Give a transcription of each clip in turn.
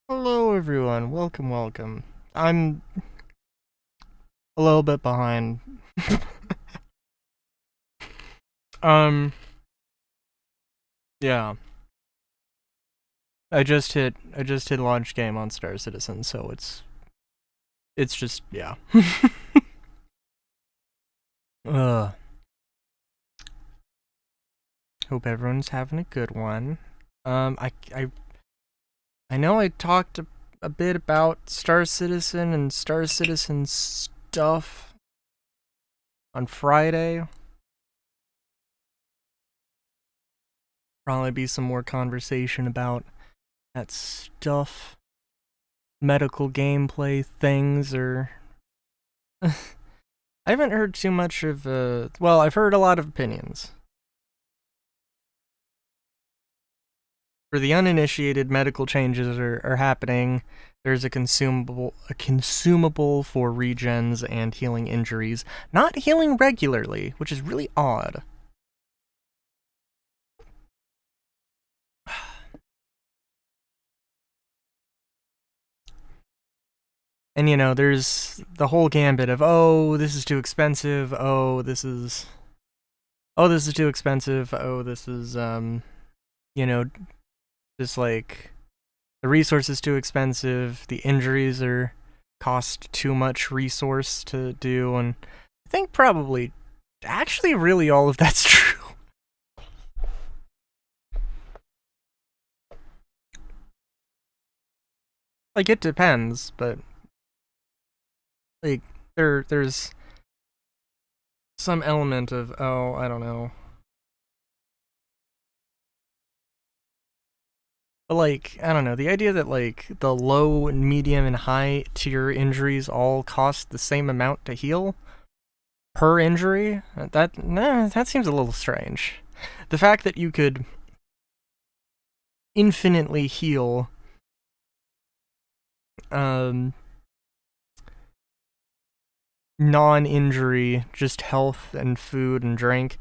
Hello everyone, welcome. I'm a little bit behind. um, yeah. I just hit launch game on Star Citizen, so it's just yeah. uh Hope everyone's having a good one. I know I talked a bit about Star Citizen and Star Citizen stuff on Friday. Probably be some more conversation about that stuff, medical gameplay things, or I haven't heard too much of. Well, I've heard a lot of opinions. For the uninitiated, medical changes are happening. There's a consumable for regens and healing injuries, not healing regularly, which is really odd. And there's the whole gambit of, oh, this is too expensive. This is too expensive. Oh, this is just like the resource is too expensive. The injuries are cost too much resource to do, and I think probably actually really all of that's true. Like, it depends, but like there's some element of, oh, I don't know. But like, I don't know, the idea that like the low, medium, and high tier injuries all cost the same amount to heal per injury, that seems a little strange. The fact that you could infinitely heal non-injury, just health and food and drink,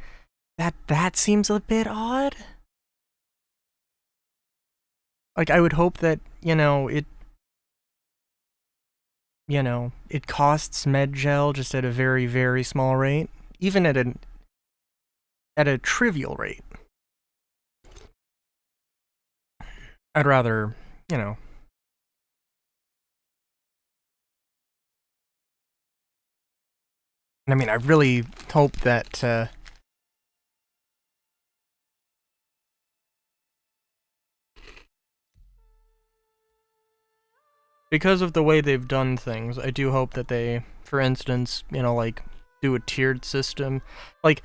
that seems a bit odd. Like, I would hope that, it costs Medgel just at a very, very small rate, even at a trivial rate. I'd rather, you know. I mean, I really hope that because of the way they've done things, I do hope that they, for instance, like, do a tiered system. Like,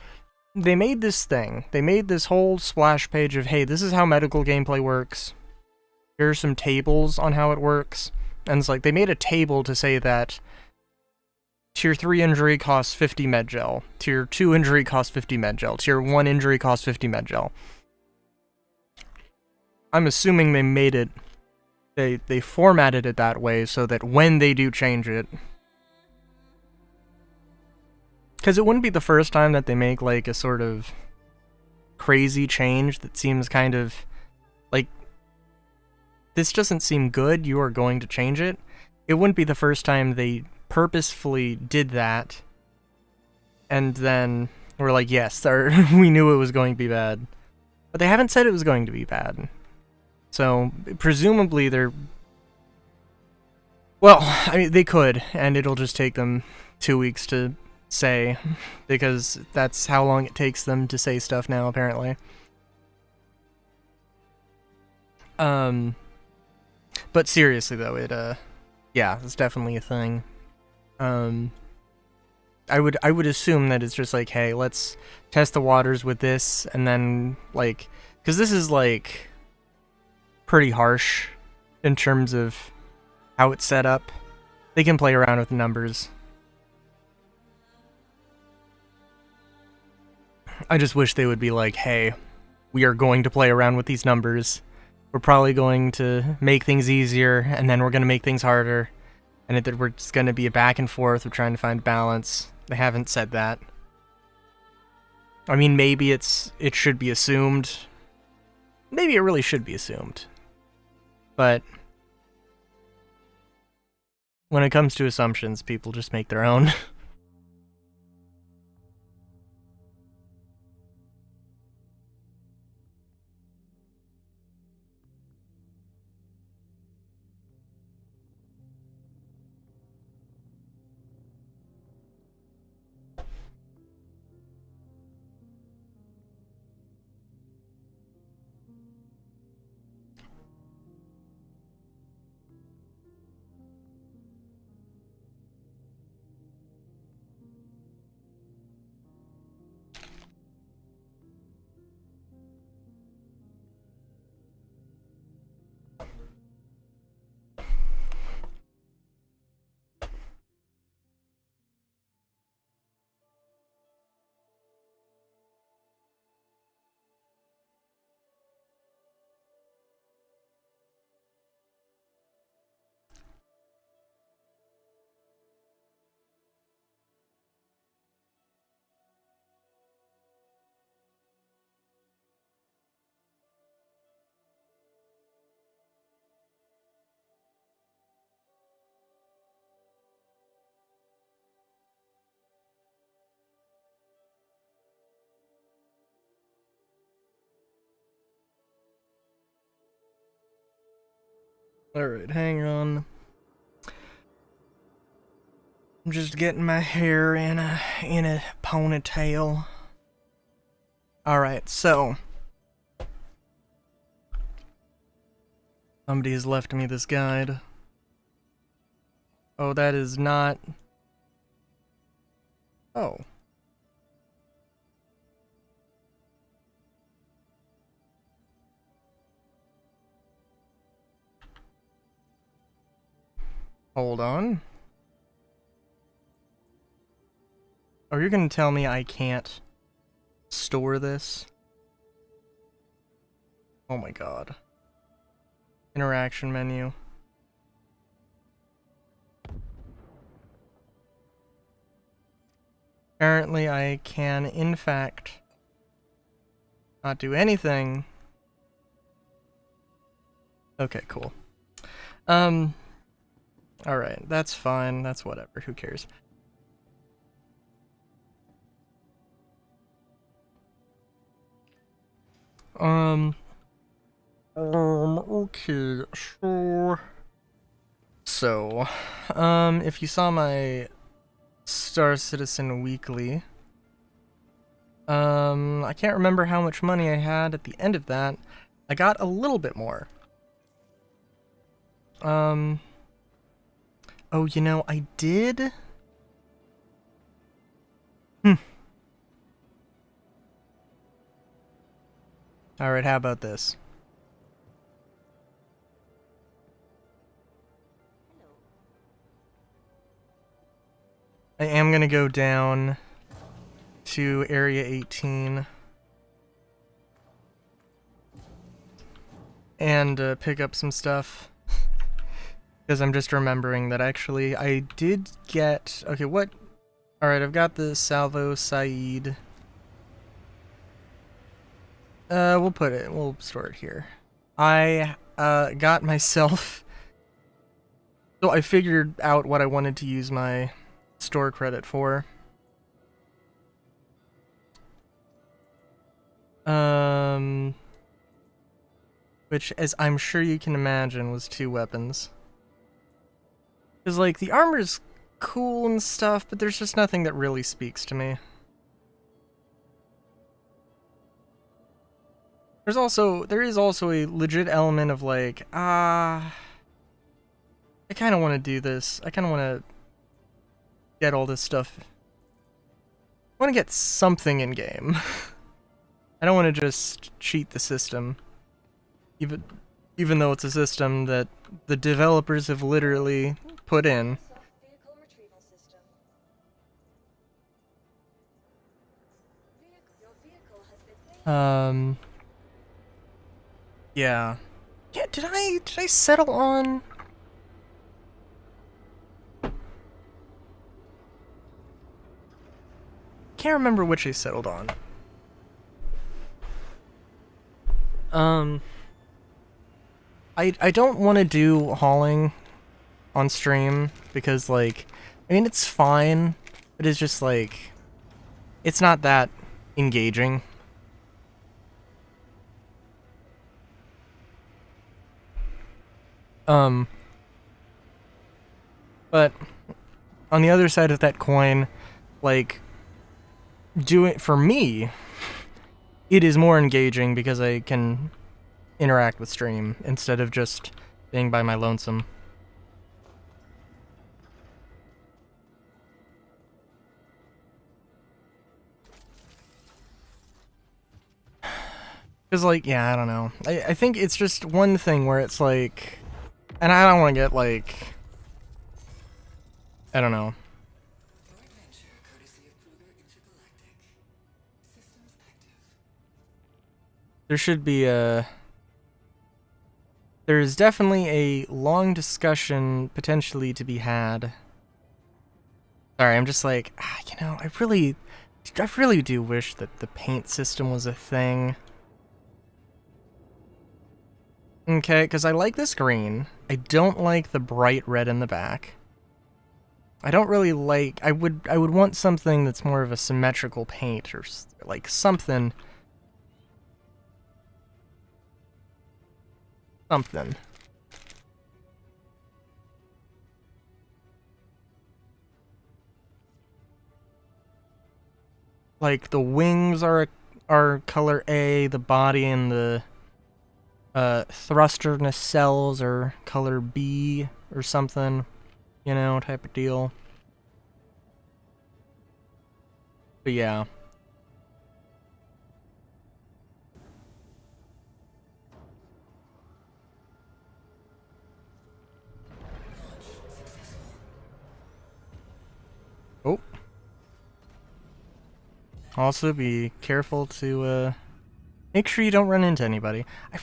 they made this thing. They made this whole splash page of, hey, this is how medical gameplay works. Here are some tables on how it works. And it's like, they made a table to say that Tier 3 injury costs 50 Medgel. Tier 2 injury costs 50 Medgel. Tier 1 injury costs 50 Medgel. I'm assuming they made it, they formatted it that way so that when they do change it, because it wouldn't be the first time that they make like a sort of crazy change that seems kind of like, this doesn't seem good, you are going to change it. It wouldn't be the first time they purposefully did that and then we're like, yes, we knew it was going to be bad. But they haven't said it was going to be bad. So, presumably they're... Well, I mean, they could, and it'll just take them 2 weeks to say, because that's how long it takes them to say stuff now, apparently. But seriously, though, yeah, it's definitely a thing. I would assume that it's just like, hey, let's test the waters with this, and then, like, because this is, like, pretty harsh in terms of how it's set up. They can play around with numbers. I just wish they would be like, hey, we are going to play around with these numbers. We're probably going to make things easier, and then we're going to make things harder. And we're just going to be a back and forth of trying to find balance. They haven't said that. I mean, maybe it should be assumed. Maybe it really should be assumed. But when it comes to assumptions, people just make their own. Alright, hang on. I'm just getting my hair in a ponytail. Alright, so somebody has left me this guide. Oh, that is not... Oh. Hold on. Oh, you're gonna tell me I can't store this? Oh my god. Interaction menu. Apparently I can, in fact, not do anything. Okay, cool. Alright, that's fine, that's whatever, who cares? Okay, sure. So, if you saw my Star Citizen Weekly, I can't remember how much money I had at the end of that. I got a little bit more. Oh, you know, I did... Alright, how about this? I am gonna go down to Area 18 and pick up some stuff. Because I'm just remembering that actually I did get... Okay, what... Alright, I've got the Salvo Saeed. We'll store it here. I got myself... So I figured out what I wanted to use my store credit for. Which, as I'm sure you can imagine, was 2 weapons. Because, like, the armor's cool and stuff, but there's just nothing that really speaks to me. There is also a legit element of, like, I kind of want to do this. I kind of want to get all this stuff. I want to get something in game. I don't want to just cheat the system. Even though it's a system that the developers have literally put in. Yeah. Yeah, did I settle on... Can't remember which I settled on. I don't want to do hauling on stream because, like, I mean, it's fine, but it's just, like, it's not that engaging. But on the other side of that coin, like, for me, it is more engaging because I can interact with stream instead of just being by my lonesome. Because, like, yeah, I don't know. I think it's just one thing where it's like, and I don't want to get, like, I don't know. There should be there's definitely a long discussion potentially to be had. Sorry, I'm just like, you know, I really do wish that the paint system was a thing. Okay, because I like this green. I don't like the bright red in the back. I don't really like... I would want something that's more of a symmetrical paint, or like something. Something. Like the wings are color A, the body and the thruster nacelles are color B or something, you know, type of deal. But yeah. Oh. Also be careful to make sure you don't run into anybody. I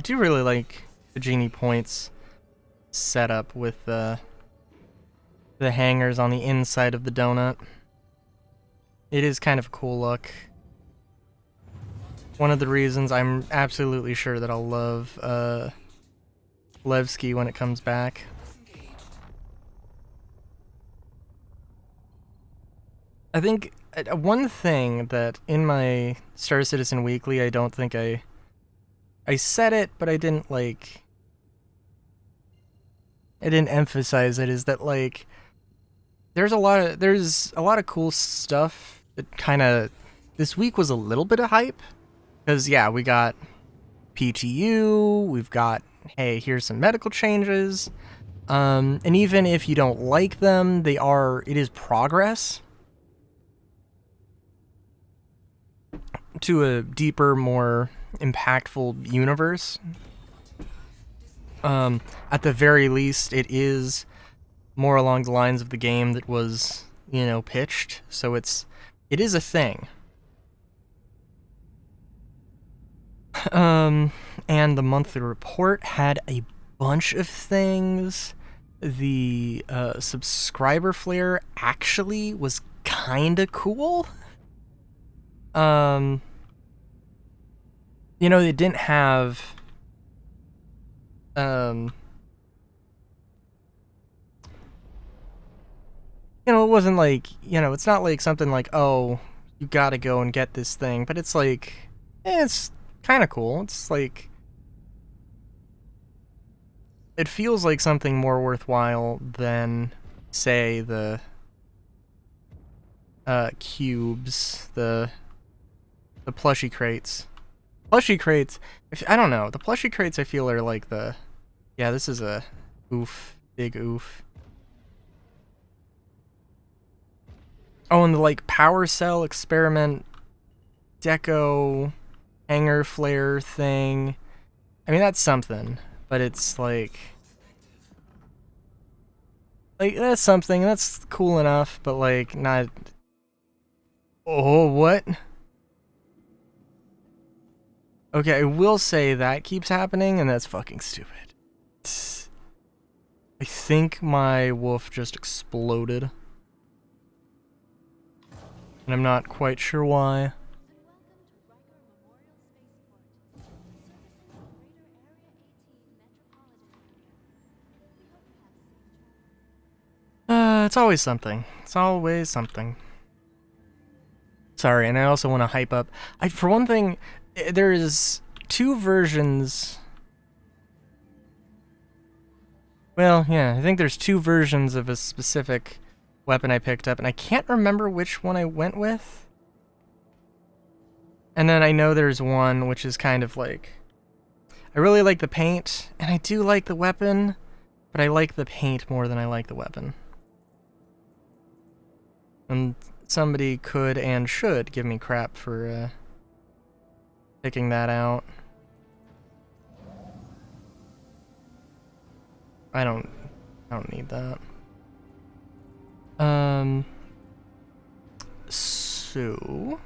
do really like the Genie Points setup with the hangers on the inside of the donut. It is kind of a cool look. One of the reasons I'm absolutely sure that I'll love Levski when it comes back. I think one thing that in my Star Citizen Weekly, I don't think I said it, but I didn't emphasize it, is that, like, there's a lot of cool stuff that kind of, this week was a little bit of hype, because yeah, we got PTU, we've got, hey, here's some medical changes, and even if you don't like them, it is progress to a deeper, more impactful universe. At the very least, it is more along the lines of the game that was, you know, pitched. So it is a thing. And the monthly report had a bunch of things. The subscriber flare actually was kinda cool. You know, they didn't have you know, it wasn't like, you know, it's not like something like, oh, you gotta go and get this thing, but it's like, it's kind of cool. It's like, it feels like something more worthwhile than, say, the cubes, the plushie crates. Plushie crates, I don't know, the plushie crates I feel are like yeah, this is a oof, big oof. Oh, and the, like, power cell experiment deco hanger flare thing. I mean, that's something, but it's like that's something, that's cool enough, but like not. Oh, what? Okay, I will say that keeps happening, and that's fucking stupid. I think my wolf just exploded, and I'm not quite sure why. It's always something. It's always something. Sorry, and I also want to hype up. For one thing, there is 2 versions. Well, yeah, I think there's 2 versions of a specific weapon I picked up, and I can't remember which one I went with. And then I know there's one which is kind of like... I really like the paint, and I do like the weapon, but I like the paint more than I like the weapon. And somebody could and should give me crap for picking that out. I don't need that. So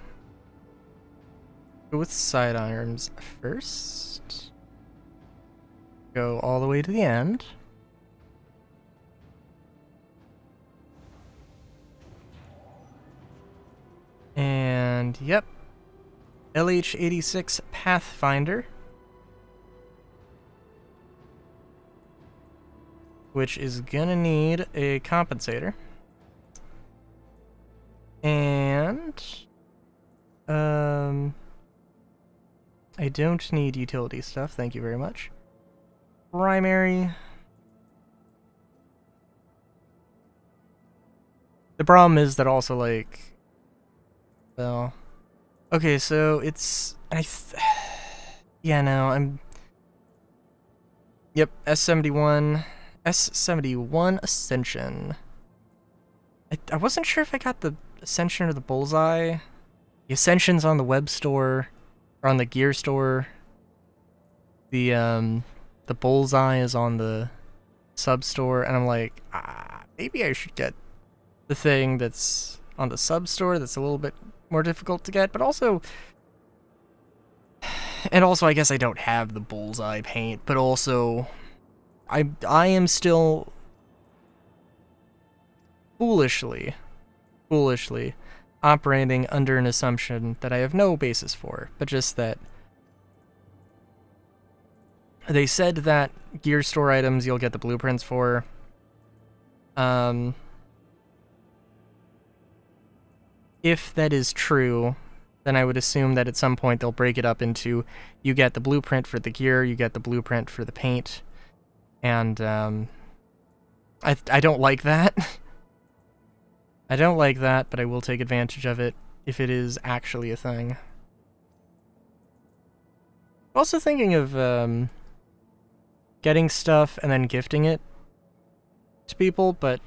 go with sidearms first. Go all the way to the end. And yep, LH86 Pathfinder, which is gonna need a compensator. And I don't need utility stuff, thank you very much. Primary. The problem is that also, like, well, okay, so it's, yeah, no, yep, S71 Ascension. I wasn't sure if I got the Ascension or the Bullseye. The Ascension's on the web store, or on the gear store. The Bullseye is on the sub store, and I'm like, maybe I should get the thing that's on the sub store that's a little bit more difficult to get, but also... And also, I guess I don't have the Bullseye paint, but also... I am still... foolishly operating under an assumption that I have no basis for, but just that they said that gear store items you'll get the blueprints for. If that is true, then I would assume that at some point they'll break it up into, you get the blueprint for the gear, you get the blueprint for the paint, and I don't like that. I don't like that, but I will take advantage of it if it is actually a thing. Also thinking of getting stuff and then gifting it to people, but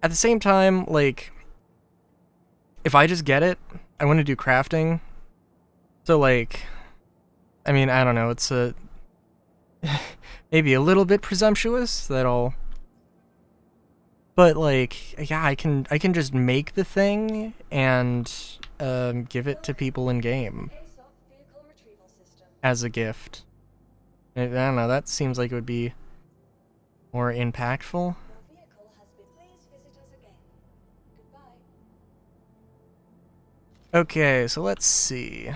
at the same time, like, if I just get it, I want to do crafting. So, like, I mean, I don't know, it's maybe a little bit presumptuous that I'll... But, like, yeah, I can just make the thing and give it to people in game as a gift. I don't know, that seems like it would be more impactful. Okay, so let's see.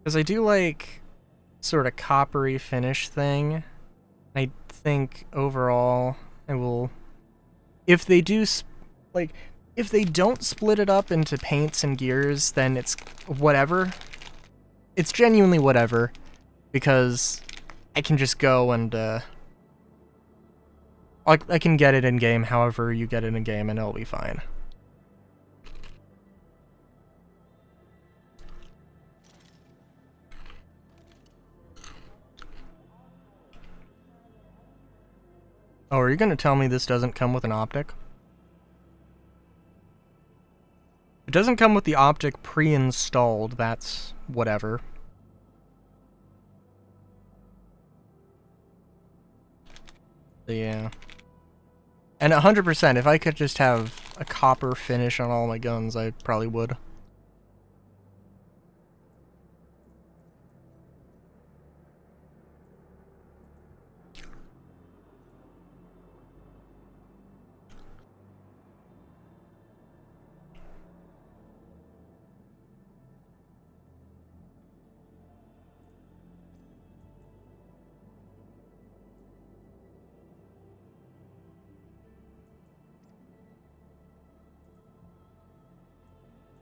Because I do like sort of coppery finish thing. I think overall I will, if they do, like, if they don't split it up into paints and gears, then it's whatever. It's genuinely whatever, because I can just go and I can get it in game however you get it in game, and it'll be fine. Oh, are you gonna tell me this doesn't come with an optic? It doesn't come with the optic pre-installed, that's whatever. Yeah. And 100%, if I could just have a copper finish on all my guns, I probably would.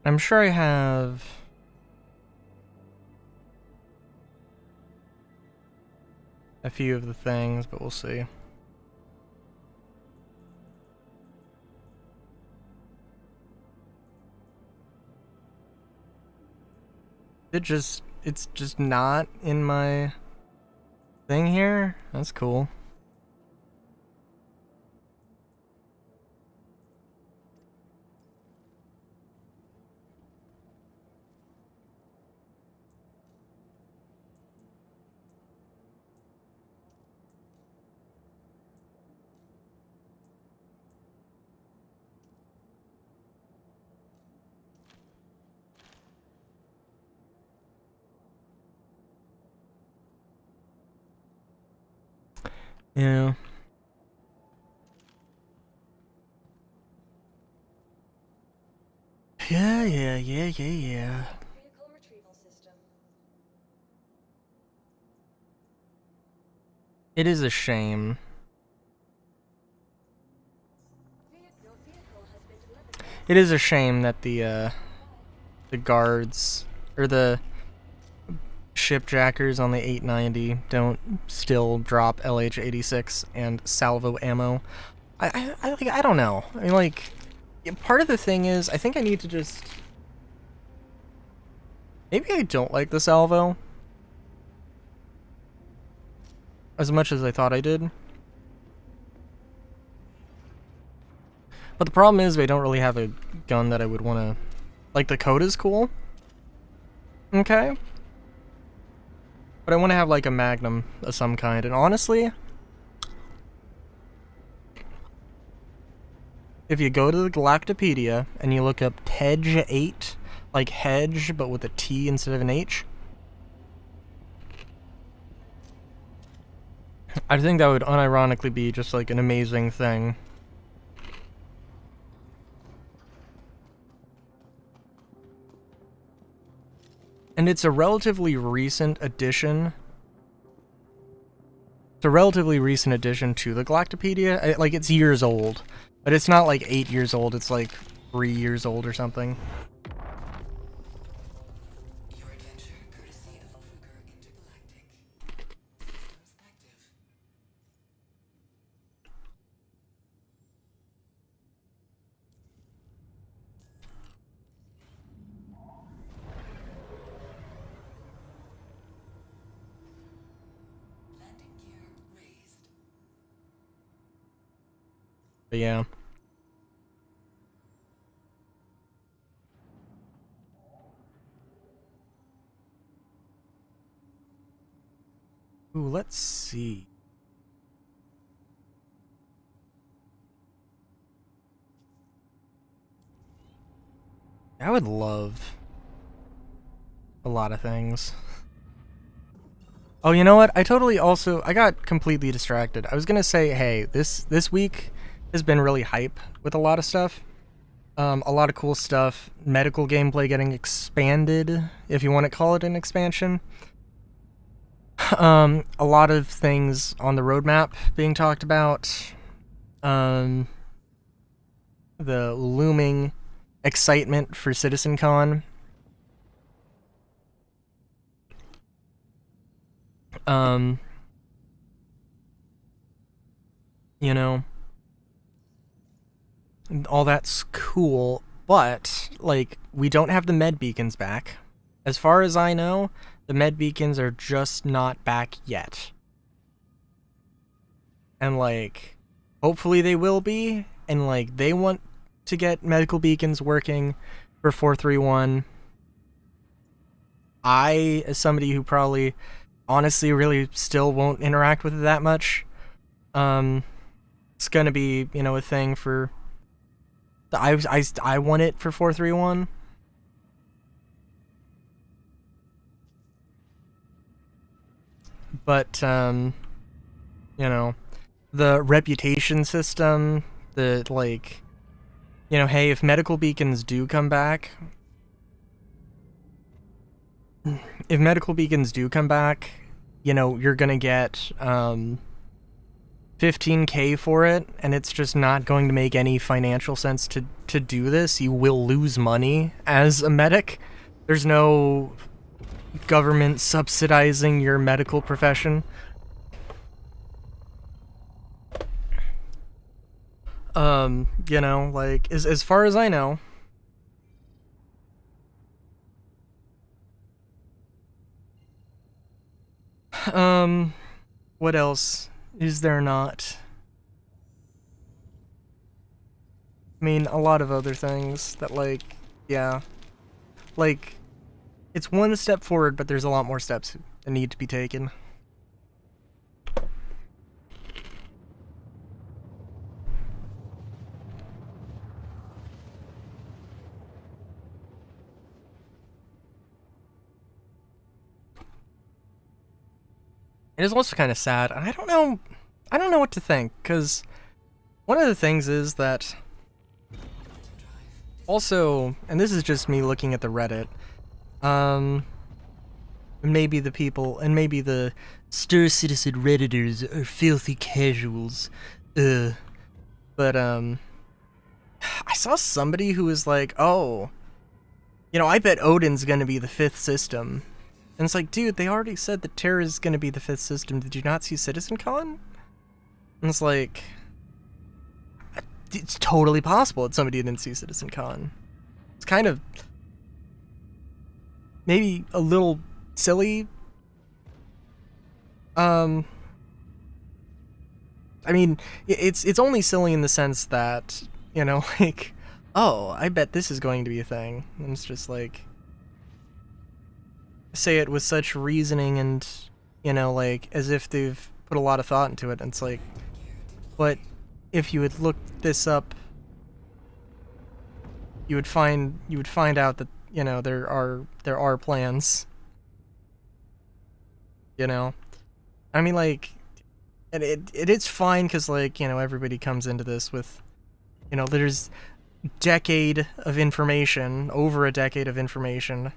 I'm sure I have a few of the things, but we'll see. It's just not in my thing here? That's cool. Yeah. Yeah. Vehicle retrieval system. It is a shame. Your vehicle has been delivered. It is a shame that the guards or the shipjackers on the 890 don't still drop LH-86 and salvo ammo. I don't know. I mean, like, part of the thing is, I think I need to just... Maybe I don't like the salvo as much as I thought I did. But the problem is, I don't really have a gun that I would want to... Like, the Coda is cool. Okay. But I want to have, like, a Magnum of some kind. And honestly, if you go to the Galactopedia and you look up TEDGE 8, like hedge, but with a T instead of an H, I think that would unironically be just, like, an amazing thing. And it's a relatively recent addition. It's a relatively recent addition to the Galactopedia. Like, it's years old. But it's not like 8 years old, it's like 3 years old or something. Your adventure, courtesy of Kruger Intergalactic. Perspective. Landing gear raised. But yeah. Ooh, let's see. I would love a lot of things. Oh, you know what? I got completely distracted. I was gonna say, hey, this week has been really hype with a lot of stuff. A lot of cool stuff. Medical gameplay getting expanded, if you want to call it an expansion. A lot of things on the roadmap being talked about. The looming excitement for CitizenCon. You know, all that's cool, but, like, we don't have the med beacons back. As far as I know, the med beacons are just not back yet. And, like, hopefully they will be, and, like, they want to get medical beacons working for 431. I, as somebody who probably honestly really still won't interact with it that much, it's gonna be, you know, a thing for... I want it for 431. But, you know, the reputation system, the, like, you know, hey, if medical beacons do come back, you know, you're gonna get, 15K for it, and it's just not going to make any financial sense to to do this, you will lose money as a medic. There's no government subsidizing your medical profession. You know, like, as far as I know, what else is there not? I mean, a lot of other things that, like, yeah. Like, it's one step forward, but there's a lot more steps that need to be taken. It is also kind of sad, and I don't know what to think, because one of the things is that also, and this is just me looking at the Reddit, maybe the people, and maybe the Star Citizen Redditors are filthy casuals, but, I saw somebody who was like, oh, you know, I bet Odin's gonna be the 5th system. And it's like, dude, they already said that Terra is gonna be the 5th system. Did you not see CitizenCon? And it's like, it's totally possible that somebody didn't see CitizenCon. It's kind of maybe a little silly. I mean, it's only silly in the sense that, you know, like, oh, I bet this is going to be a thing. And it's just like, say it with such reasoning and, you know, like, as if they've put a lot of thought into it. And it's like, but if you had looked this up, you would find out that, you know, there are plans. You know, I mean, like, and it's fine because, like, you know, everybody comes into this with, you know, there's decade of information, over a decade of information.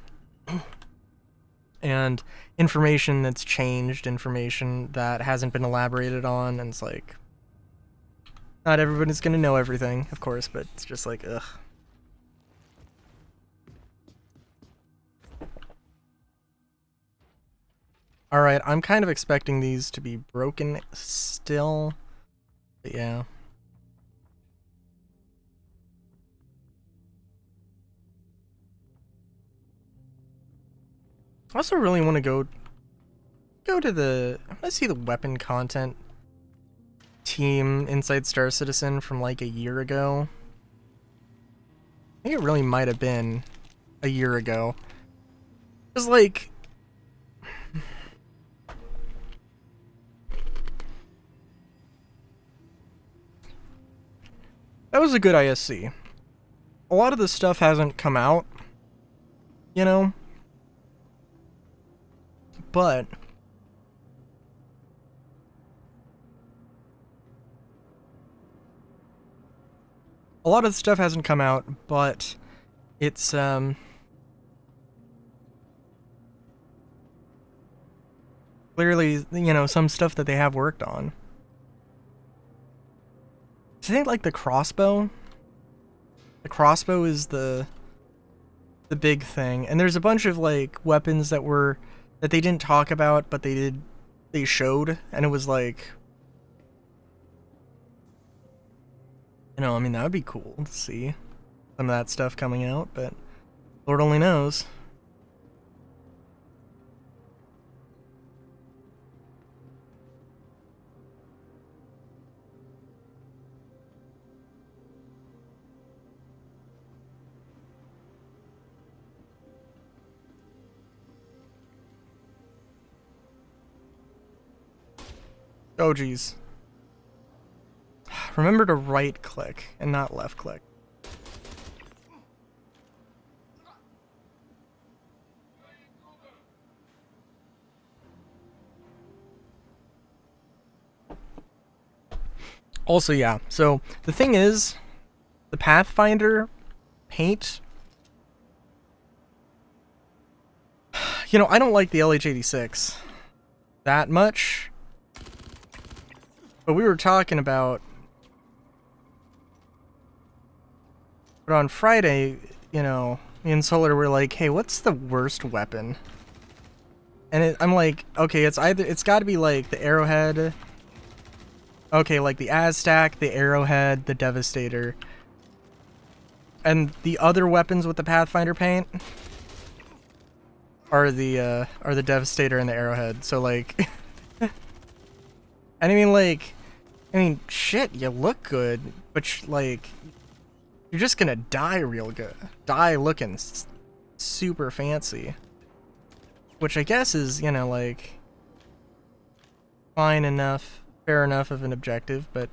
And information that's changed, information that hasn't been elaborated on, and it's like, not everybody's gonna know everything, of course, but it's just like, ugh. Alright, I'm kind of expecting these to be broken still, but yeah. I also really want to go to the, I want to see the weapon content team inside Star Citizen from like a year ago. I think it really might have been a year ago. It was like, that was a good ISC. A lot of the stuff hasn't come out, you know? But a lot of the stuff hasn't come out, but it's clearly, you know, some stuff that they have worked on. I think like the crossbow. The crossbow is the big thing, and there's a bunch of like weapons that they didn't talk about, but they showed, and it was like, you know, I mean, that would be cool to see some of that stuff coming out, but Lord only knows. Oh, geez. Remember to right click and not left click. Also, yeah, so the thing is, the Pathfinder paint, you know, I don't like the LH86 that much. But we were talking about But on Friday, you know, me and Solar were like, hey, what's the worst weapon? And I'm like, okay, it's got to be like the Arrowhead. Okay, like the Aztec, the Arrowhead, the Devastator. And the other weapons with the Pathfinder paint are the Devastator and the Arrowhead. So like and I mean, shit, you look good, but like you're just gonna die real good. Die looking super fancy. Which I guess is, you know, like fine enough, fair enough of an objective, but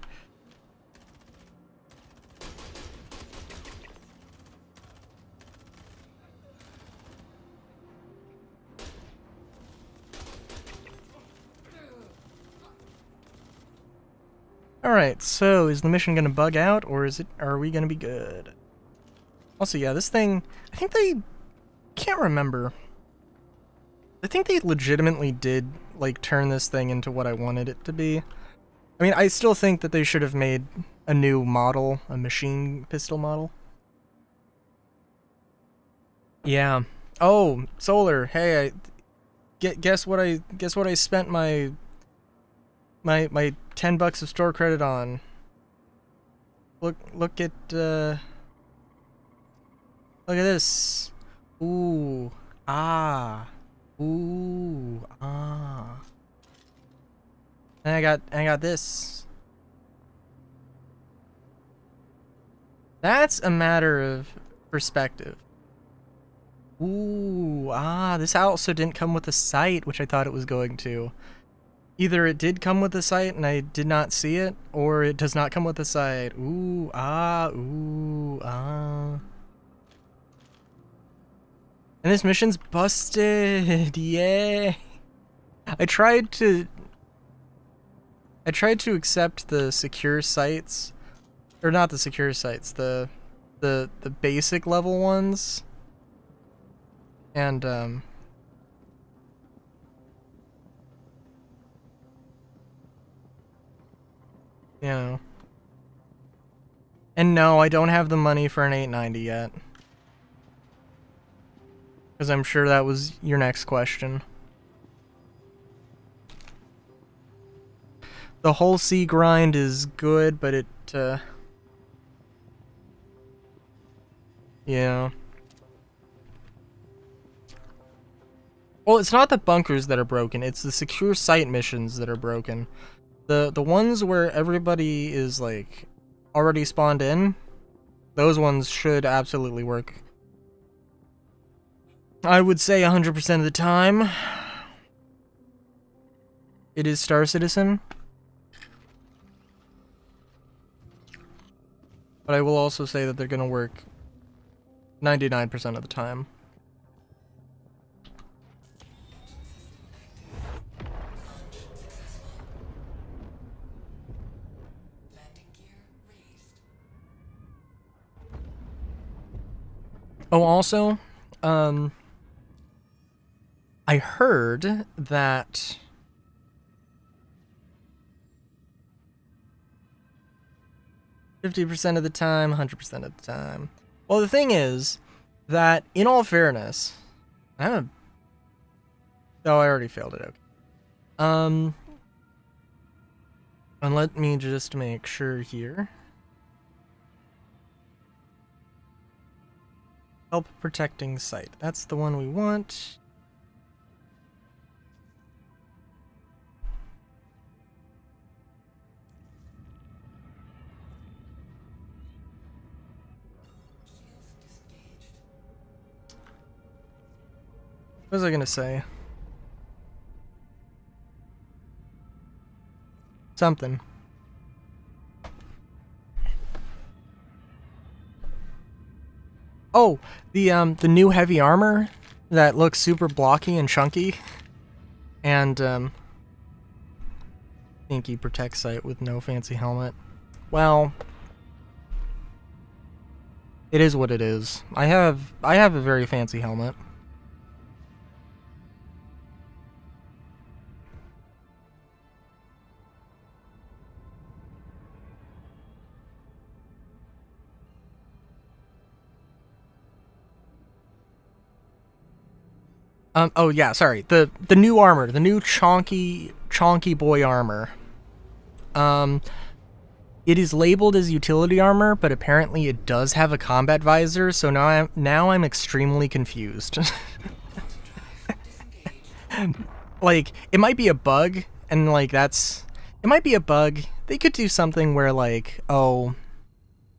alright, so is the mission gonna bug out, or are we gonna be good? Also, yeah, this thing, I think they, can't remember. I think they legitimately did, like, turn this thing into what I wanted it to be. I mean, I still think that they should have made a new model, a machine pistol model. Yeah. Oh, Solar, hey, guess what I spent my 10 bucks of store credit on. Look at this. Ooh. Ah. Ooh. Ah. And I got this. That's a matter of perspective. Ooh. Ah, this also didn't come with a sight, which I thought it was going to. Either it did come with a sight and I did not see it, or it does not come with a sight. Ooh. Ah. Ooh. Ah. And this mission's busted. Yay. I tried to accept the secure sites, or not the secure sites, the basic level ones. And you know. And no, I don't have the money for an 890 yet. Because I'm sure that was your next question. The whole sea grind is good, but it, yeah. Well, it's not the bunkers that are broken, it's the secure site missions that are broken. The ones where everybody is, like, already spawned in, those ones should absolutely work. I would say 100% of the time. It is Star Citizen. But I will also say that they're gonna work 99% of the time. Landing gear raised. Oh, also, I heard that 50% of the time, 100% of the time. Well, the thing is that, in all fairness, oh, I already failed it. Okay. And let me just make sure here. Help protecting site. That's the one we want. Shields disengaged. What was I gonna say? Something. Oh, the new heavy armor that looks super blocky and chunky, and Inky protect site with no fancy helmet. Well, it is what it is. I have a very fancy helmet. Oh yeah, sorry. The new armor, the new chonky boy armor. Um, it is labeled as utility armor, but apparently it does have a combat visor. So now I'm extremely confused. Like, it might be a bug, and like it might be a bug. They could do something where like, oh,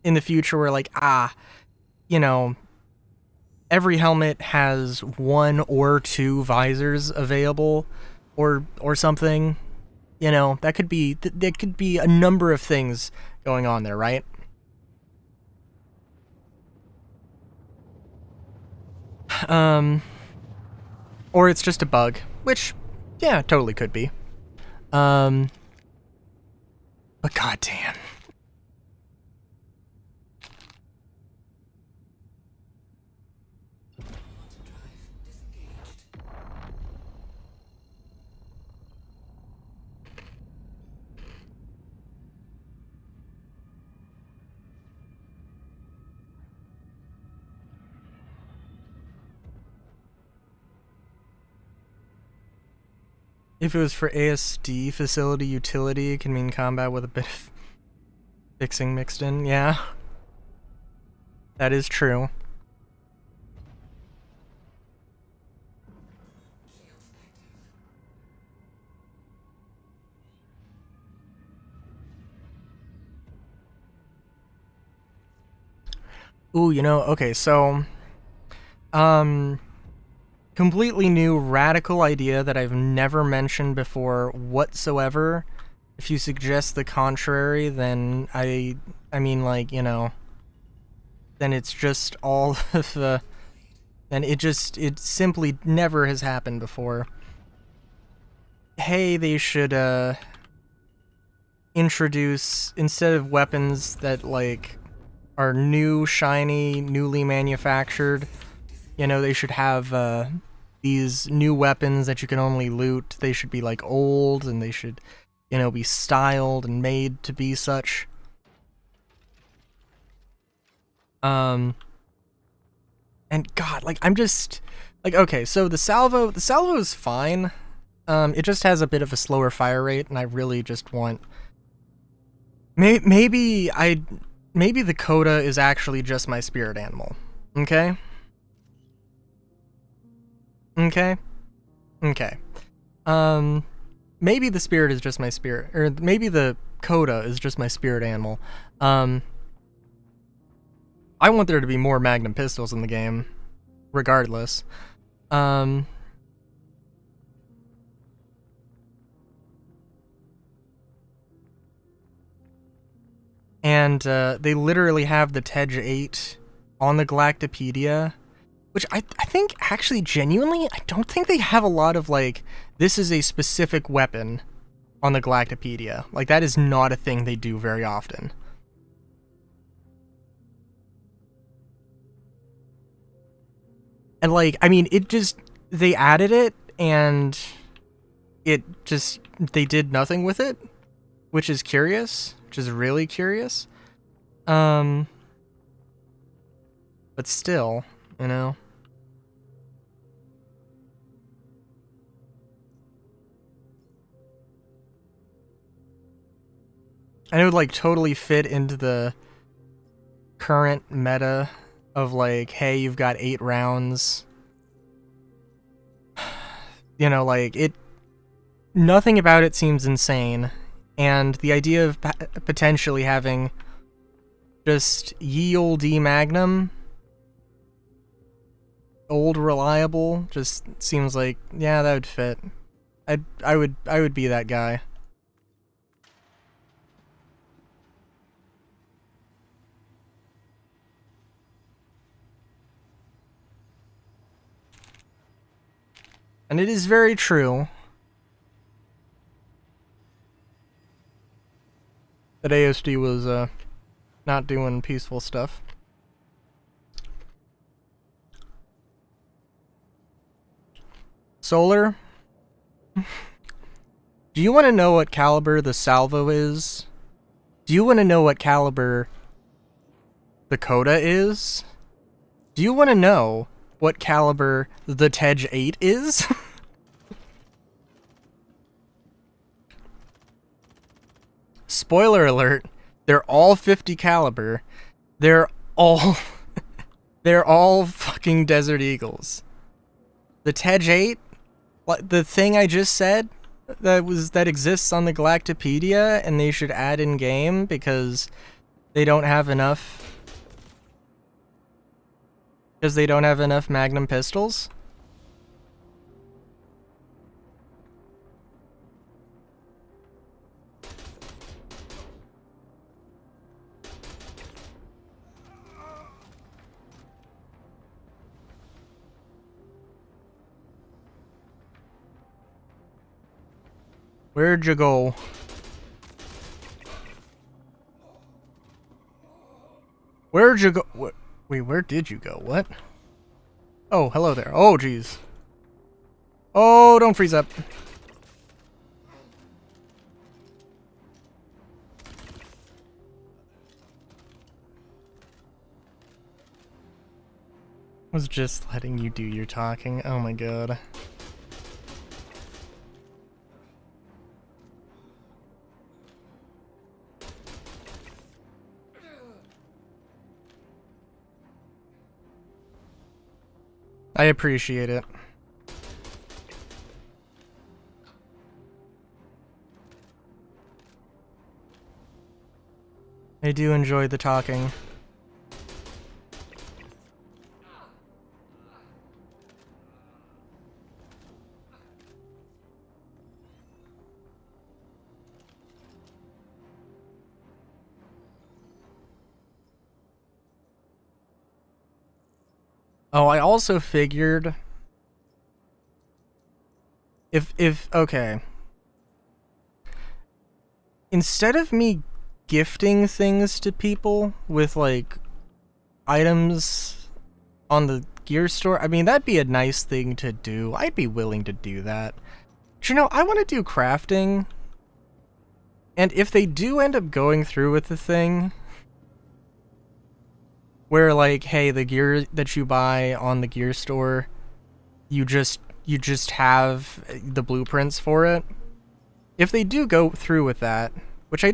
in the future, where like, you know, every helmet has 1 or 2 visors available, or something. You know, that could be there could be a number of things going on there, right? Or it's just a bug, which, yeah, totally could be. But goddamn. If it was for ASD facility utility, it can mean combat with a bit of fixing mixed in. Yeah. That is true. Ooh, you know, okay, so completely new radical idea that I've never mentioned before whatsoever. If you suggest the contrary, then I mean, like, you know, then it's just all of the then it simply never has happened before. Hey, they should introduce, instead of weapons that like are new, shiny, newly manufactured, you know, they should have these new weapons that you can only loot. They should be like old, and they should, you know, be styled and made to be such. And God, like, I'm just like, okay, so the salvo is fine. It just has a bit of a slower fire rate, and I really just want maybe the Coda is actually just my spirit animal. Okay? Okay? Okay. Maybe the spirit is just my spirit, or maybe the Coda is just my spirit animal. I want there to be more Magnum pistols in the game, regardless. And they literally have the Tej 8 on the Galactopedia, which I think actually genuinely, I don't think they have a lot of like, this is a specific weapon on the Galactopedia. Like, that is not a thing they do very often. And like, I mean, it just, they added it and it just, they did nothing with it, which is curious, which is really curious. But still, you know. And it would like totally fit into the current meta of like, hey, you've got 8 rounds. You know, like, it, nothing about it seems insane. And the idea of potentially having just ye olde Magnum, old reliable, just seems like, yeah, that would fit. I would be that guy. And it is very true that ASD was not doing peaceful stuff. Solar, do you want to know what caliber the salvo is? Do you want to know what caliber the Coda is? Do you want to know what caliber the Tej 8 is? Spoiler alert, they're all 50 caliber. They're all they're all fucking Desert Eagles. The Tej 8, the thing I just said that exists on the Galactopedia and they should add in game because they don't have enough Magnum pistols. Where'd you go? Where'd you go? Wait, where did you go? What? Oh, hello there. Oh, jeez. Oh, don't freeze up. Was just letting you do your talking. Oh my god. I appreciate it. I do enjoy the talking. Oh, I also figured if okay. Instead of me gifting things to people with like items on the gear store, I mean that'd be a nice thing to do. I'd be willing to do that. But, you know, I want to do crafting. And if they do end up going through with the thing where like, hey, the gear that you buy on the gear store, you just have the blueprints for it. If they do go through with that, which I'm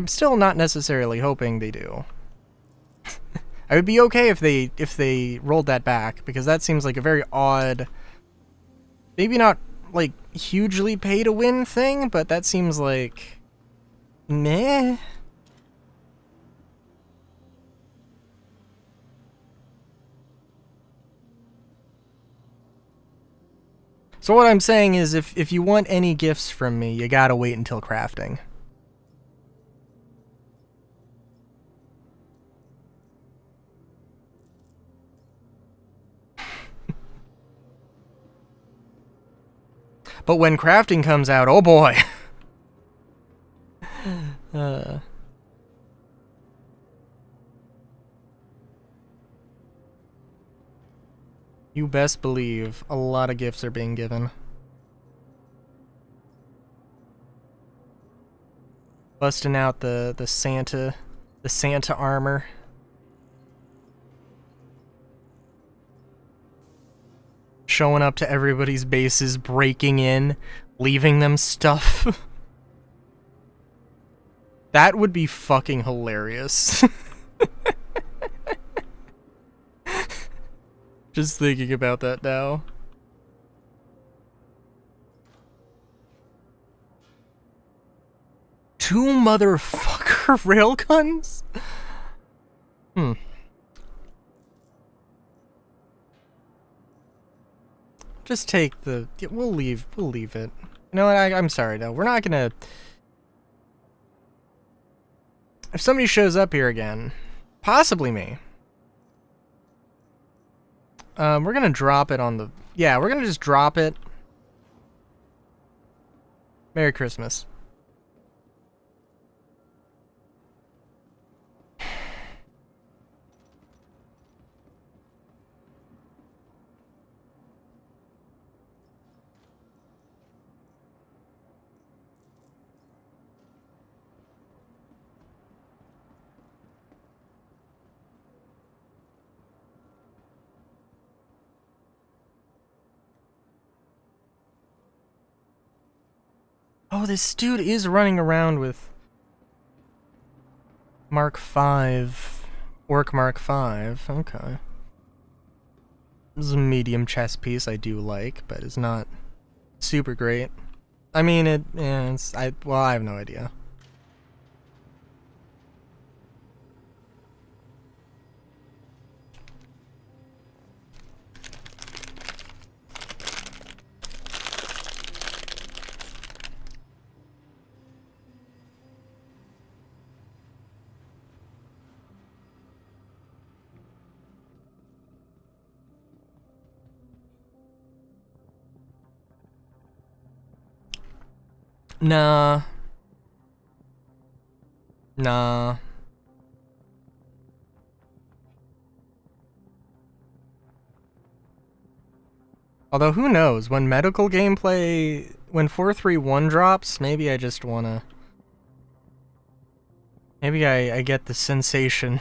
still not necessarily hoping they do. I would be okay if they rolled that back, because that seems like a very odd, maybe not like hugely pay to win thing, but that seems like meh. So what I'm saying is if you want any gifts from me, you gotta wait until crafting. But when crafting comes out, oh boy. You best believe a lot of gifts are being given. Busting out the Santa armor. Showing up to everybody's bases, breaking in, leaving them stuff. That would be fucking hilarious. Just thinking about that now. Two motherfucker railguns? Just take the... We'll leave it. You know what, I'm sorry, though. We're not gonna... If somebody shows up here again, possibly me, we're gonna drop it on the... Yeah, we're gonna just drop it. Merry Christmas. Oh, this dude is running around with Mark 5. Orc Mark 5. Okay. This is a medium chess piece I do like, but it's not super great. I mean, well, I have no idea. Nah. Nah. Although, who knows? When medical gameplay... When 431 drops, maybe I just wanna... Maybe I get the sensation.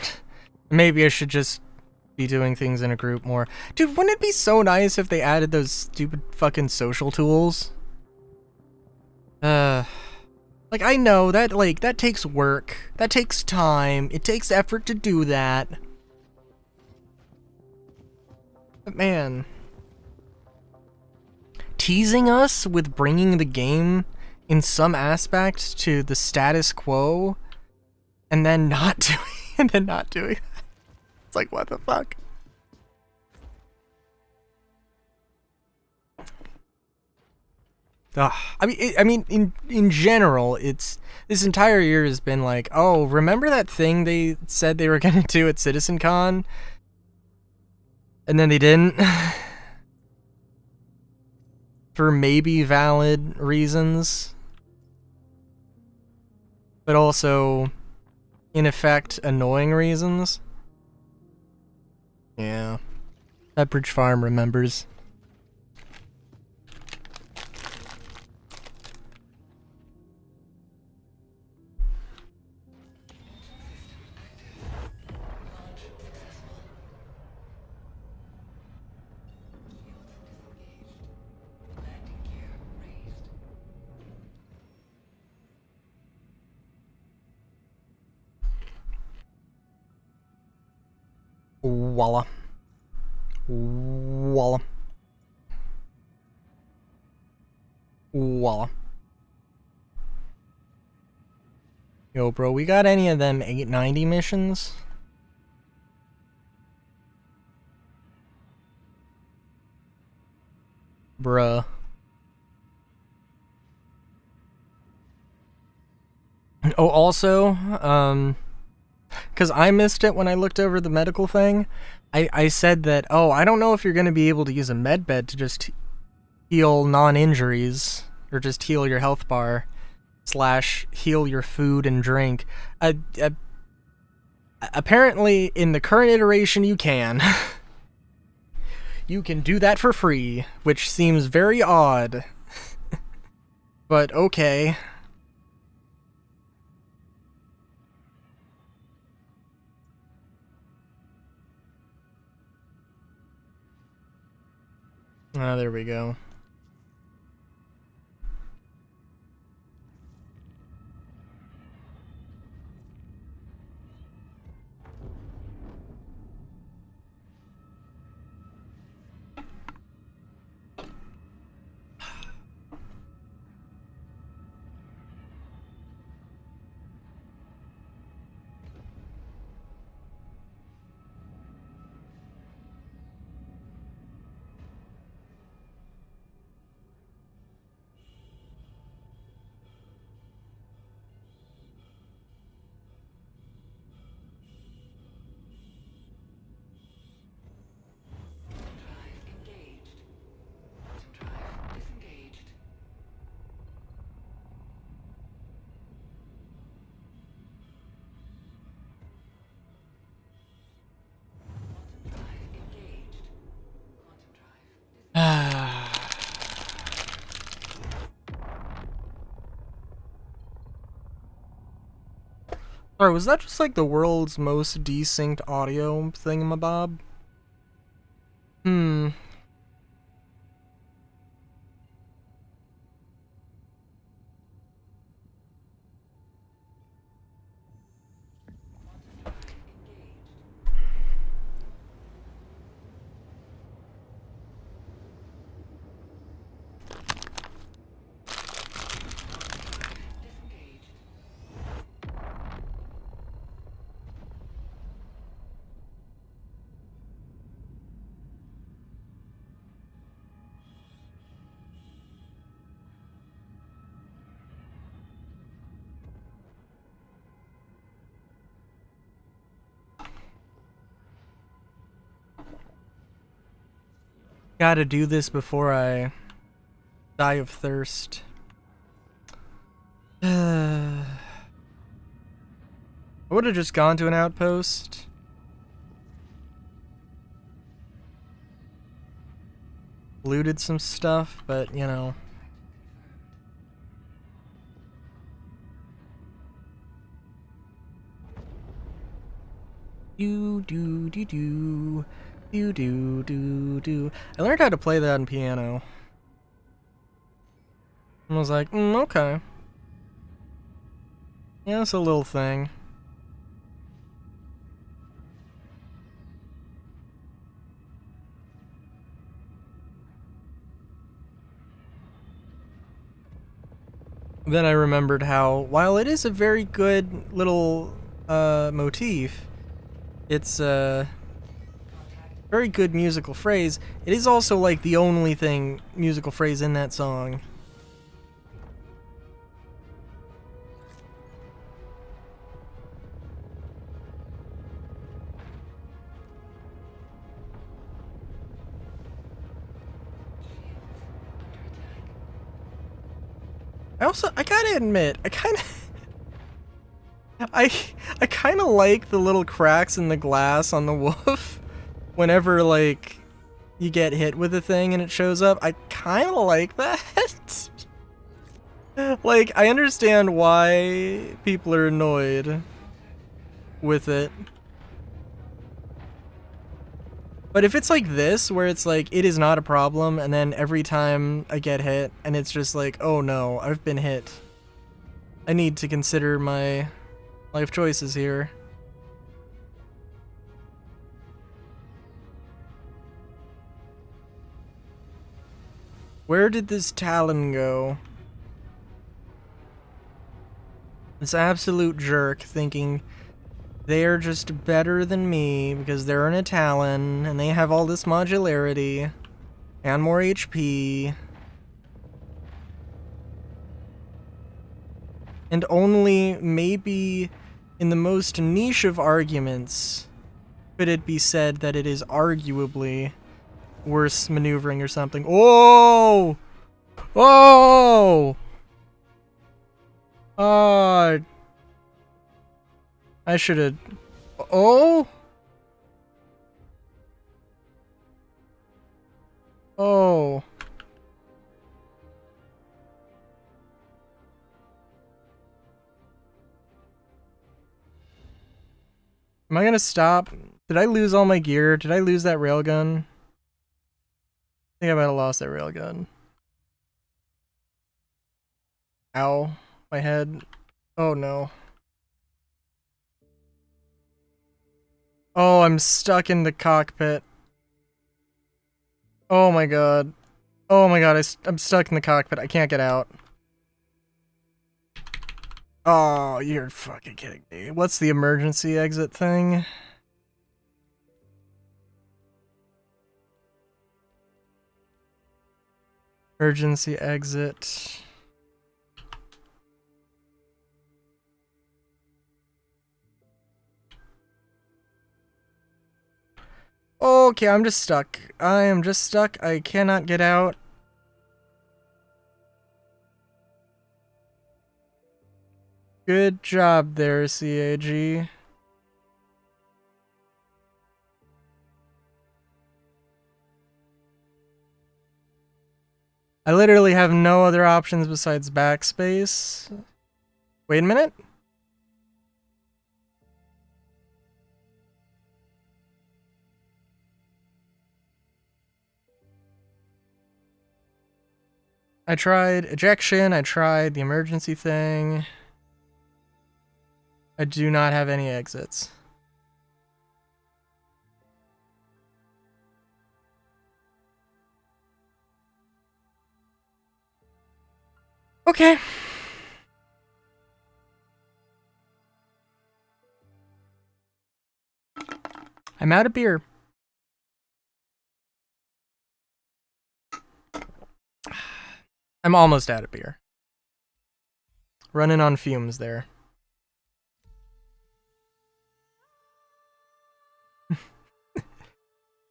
Maybe I should just be doing things in a group more. Dude, wouldn't it be so nice if they added those stupid fucking social tools? Like, I know that, like, that takes work. That takes time. It takes effort to do that. But man... Teasing us with bringing the game in some aspect to the status quo and then not doing it's like, what the fuck? Ugh. I mean in general, it's this entire year has been like, oh, remember that thing they said they were going to do at CitizenCon and then they didn't? For maybe valid reasons, but also, in effect, annoying reasons. Yeah. Pepperidge Farm remembers. Voila. Voila. Voila. Yo, bro, we got any of them 890 missions? Bruh. Oh, also, because I missed it when I looked over the medical thing. I said that, oh, I don't know if you're going to be able to use a med bed to just heal non-injuries, or just heal your health bar, / heal your food and drink. Apparently, in the current iteration, you can. You can do that for free, which seems very odd. But okay. Ah, there we go. Sorry, was that just like the world's most desynced audio thingamabob? Hmm. Gotta do this before I die of thirst. I would have just gone to an outpost. Looted some stuff, but you know. Do. I learned how to play that on piano. And I was like, okay. Yeah, it's a little thing. Then I remembered how, while it is a very good little motif, it's a very good musical phrase. It is also like the only thing musical phrase in that song. I gotta admit, I kind of like the little cracks in the glass on the wolf. Whenever like you get hit with a thing and it shows up, I kind of like that. Like, I understand why people are annoyed with it. But if it's like this, where it's like, it is not a problem, and then every time I get hit, and it's just like, oh no, I've been hit. I need to consider my life choices here. Where did this Talon go? This absolute jerk thinking they're just better than me because they're in a Talon and they have all this modularity and more HP. And only maybe in the most niche of arguments could it be said that it is arguably worse maneuvering or something. Oh! Oh! I should have. Oh? Oh. Am I gonna stop? Did I lose all my gear? Did I lose that railgun? I think I might have lost that railgun. Ow. My head. Oh no. Oh, I'm stuck in the cockpit. Oh my god. Oh my god, I'm stuck in the cockpit. I can't get out. Oh, you're fucking kidding me. What's the emergency exit thing? Emergency exit. Okay, I'm just stuck. I am just stuck. I cannot get out. Good job there, CAG. I literally have no other options besides backspace. Wait a minute. I tried ejection, I tried the emergency thing. I do not have any exits. Okay. I'm out of beer. I'm almost out of beer. Running on fumes there.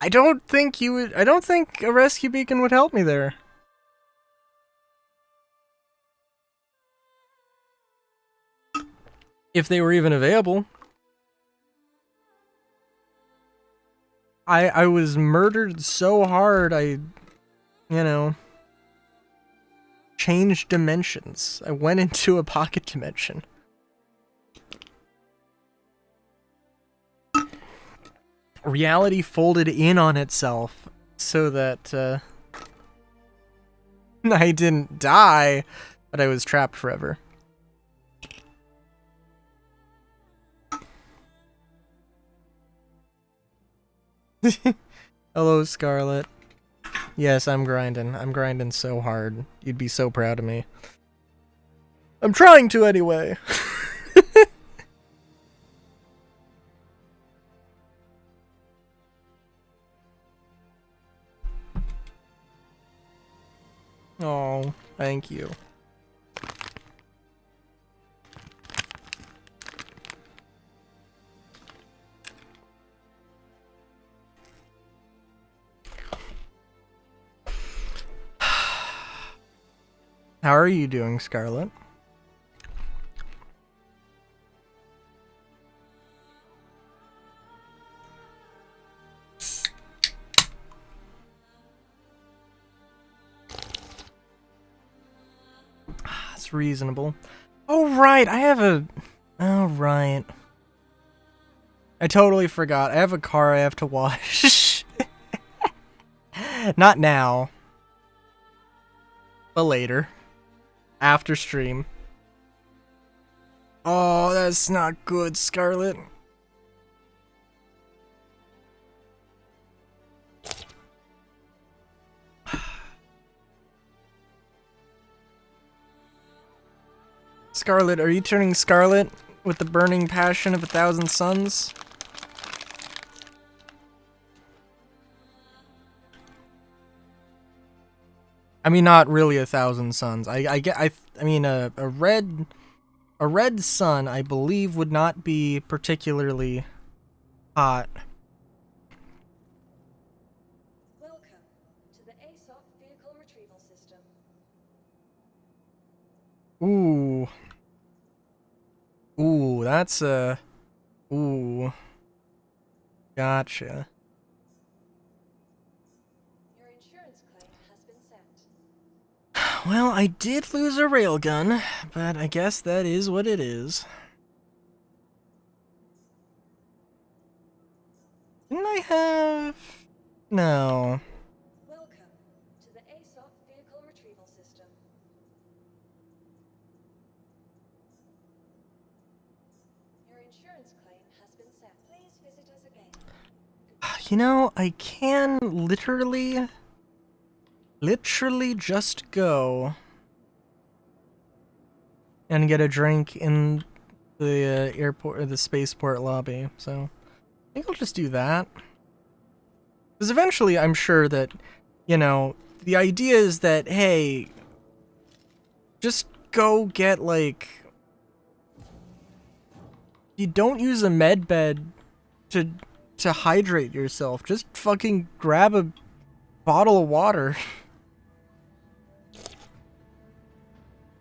I don't think you would. I don't think a rescue beacon would help me there. If they were even available. I was murdered so hard, you know, changed dimensions. I went into a pocket dimension. Reality folded in on itself so that I didn't die, but I was trapped forever. Hello, Scarlet. Yes, I'm grinding. I'm grinding so hard. You'd be so proud of me. I'm trying to anyway. Oh, thank you. How are you doing, Scarlet? That's reasonable. Oh, right, I have a... Oh, right. I totally forgot. I have a car I have to wash. Not now. But later. After stream. Oh, that's not good, Scarlet. Scarlet, are you turning scarlet with the burning passion of 1,000 suns? I mean, not really 1,000 suns. I mean, a red sun, I believe, would not be particularly hot. Welcome to the ASOP Vehicle Retrieval System. Ooh. Ooh, that's a... Ooh. Gotcha. Your insurance claim has been sent. Well, I did lose a railgun, but I guess that is what it is. Didn't I have... No. Welcome to the ASOP Vehicle Retrieval System. Your insurance claim has been sent. Please visit us again. You know, I can literally just go and get a drink in the airport or the spaceport lobby. So I think I'll just do that. Because eventually I'm sure that, you know, the idea is that, hey, just go get, like, you don't use a med bed to hydrate yourself. Just fucking grab a bottle of water.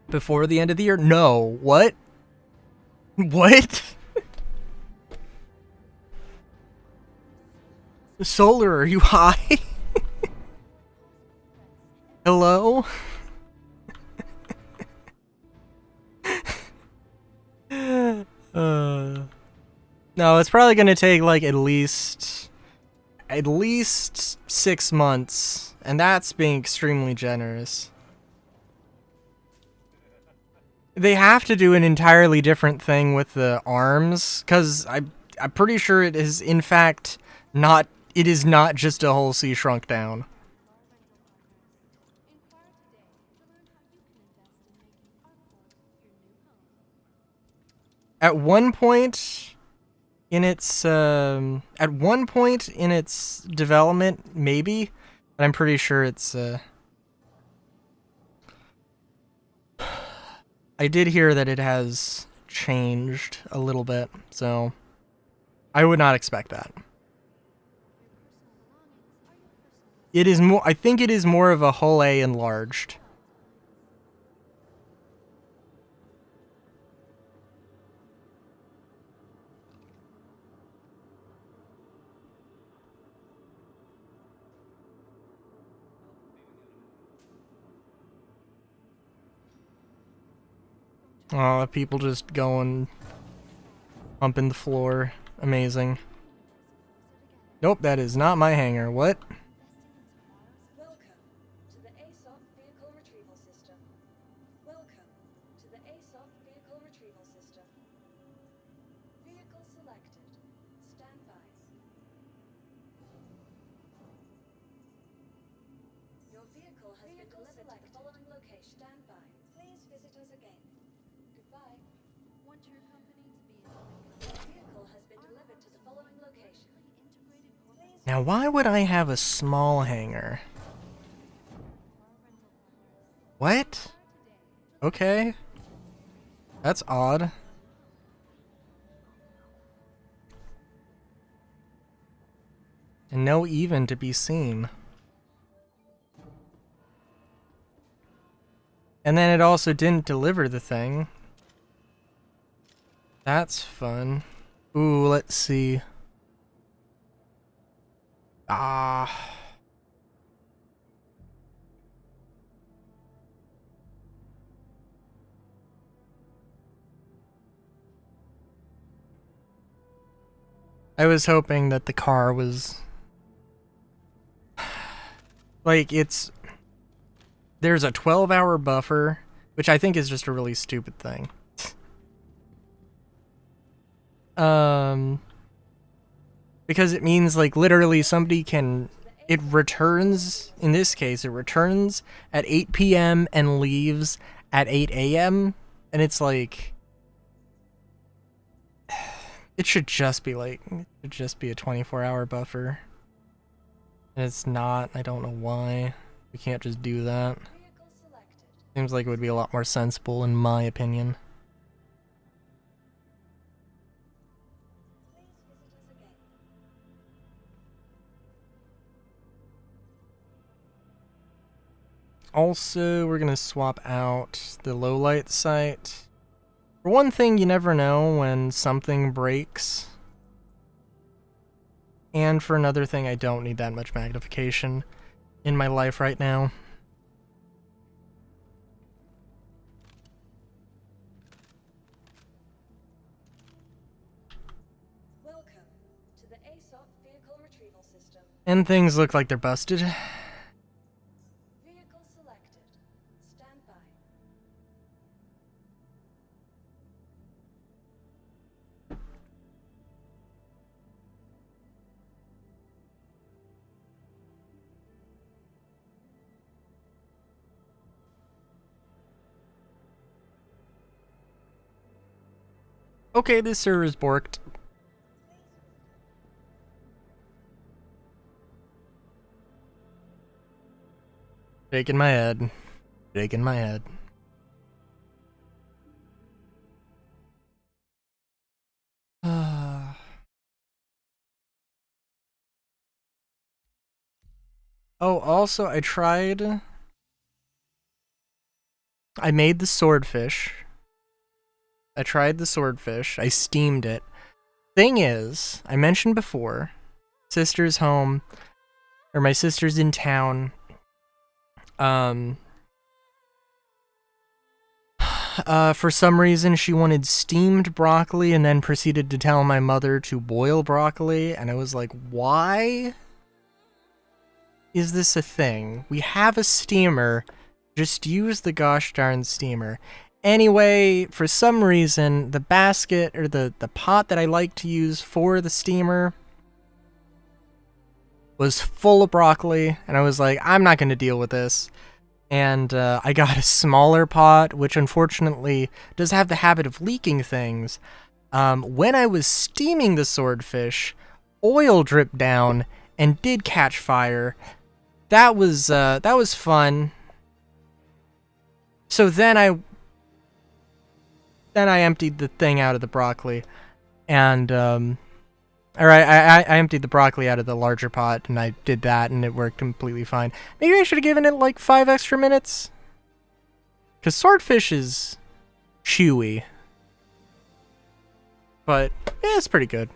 Before the end of the year? No. What? What? Solar, are you high? Hello? No, it's probably gonna take like at least 6 months, and that's being extremely generous. They have to do an entirely different thing with the arms, because I'm pretty sure it is in fact not. It is not just a whole sea shrunk down. At one point in its development, maybe, but I'm pretty sure it's I did hear that it has changed a little bit, so I would not expect that. It is more. I think it is more of a Hull A enlarged. Oh, people just going, pumping the floor. Amazing. Nope, that is not my hangar. What? Welcome to the ASOP Vehicle Retrieval System. Welcome to the ASOP Vehicle Retrieval System. Vehicle selected. Stand by. Your vehicle has been delivered to the following location. Stand by. Please visit us again. Goodbye. Want your company to be your vehicle has been delivered to the following location. Please Now, why would I have a small hangar? What? Okay. That's odd. And no even to be seen. And then it also didn't deliver the thing. That's fun. Ooh, let's see. Ah. I was hoping that the car was... like, there's a 12-hour buffer, which I think is just a really stupid thing. Because it means, like, literally somebody can... It returns, in this case, it returns at 8 p.m. and leaves at 8 a.m. And it's like... It should just be, like, it should just be a 24-hour buffer. And it's not. I don't know why. We can't just do that. vehicle selected. Seems like it would be a lot more sensible, in my opinion. Please visit us again. Also, we're gonna swap out the low light sight. For one thing, you never know when something breaks. And for another thing, I don't need that much magnification in my life right now. Welcome to the ASOP Vehicle Retrieval System. And things look like they're busted. Vehicle selected. Stand by. Okay, this server's borked. Shaking my head. Shaking my head. Oh, also, I made the swordfish. I tried the swordfish. I steamed it. Thing is, I mentioned before, sister's home, or my sister's in town. For some reason, she wanted steamed broccoli and then proceeded to tell my mother to boil broccoli. And I was like, why is this a thing? We have a steamer. Just use the gosh darn steamer. Anyway, for some reason, the basket or the pot that I like to use for the steamer was full of broccoli. And I was like, I'm not going to deal with this. And I got a smaller pot, which unfortunately does have the habit of leaking things. When I was steaming the swordfish, oil dripped down and did catch fire. That was fun. So then I emptied the thing out of the broccoli, and Alright, I emptied the broccoli out of the larger pot, and I did that, and it worked completely fine. Maybe I should have given it like 5 extra minutes? Because swordfish is chewy. But, yeah, it's pretty good.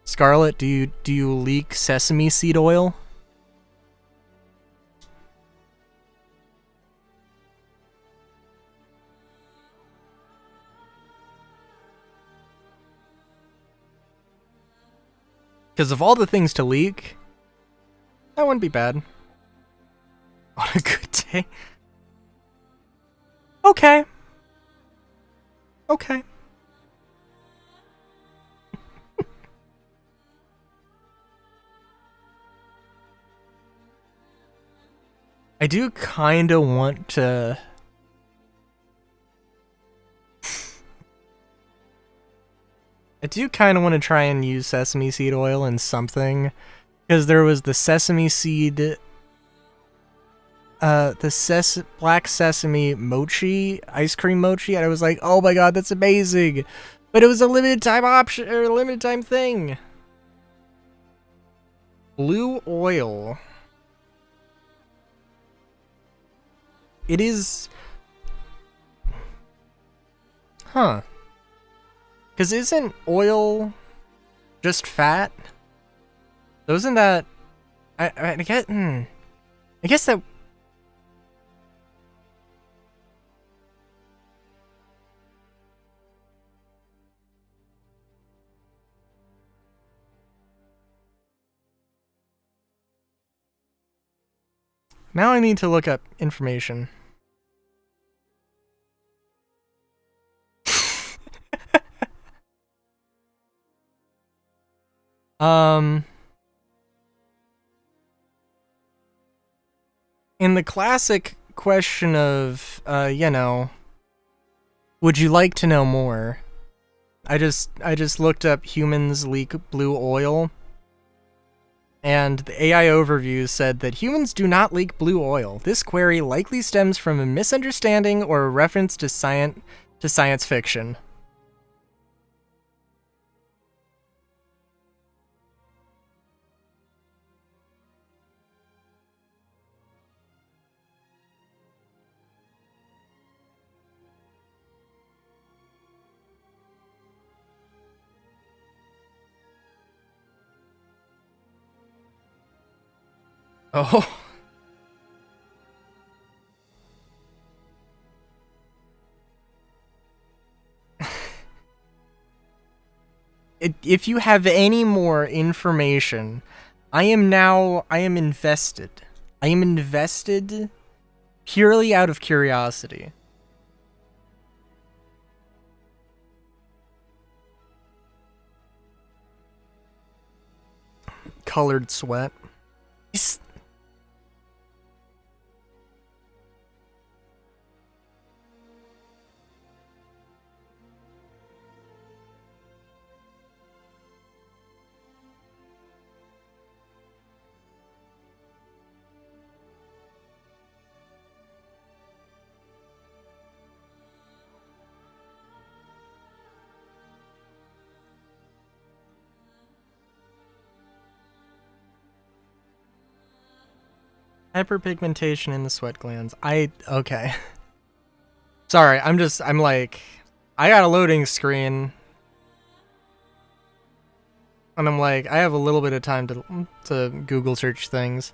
Scarlet, do you leak sesame seed oil? Because of all the things to leak, that wouldn't be bad. On a good day. Okay. Okay. I do kind of want to... I do kind of want to try and use sesame seed oil in something, because there was the sesame seed, black sesame mochi, ice cream mochi, and I was like, oh my god, that's amazing! But it was a limited time option, or a limited time thing. Blue oil. It is... Huh. Because isn't oil just fat? So isn't that... I guess that... Now I need to look up information. In the classic question of, you know, would you like to know more? I just looked up humans leak blue oil, and the AI overview said that humans do not leak blue oil. This query likely stems from a misunderstanding or a reference to science fiction. Oh. If you have any more information, I am invested. I am invested purely out of curiosity. Colored sweat. Hyperpigmentation in the sweat glands. Okay. Sorry, I'm like, I got a loading screen. And I'm like, I have a little bit of time to Google search things.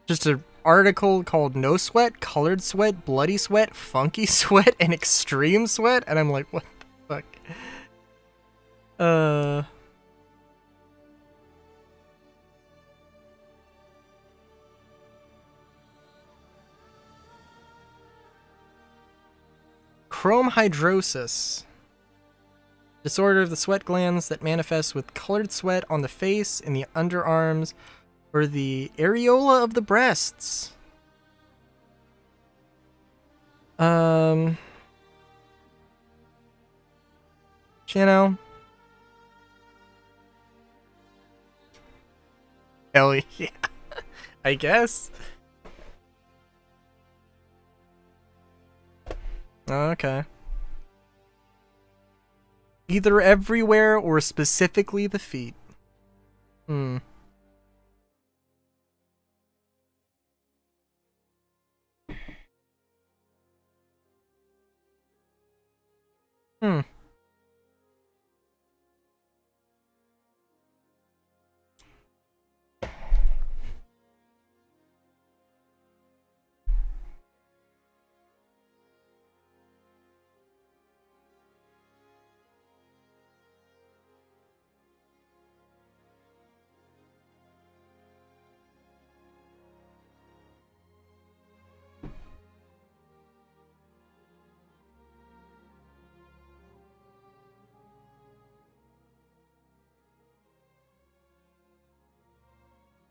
Just an article called No Sweat, Colored Sweat, Bloody Sweat, Funky Sweat, and Extreme Sweat, and I'm like, what the fuck? Chromhidrosis. Disorder of the sweat glands that manifests with colored sweat on the face, in the underarms, or the areola of the breasts. You know. Hell yeah. I guess. Okay. Either everywhere or specifically the feet. Hmm. Hmm.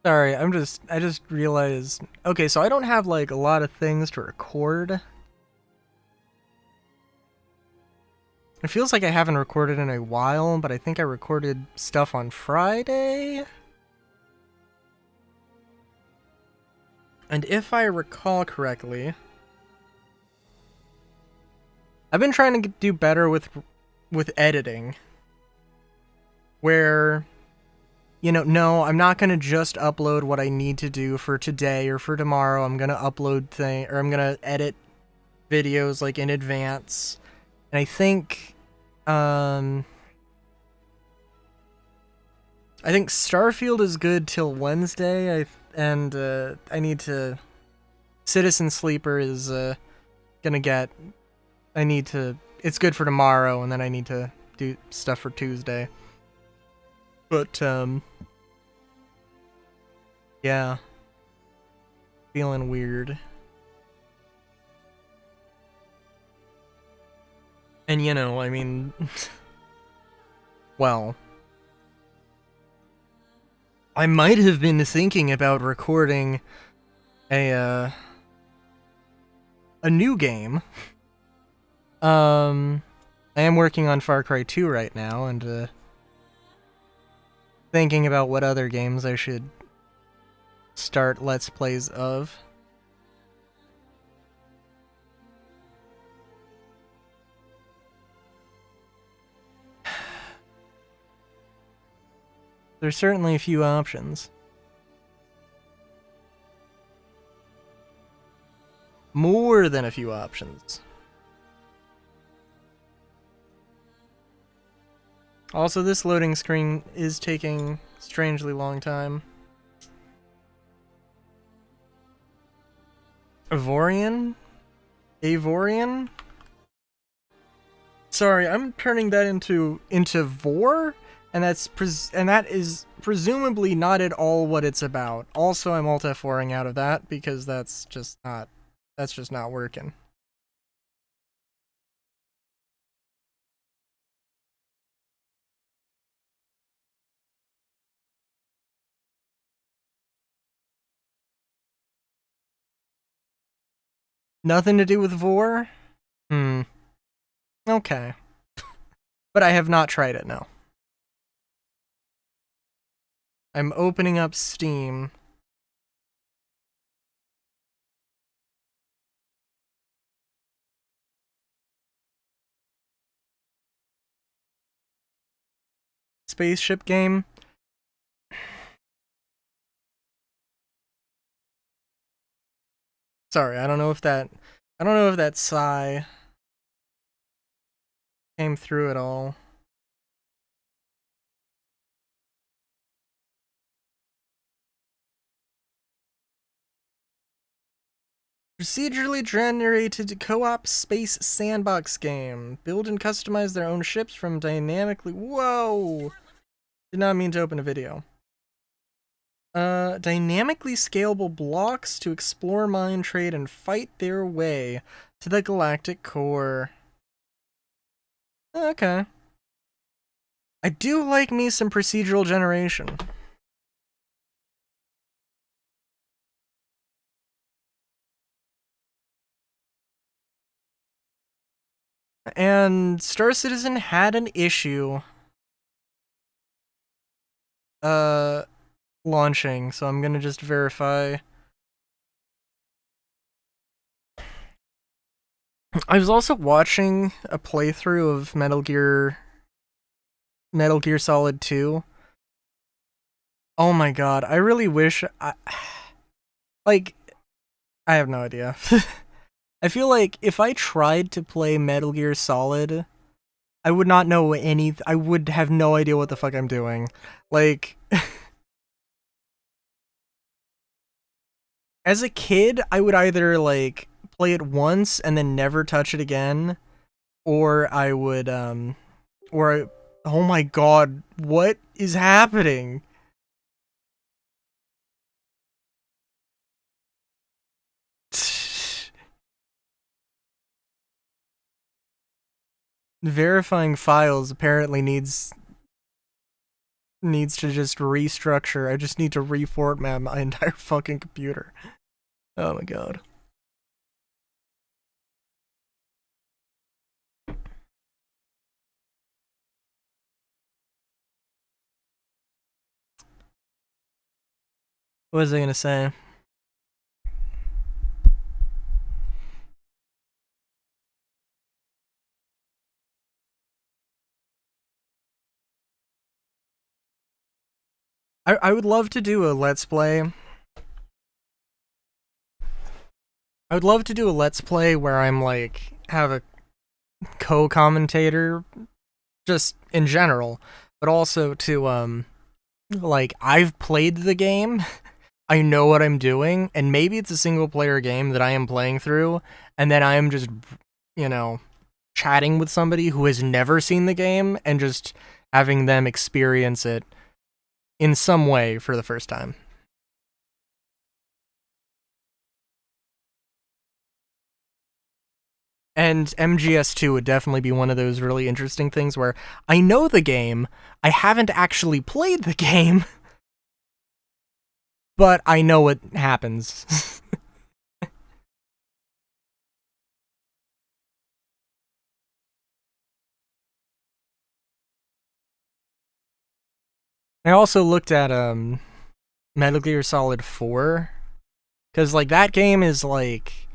Sorry, I just realized. Okay, so I don't have like a lot of things to record. It feels like I haven't recorded in a while, but I think I recorded stuff on Friday. And if I recall correctly, I've been trying to do better with editing. Where, you know, no, I'm not gonna just upload what I need to do for today or for tomorrow. I'm gonna I'm gonna edit videos like in advance. And I think Starfield is good till Wednesday. I need to. Citizen Sleeper is gonna get. I need to. It's good for tomorrow, and then I need to do stuff for Tuesday. But yeah, feeling weird. And you know, I mean, well, I might have been thinking about recording a new game. I am working on Far Cry 2 right now, and thinking about what other games I should start Let's Plays of. There's certainly a few options. More than a few options. Also, this loading screen is taking strangely long time. Avorian? Avorian? Sorry, I'm turning that into Vor, and that is presumably not at all what it's about. Also, I'm alt F4ing out of that because that's just not working. Nothing to do with Vor? Okay. But I have not tried it, no. I'm opening up Steam. Spaceship game? Sorry, I don't know if that sigh came through at all. Procedurally generated co-op space sandbox game. Build and customize their own ships from dynamically... Whoa! Did not mean to open a video. Dynamically scalable blocks to explore, mine, trade, and fight their way to the galactic core. Okay. I do like me some procedural generation. And Star Citizen had an issue launching, so I'm gonna just verify. I was also watching a playthrough of Metal Gear Metal Gear Solid 2. Oh my god, I really wish like I have no idea. I feel like if I tried to play Metal Gear Solid, I would not know I would have no idea what the fuck I'm doing. Like as a kid, I would either like play it once and then never touch it again, or I would oh my god, what is happening? Verifying files apparently needs to just restructure. I just need to reformat my entire fucking computer. Oh my god. What was I gonna say? I would love to do a let's play. I would love to do a let's play where I'm like have a co-commentator just in general, but also to like I've played the game, I know what I'm doing, and maybe it's a single player game that I am playing through, and then I am just, you know, chatting with somebody who has never seen the game and just having them experience it in some way for the first time. And MGS2 would definitely be one of those really interesting things where I know the game, I haven't actually played the game, but I know what happens. I also looked at Metal Gear Solid 4 cuz like that game is like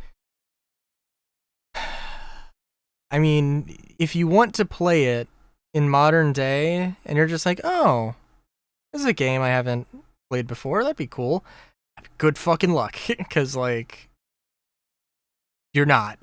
I mean, if you want to play it in modern day and you're just like, "Oh, this is a game I haven't played before. That'd be cool." Good fucking luck cuz like you're not.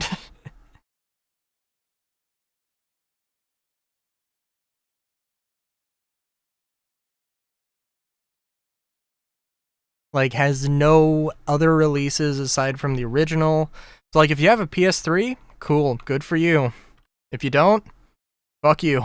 Like has no other releases aside from the original. So like if you have a PS3, cool, good for you. If you don't, fuck you.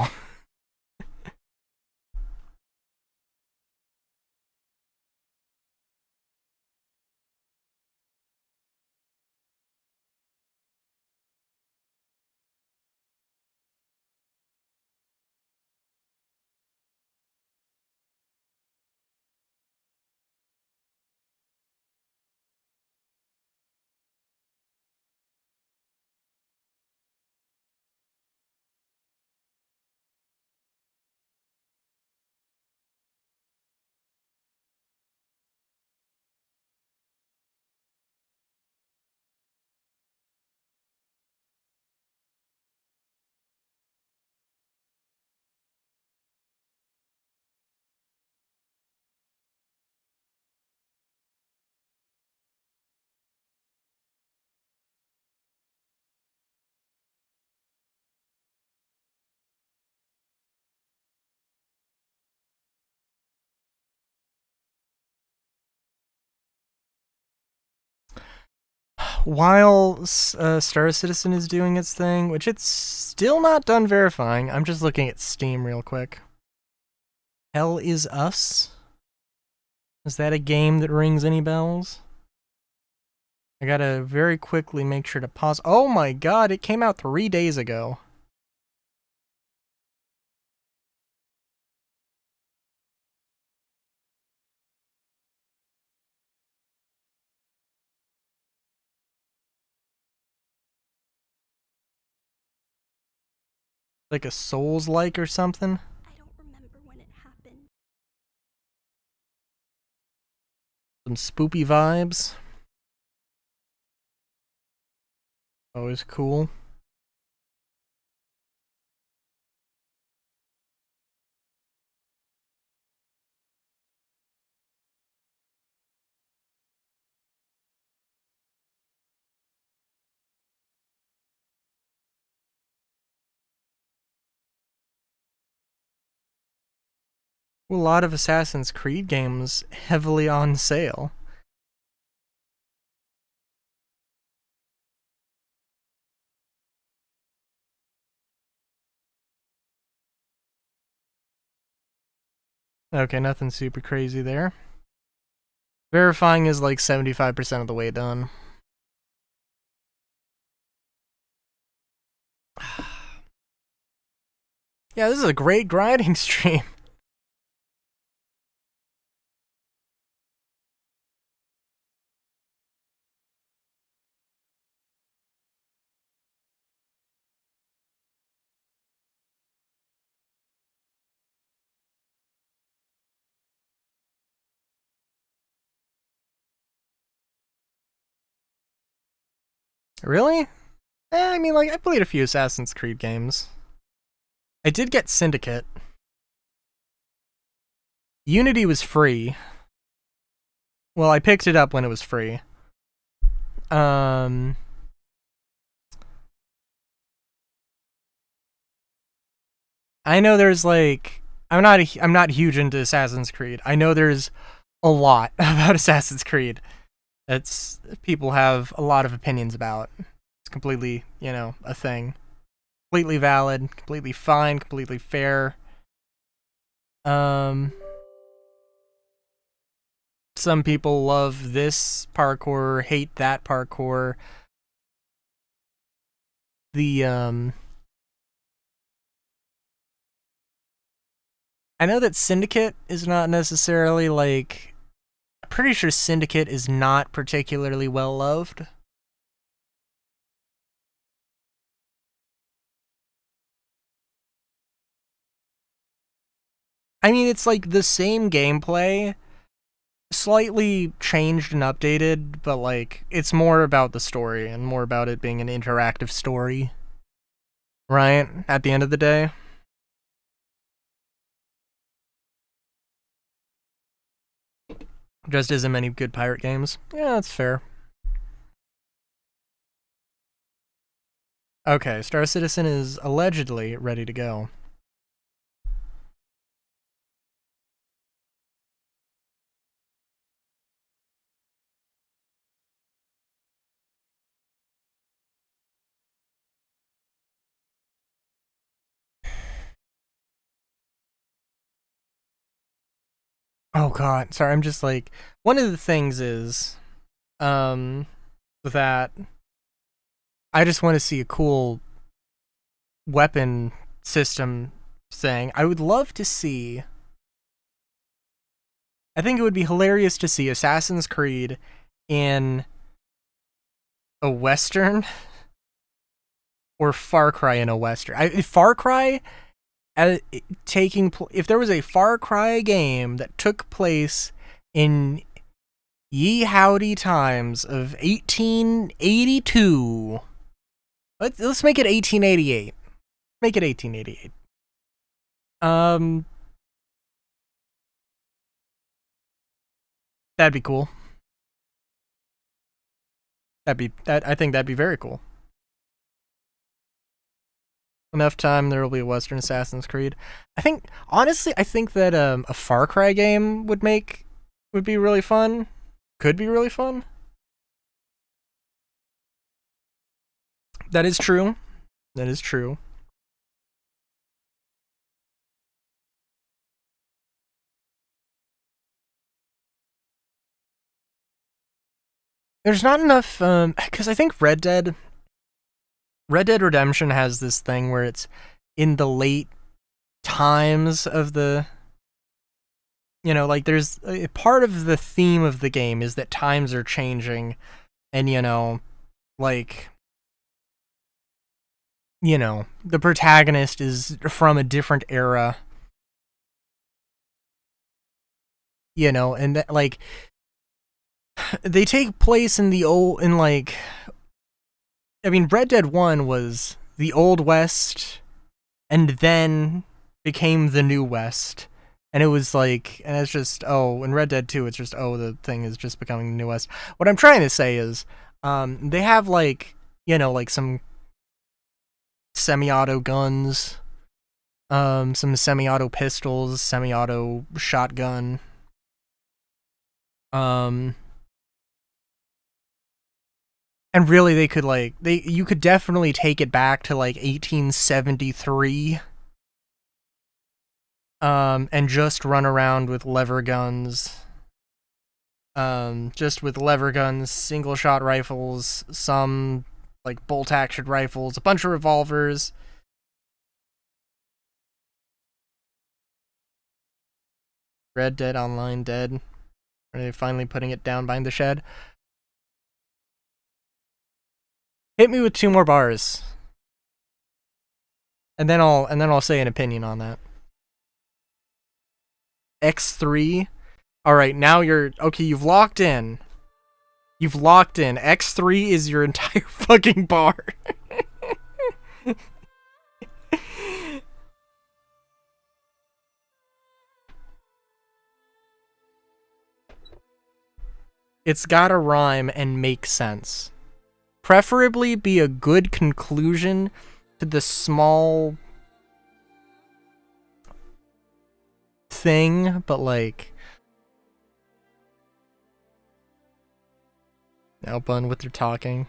While Star Citizen is doing its thing, which it's still not done verifying, I'm just looking at Steam real quick. Hell is Us? Is that a game that rings any bells? I gotta very quickly make sure to pause. Oh my god, it came out 3 days ago. Like a Souls-like or something? I don't remember when it happened. Some spoopy vibes. Always cool. A lot of Assassin's Creed games heavily on sale. Okay, nothing super crazy there. Verifying is like 75% of the way done. Yeah, this is a great grinding stream. Really? I mean, like, I played a few Assassin's Creed games. I did get Syndicate. Unity was free. Well, I picked it up when it was free. I know there's like I'm not huge into Assassin's Creed. I know there's a lot about Assassin's Creed. That's people have a lot of opinions about. It's completely, a thing. Completely valid, completely fine, completely fair. Some people love this parkour, hate that parkour. I know that Syndicate is not necessarily like. I'm pretty sure Syndicate is not particularly well loved. I mean, it's like the same gameplay, slightly changed and updated, but like it's more about the story and more about it being an interactive story. Right? At the end of the day. Just isn't many good pirate games. Yeah, that's fair. Okay, Star Citizen is allegedly ready to go. Oh god, sorry, I'm just like one of the things is that I just want to see a cool weapon system thing. I would love to see. I think it would be hilarious to see Assassin's Creed in a Western or Far Cry in a Western. Far Cry if there was a Far Cry game that took place in ye howdy times of 1882. Let's make it 1888. Make it 1888. That'd be cool. I think that'd be very cool. Enough time, there will be a Western Assassin's Creed. Honestly, I think that a Far Cry game would be really fun. Could be really fun. That is true. That is true. There's not enough, because I think Red Dead Redemption has this thing where it's in the late times of the, like there's a part of the theme of the game is that times are changing, and like, the protagonist is from a different era, and that, like, they take place in Red Dead 1 was the Old West and then became the New West. And it was like, and it's just, in Red Dead 2, it's just, the thing is just becoming the New West. What I'm trying to say is, they have like some semi-auto guns, Some semi-auto pistols, semi-auto shotgun. And really they could like you could definitely take it back to like 1873. And just run around with lever guns. Just with lever guns, single shot rifles, some like bolt action rifles, a bunch of revolvers. Red Dead Online dead. Are they finally putting it down behind the shed? Hit me with 2 more bars. And then I'll say an opinion on that. X3. Alright, now you're okay, you've locked in. You've locked in. X3 is your entire fucking bar. It's gotta rhyme and make sense. Preferably be a good conclusion to the small thing, but like... Albun with your talking.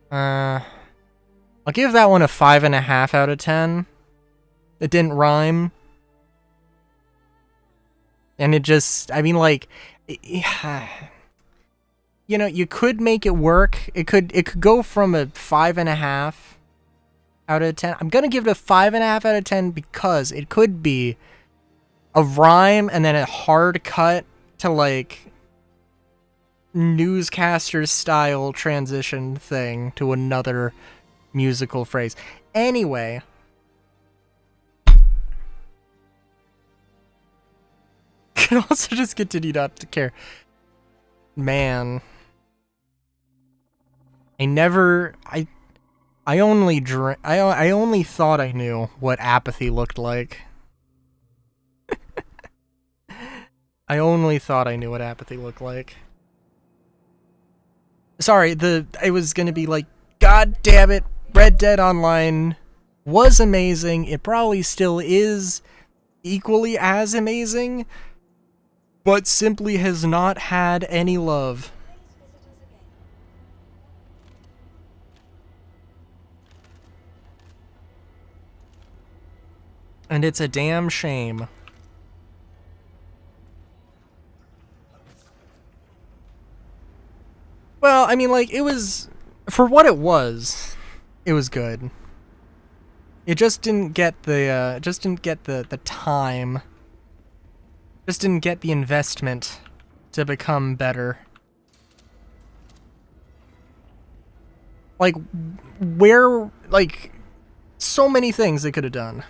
I'll give that one a 5.5 out of 10. It didn't rhyme. And it just, I mean, like, you know, you could make it work. It could go from a 5.5 out of 10. I'm gonna give it a 5.5 out of 10 because it could be a rhyme and then a hard cut to like newscaster style transition thing to another musical phrase. Anyway. Can also just continue not to care. Man. I only thought I knew what apathy looked like. I only thought I knew what apathy looked like. Sorry, it was gonna be like, God damn it, Red Dead Online was amazing. It probably still is equally as amazing, but simply has not had any love. And it's a damn shame. Well, I mean, like, it was... For what it was good. It just didn't get the, the time. Just didn't get the investment to become better. Like, where... Like, so many things they could have done.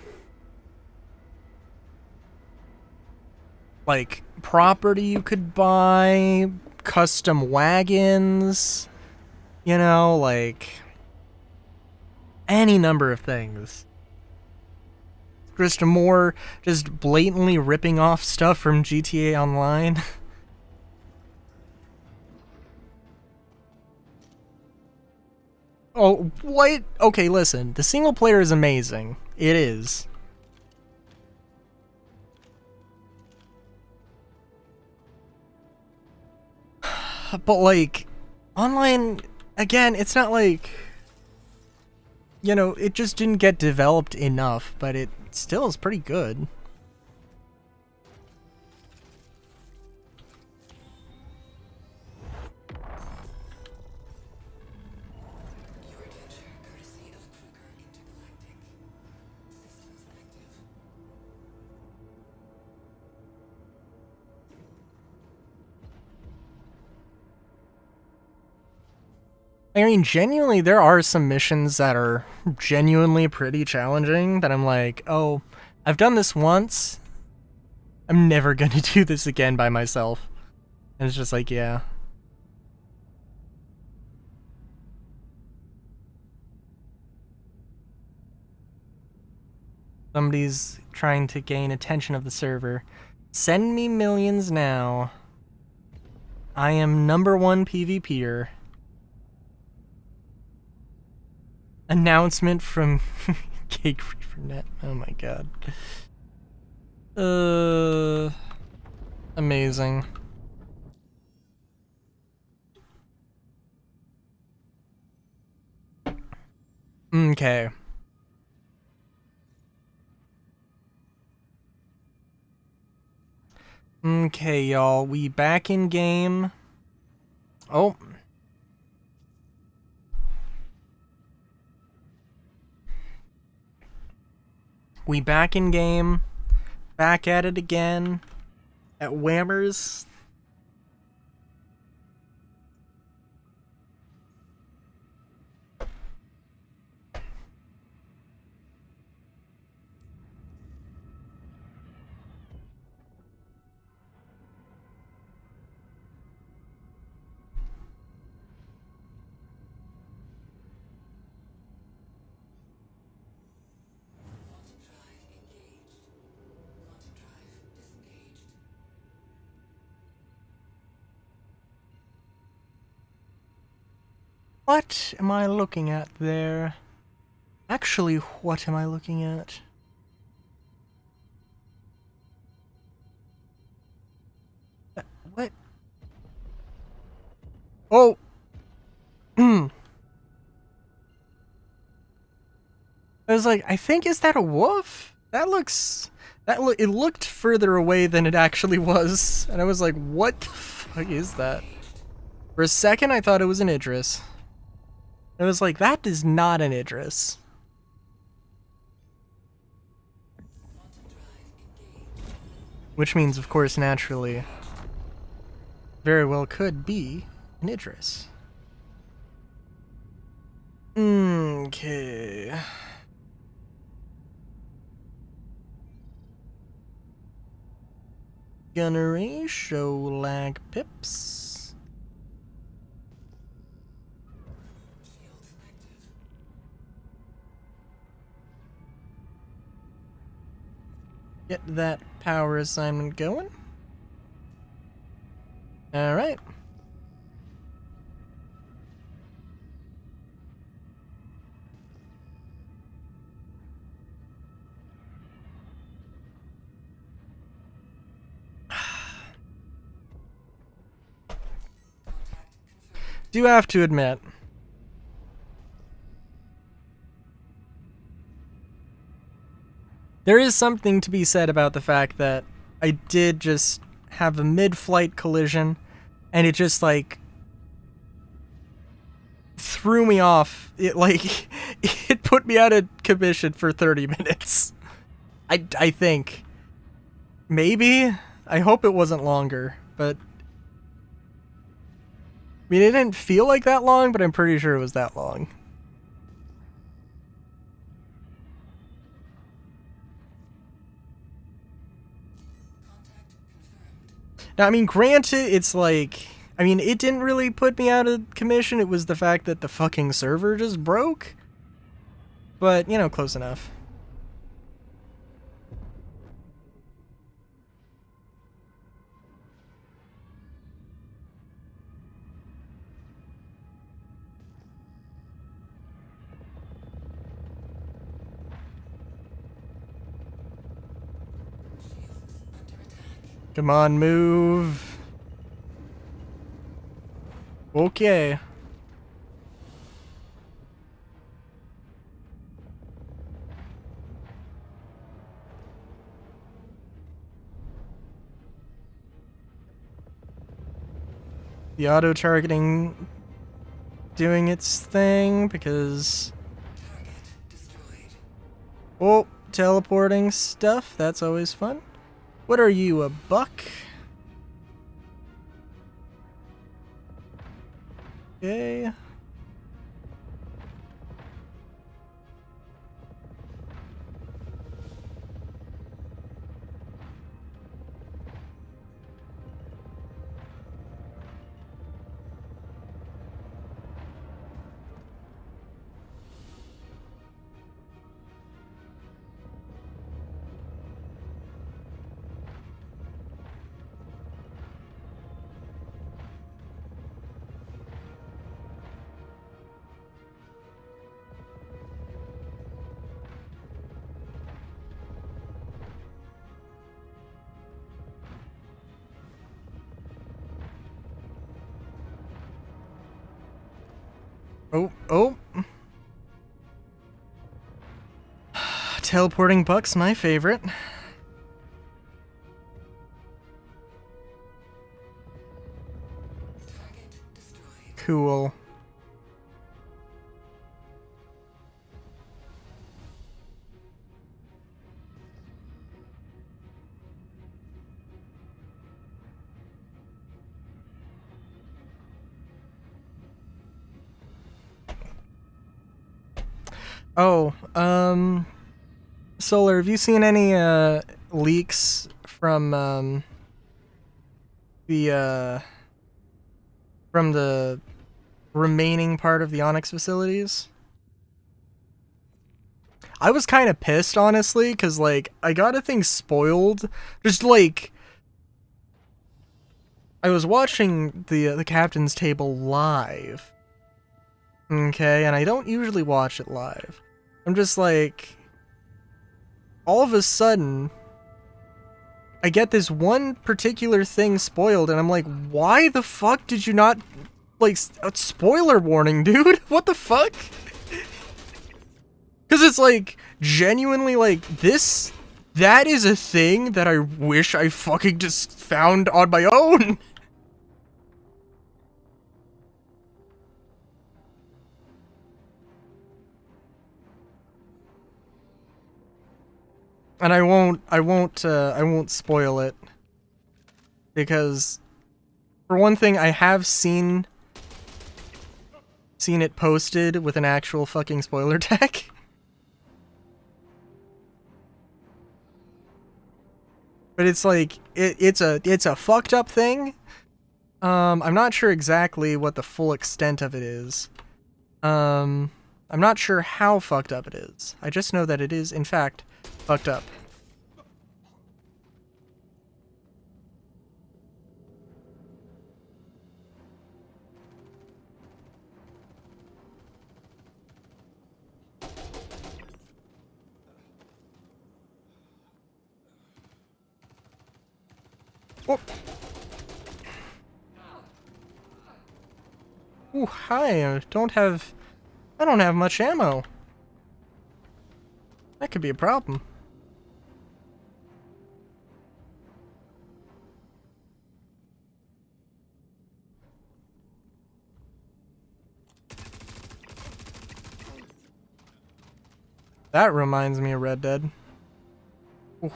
Like, property you could buy... Custom wagons, you know, like any number of things. Just more just blatantly ripping off stuff from GTA Online. Oh, what? Okay, listen, the single player is amazing. It is. But, like, online, again, it's not like, you know, it just didn't get developed enough, but it still is pretty good. I mean, genuinely, there are some missions that are genuinely pretty challenging that I'm like, oh, I've done this once. I'm never gonna do this again by myself. And it's just like, yeah. Somebody's trying to gain attention of the server. Send me millions now. I am #1 PvPer. announcement from Cake Free for Net. Oh my god. Amazing. Okay. Okay, y'all. We back in game. Oh. We back in game. Back at it again. At Whammers. What am I looking at there? Actually, what am I looking at? What? Oh! I was like, I think, is that a wolf? That looks... it looked further away than it actually was. And I was like, what the fuck is that? For a second, I thought it was an Idris. I was like, that is not an Idris. Which means, of course, naturally, very well could be an Idris. Okay. Gunnery, show lag pips. Get that power assignment going. Alright. Do have to admit, there is something to be said about the fact that I did just have a mid-flight collision, and it just, like, threw me off. It, like, it put me out of commission for 30 minutes. I think. Maybe? I hope it wasn't longer, but... I mean, it didn't feel like that long, but I'm pretty sure it was that long. Now, I mean, granted, it's like... I mean, it didn't really put me out of commission. It was the fact that the fucking server just broke. But, you know, close enough. Come on, move. Okay. The auto-targeting doing its thing because... Oh, teleporting stuff. That's always fun. What are you, a buck? Okay. Oh, oh. Teleporting Buck's my favorite. Cool. Oh, Solar, have you seen any leaks from the remaining part of the Onyx facilities? I was kind of pissed, honestly, because, like, I got a thing spoiled. Just, like, I was watching the Captain's Table live. Okay, and I don't usually watch it live. I'm just like, all of a sudden, I get this one particular thing spoiled, and I'm like, why the fuck did you not, like, spoiler warning, dude? What the fuck? Because it's like, genuinely, like, that is a thing that I wish I fucking just found on my own. And I won't spoil it. Because, for one thing, I have seen it posted with an actual fucking spoiler tag. But it's like, it's a fucked up thing. I'm not sure exactly what the full extent of it is. I'm not sure how fucked up it is. I just know that it is, in fact, fucked up. Oh. Ooh, hi, I don't have much ammo. That could be a problem. That reminds me of Red Dead. Ooh.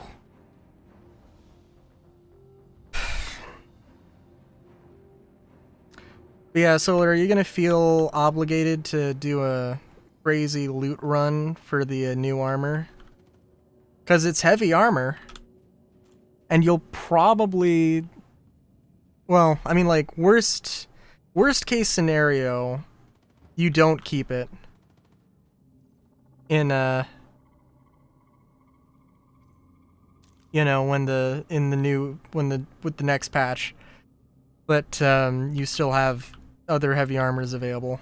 But yeah, Solar, are you gonna feel obligated to do a crazy loot run for the new armor? Because it's heavy armor. And you'll probably... Well, I mean, like, worst case scenario, you don't keep it. In, you know, with the next patch. But, you still have other heavy armors available.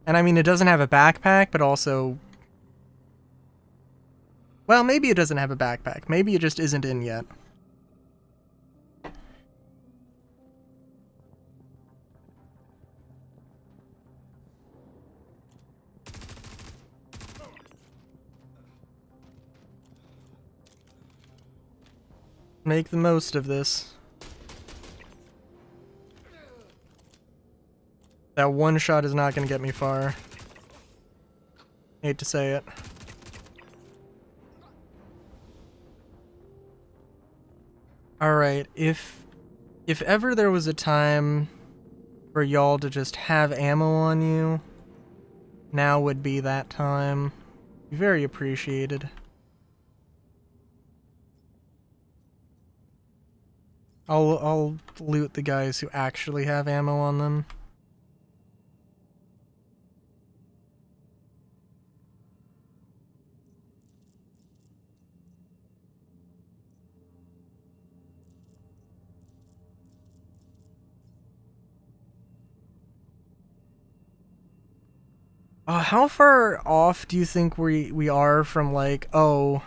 And I mean, it doesn't have a backpack, but also... Well, maybe it doesn't have a backpack. Maybe it just isn't in yet. Make the most of this. That one shot is not going to get me far. Hate to say it. Alright, if ever there was a time for y'all to just have ammo on you, now would be that time. Be very appreciated. I'll loot the guys who actually have ammo on them. How far off do you think we are from, like, oh,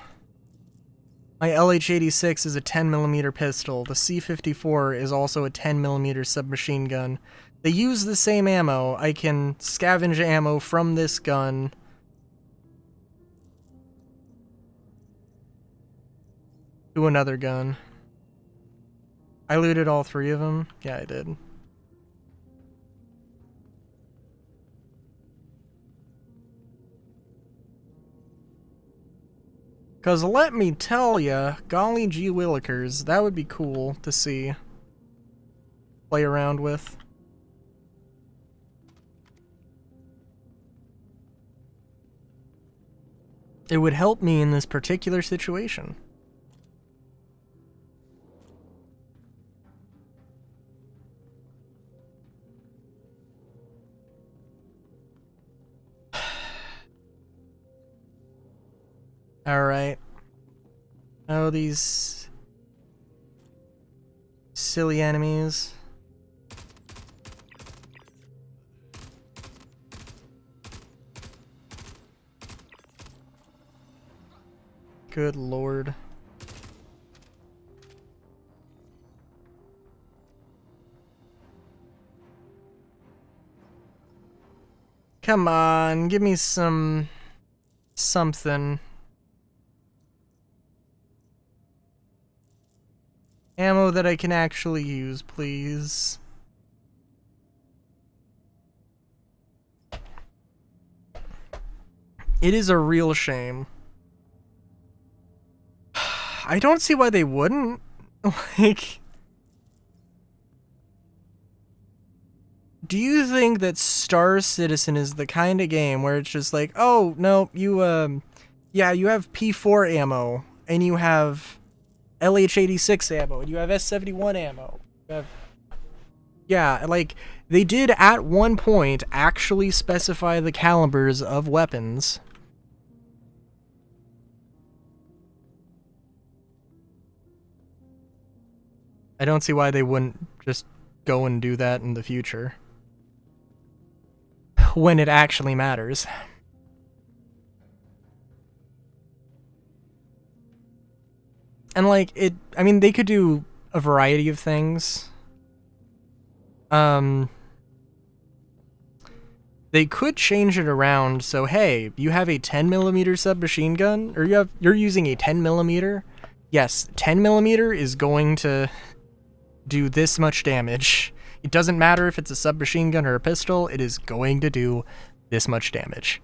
my LH-86 is a 10mm pistol, the C-54 is also a 10mm submachine gun. They use the same ammo. I can scavenge ammo from this gun. To another gun. I looted all 3 of them? Yeah, I did. Because let me tell ya, golly gee willikers, that would be cool to see. Play around with. It would help me in this particular situation. Alright. Oh, these silly enemies. Good lord. Come on, give me something. Ammo that I can actually use, please. It is a real shame. I don't see why they wouldn't. Like, do you think that Star Citizen is the kind of game where it's just like, oh, no, you have P4 ammo, and you have LH-86 ammo, and you have S-71 ammo. Yeah, like, they did at one point actually specify the calibers of weapons. I don't see why they wouldn't just go and do that in the future. When it actually matters. And like, I mean, they could do a variety of things. They could change it around, so hey, you have a 10mm submachine gun, or you're using a 10mm. Yes, 10mm is going to do this much damage. It doesn't matter if it's a submachine gun or a pistol, it is going to do this much damage.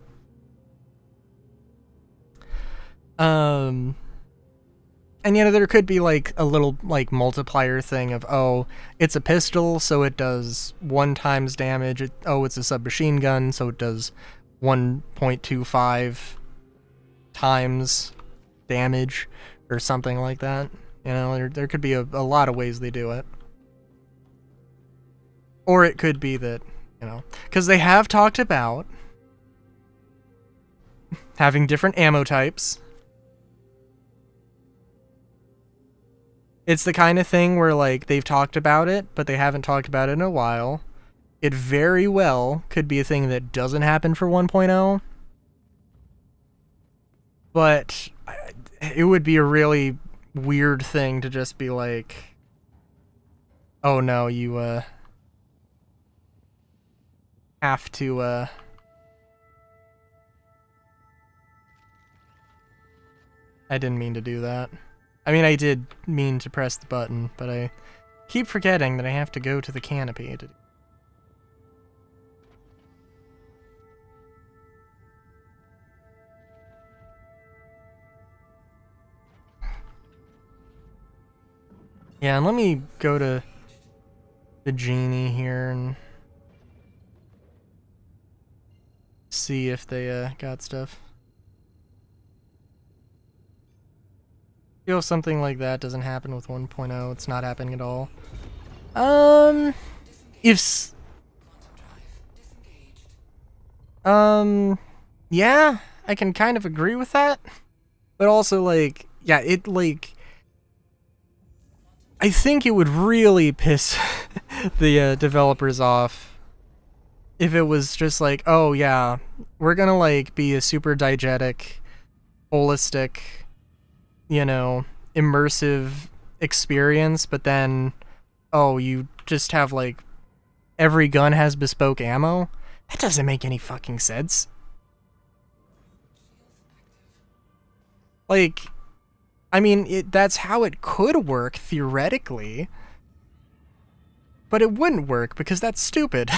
And you know, there could be like a little like multiplier thing of, oh, it's a pistol, so it does 1 times damage. It's a submachine gun, so it does 1.25 times damage, or something like that. You know, there could be a lot of ways they do it. Or it could be that, you know, because they have talked about having different ammo types. It's the kind of thing where, like, they've talked about it, but they haven't talked about it in a while. It very well could be a thing that doesn't happen for 1.0. But it would be a really weird thing to just be like, oh no, you, have to, I didn't mean to do that. I mean, I did mean to press the button, but I keep forgetting that I have to go to the canopy to... Yeah, and let me go to the genie here and see if they got stuff. Feel something like that doesn't happen with 1.0. It's not happening at all. Yeah, I can kind of agree with that. But also, like, yeah, it, like, I think it would really piss the developers off if it was just like, oh yeah, we're gonna like be a super diegetic, holistic, you know, immersive experience, but then, oh, you just have like every gun has bespoke ammo. That doesn't make any fucking sense. Like, I mean, that's how it could work theoretically, but it wouldn't work because that's stupid.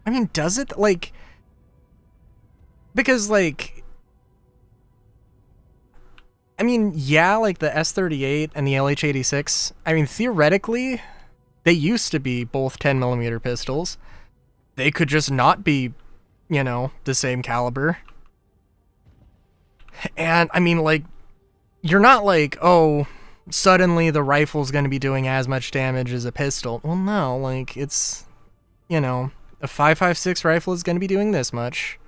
I mean, does it? Like, because, like, I mean, yeah, like the S38 and the LH86, I mean, theoretically, they used to be both 10mm pistols. They could just not be, you know, the same caliber. And, I mean, like, you're not like, oh, suddenly the rifle's going to be doing as much damage as a pistol. Well, no, like, it's, you know, a 5.56 rifle is going to be doing this much.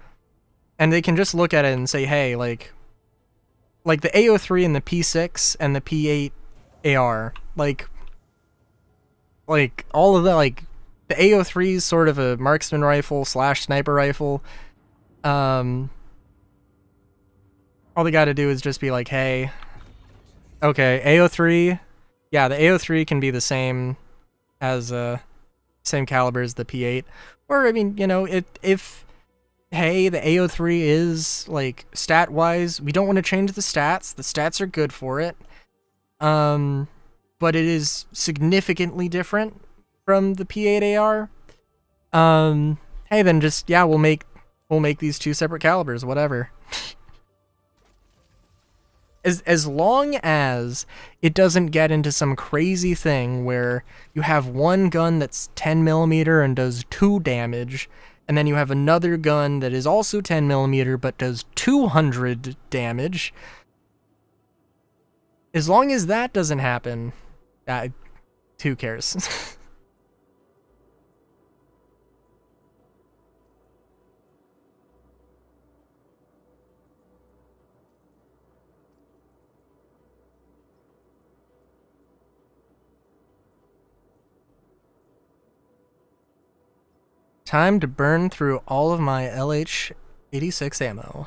And they can just look at it and say, hey, like the AO3 and the P6 and the P8 AR, like all of the, like, the AO3 is sort of a marksman rifle / sniper rifle. All they got to do is just be like, hey, okay, AO3, yeah, the AO3 can be the same as same caliber as the P8, or I mean, you know, if hey, the AO3 is, like, stat-wise, we don't want to change the stats. The stats are good for it. But it is significantly different from the P8 AR. Hey, then just, yeah, we'll make these two separate calibers, whatever. As long as it doesn't get into some crazy thing where you have one gun that's 10mm and does 2 damage, and then you have another gun that is also 10mm but does 200 damage. As long as that doesn't happen, who cares? Time to burn through all of my LH86 ammo.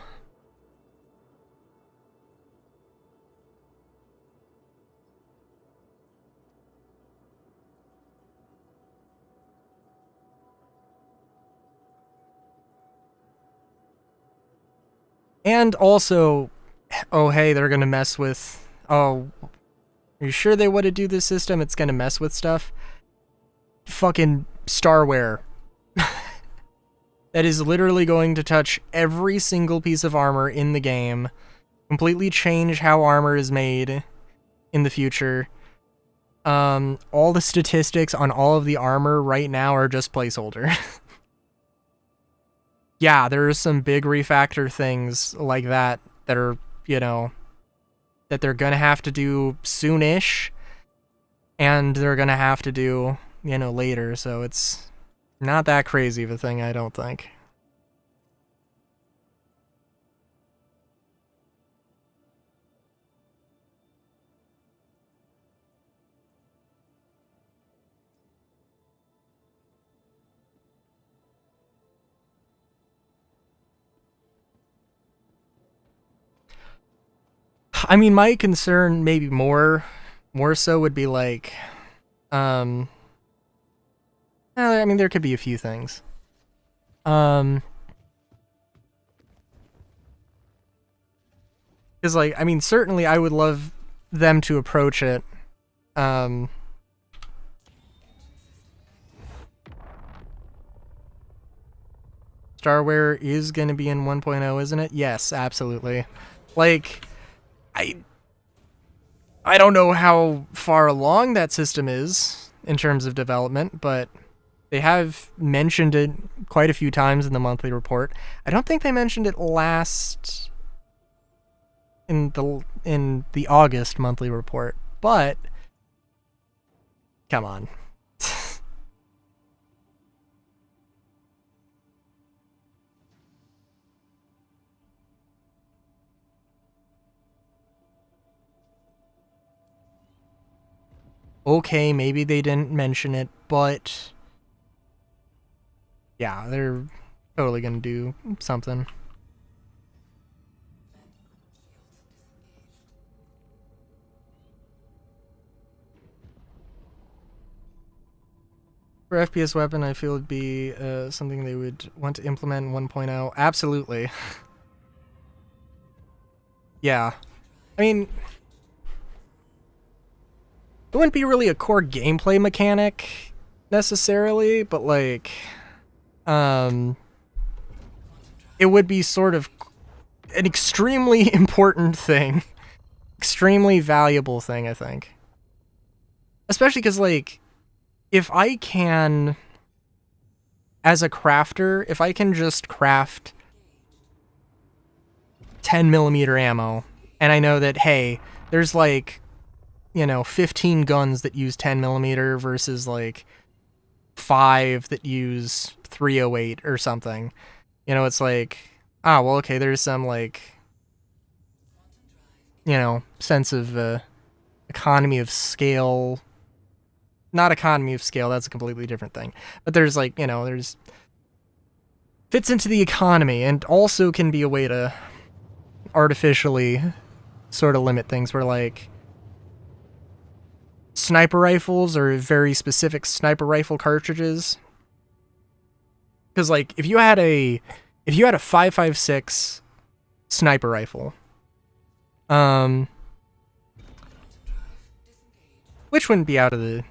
And also, oh hey, they're gonna mess with, oh, are you sure they want to do this system? It's gonna mess with stuff. Fucking Starware. That is literally going to touch every single piece of armor in the game, completely change how armor is made in the future. All the statistics on all of the armor right now are just placeholder. Yeah, there are some big refactor things like that that are, you know, that they're gonna have to do soonish, and they're gonna have to do, you know, later, so it's not that crazy of a thing, I don't think. I mean, my concern maybe more so would be like, I mean, there could be a few things. Because, like, I mean, certainly I would love them to approach it, Starware is going to be in 1.0, isn't it? Yes, absolutely. Like, I don't know how far along that system is in terms of development, but they have mentioned it quite a few times in the monthly report. I don't think they mentioned it last in the August monthly report, but come on. okay, maybe they didn't mention it, but yeah, they're totally gonna do something. For FPS weapon, I feel it'd be something they would want to implement in 1.0. Absolutely. Yeah. I mean, it wouldn't be really a core gameplay mechanic necessarily, but like, it would be sort of an extremely important thing, extremely valuable thing, I think. Especially because, like, if I can, as a crafter, if I can just craft 10mm ammo, and I know that, hey, there's like, 15 guns that use 10mm versus like 5 that use 308 or something. It's like, well, okay, there's some like, sense of economy of scale. Not economy of scale, that's a completely different thing. But there's like, there's fits into the economy and also can be a way to artificially sort of limit things where like sniper rifles or very specific sniper rifle cartridges. Because like if you had a 5.56 sniper rifle, which wouldn't be out of the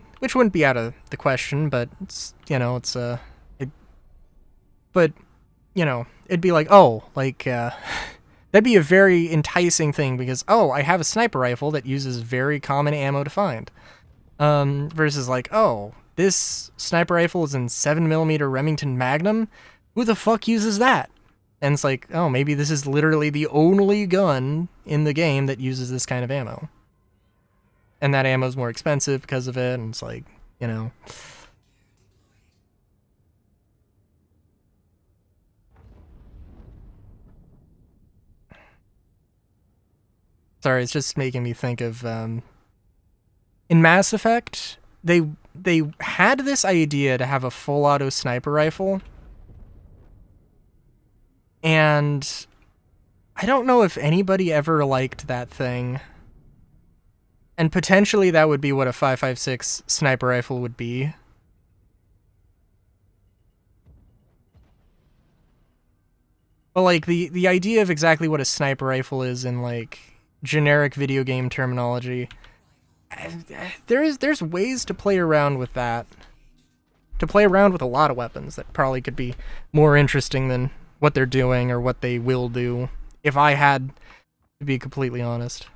question, but it's but it'd be like, oh, like that'd be a very enticing thing because, oh, I have a sniper rifle that uses very common ammo to find. Versus like, oh, this sniper rifle is in 7mm Remington Magnum. Who the fuck uses that? And it's like, oh, maybe this is literally the only gun in the game that uses this kind of ammo. And that ammo's more expensive because of it, and it's like, Sorry, it's just making me think of, in Mass Effect, they had this idea to have a full auto sniper rifle, and I don't know if anybody ever liked that thing. And potentially that would be what a 5.56 sniper rifle would be. But like the idea of exactly what a sniper rifle is in like generic video game terminology, there's ways to play around with that. To play around with a lot of weapons that probably could be more interesting than what they're doing or what they will do, if I had to be completely honest.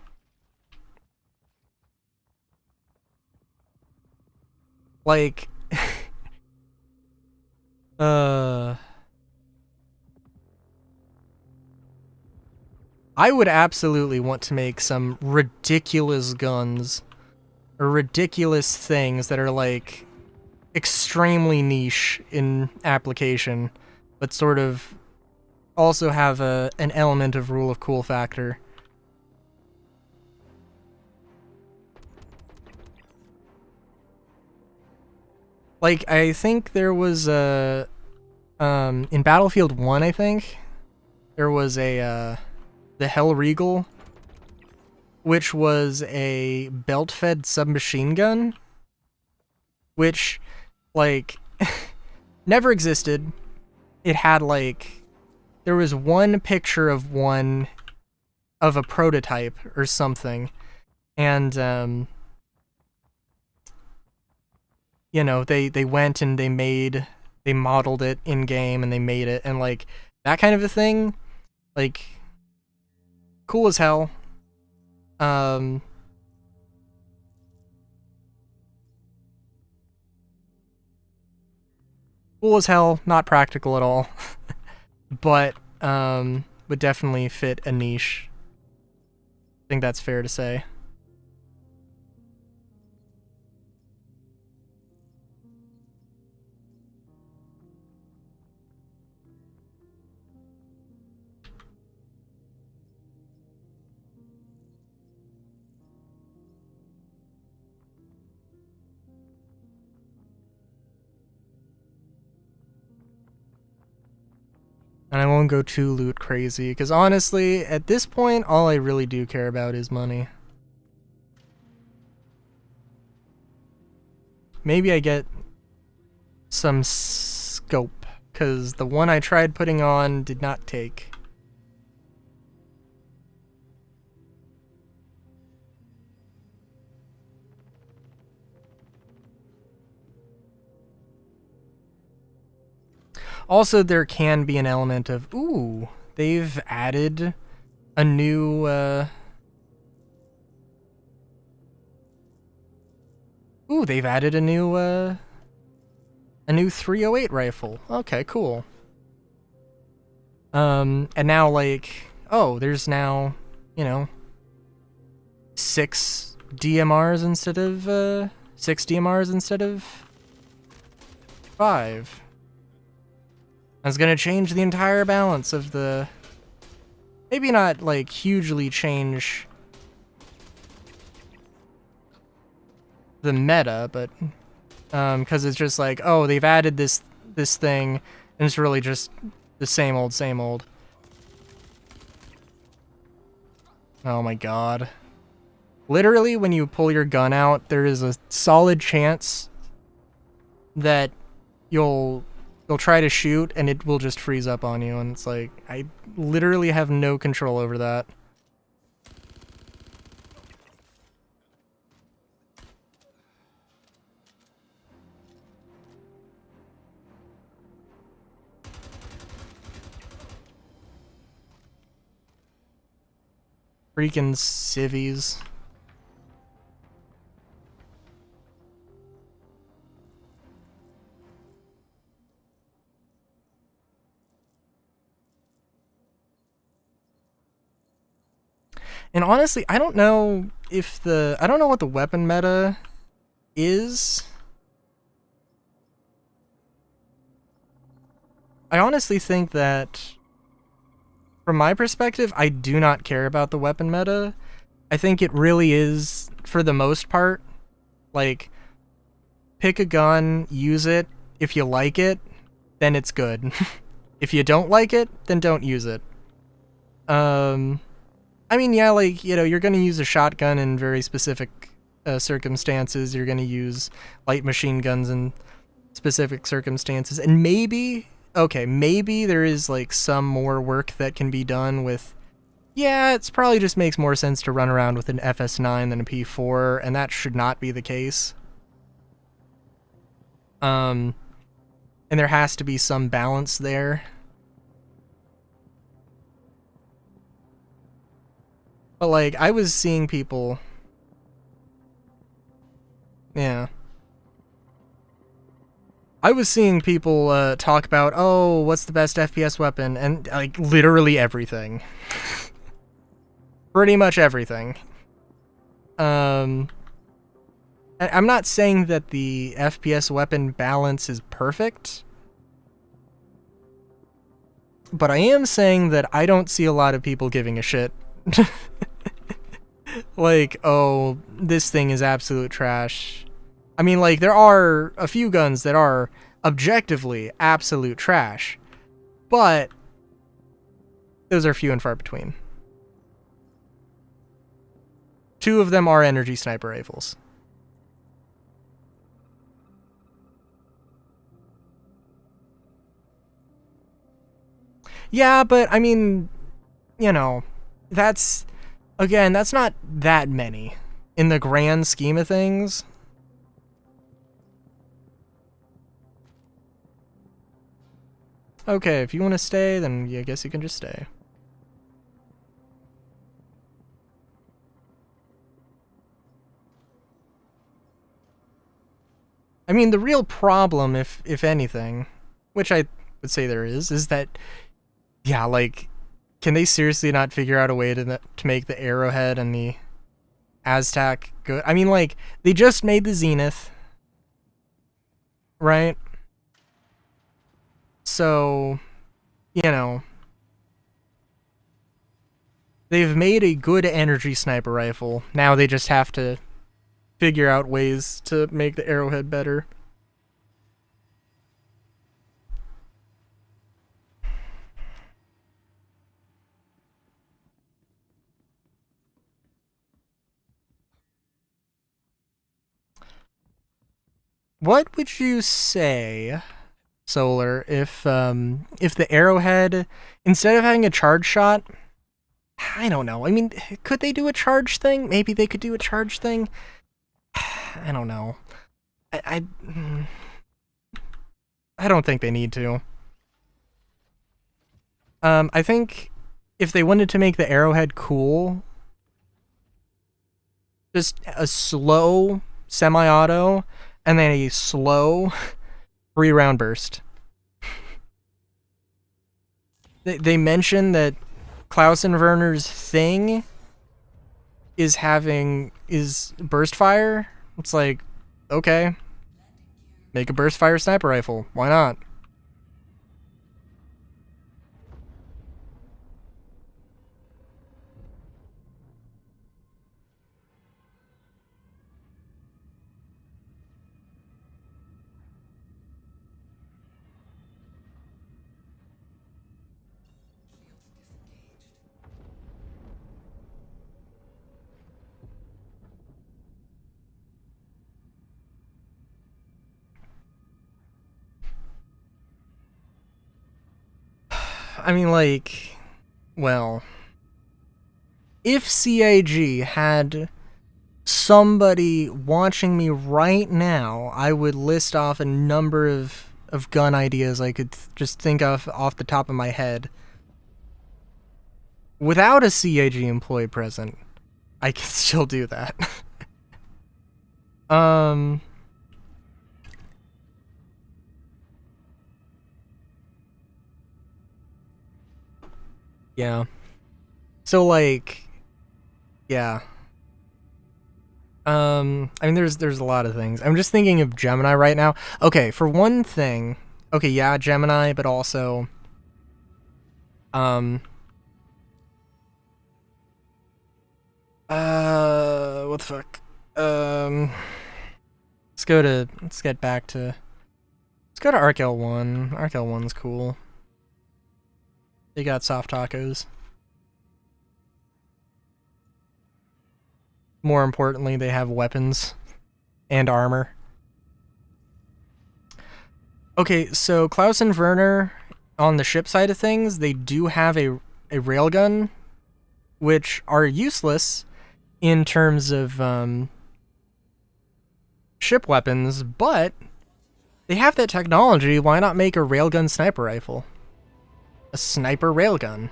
Like, I would absolutely want to make some ridiculous guns or ridiculous things that are like extremely niche in application, but sort of also have an element of rule of cool factor. Like, I think there was a in Battlefield 1, I think there was a the Hell Regal, which was a belt-fed submachine gun, which like never existed. It had like, there was one picture of one of a prototype or something, and they went and they modeled it in game and they made it, and like that kind of a thing, like cool as hell. Cool as hell, not practical at all, but would definitely fit a niche. I think that's fair to say. And I won't go too loot crazy, because honestly, at this point, all I really do care about is money. Maybe I get some scope, because the one I tried putting on did not take. Also, there can be an element of, ooh, they've added a new, they've added a new 308 rifle. Okay, cool. And now, like, oh, there's now, 6 DMRs instead of, 6 DMRs instead of 5. That's gonna change the entire balance of the... Maybe not, like, hugely change the meta, but... because it's just like, oh, they've added this thing, and it's really just the same old, same old. Oh my god. Literally, when you pull your gun out, there is a solid chance that you'll try to shoot and it will just freeze up on you, and it's like, I literally have no control over that. Freaking civvies. And honestly, I don't know what the weapon meta is. I honestly think that, from my perspective, I do not care about the weapon meta. I think it really is, for the most part, like, pick a gun, use it. If you like it, then it's good. If you don't like it, then don't use it. I mean, yeah, like, you're gonna use a shotgun in very specific circumstances. You're gonna use light machine guns in specific circumstances. And maybe there is, like, some more work that can be done with... Yeah, it's probably just makes more sense to run around with an FS9 than a P4, and that should not be the case. And there has to be some balance there. But, like, I was seeing people... Yeah. I was seeing people talk about, oh, what's the best FPS weapon? And, like, literally everything. Pretty much everything. I'm not saying that the FPS weapon balance is perfect. But I am saying that I don't see a lot of people giving a shit. Like, oh, this thing is absolute trash. I mean, like, there are a few guns that are objectively absolute trash, but those are few and far between. 2 of them are energy sniper rifles. Yeah, but, I mean, that's... Again, that's not that many in the grand scheme of things. Okay, if you want to stay, then I guess you can just stay. I mean, the real problem, if anything, which I would say there is that, yeah, like... Can they seriously not figure out a way to make the Arrowhead and the Aztec good? I mean, like, they just made the Zenith, right? So, they've made a good energy sniper rifle. Now they just have to figure out ways to make the Arrowhead better. What would you say, Solar, if the arrowhead, instead of having a charge shot, I don't know. I mean, could they do a charge thing? Maybe they could do a charge thing. I don't know. I don't think they need to. I think if they wanted to make the arrowhead cool, just a slow semi-auto and then a slow 3-round burst. They mentioned that Klaus and Werner's thing is burst fire. It's like, okay, make a burst fire sniper rifle. Why not? I mean, like, well, if CAG had somebody watching me right now, I would list off a number of gun ideas I could just think of off the top of my head. Without a CAG employee present, I can still do that. Yeah. So, like, yeah. I mean, there's a lot of things. I'm just thinking of Gemini right now. Okay, for one thing, okay, yeah, Gemini, but also, what the fuck? Let's get back to, let's go to Arc L1. Arc L1's cool. They got soft tacos. More importantly, they have weapons and armor. Okay, so Klaus and Werner, on the ship side of things, they do have a railgun, which are useless in terms of ship weapons, but they have that technology. Why not make a railgun sniper rifle? A sniper railgun.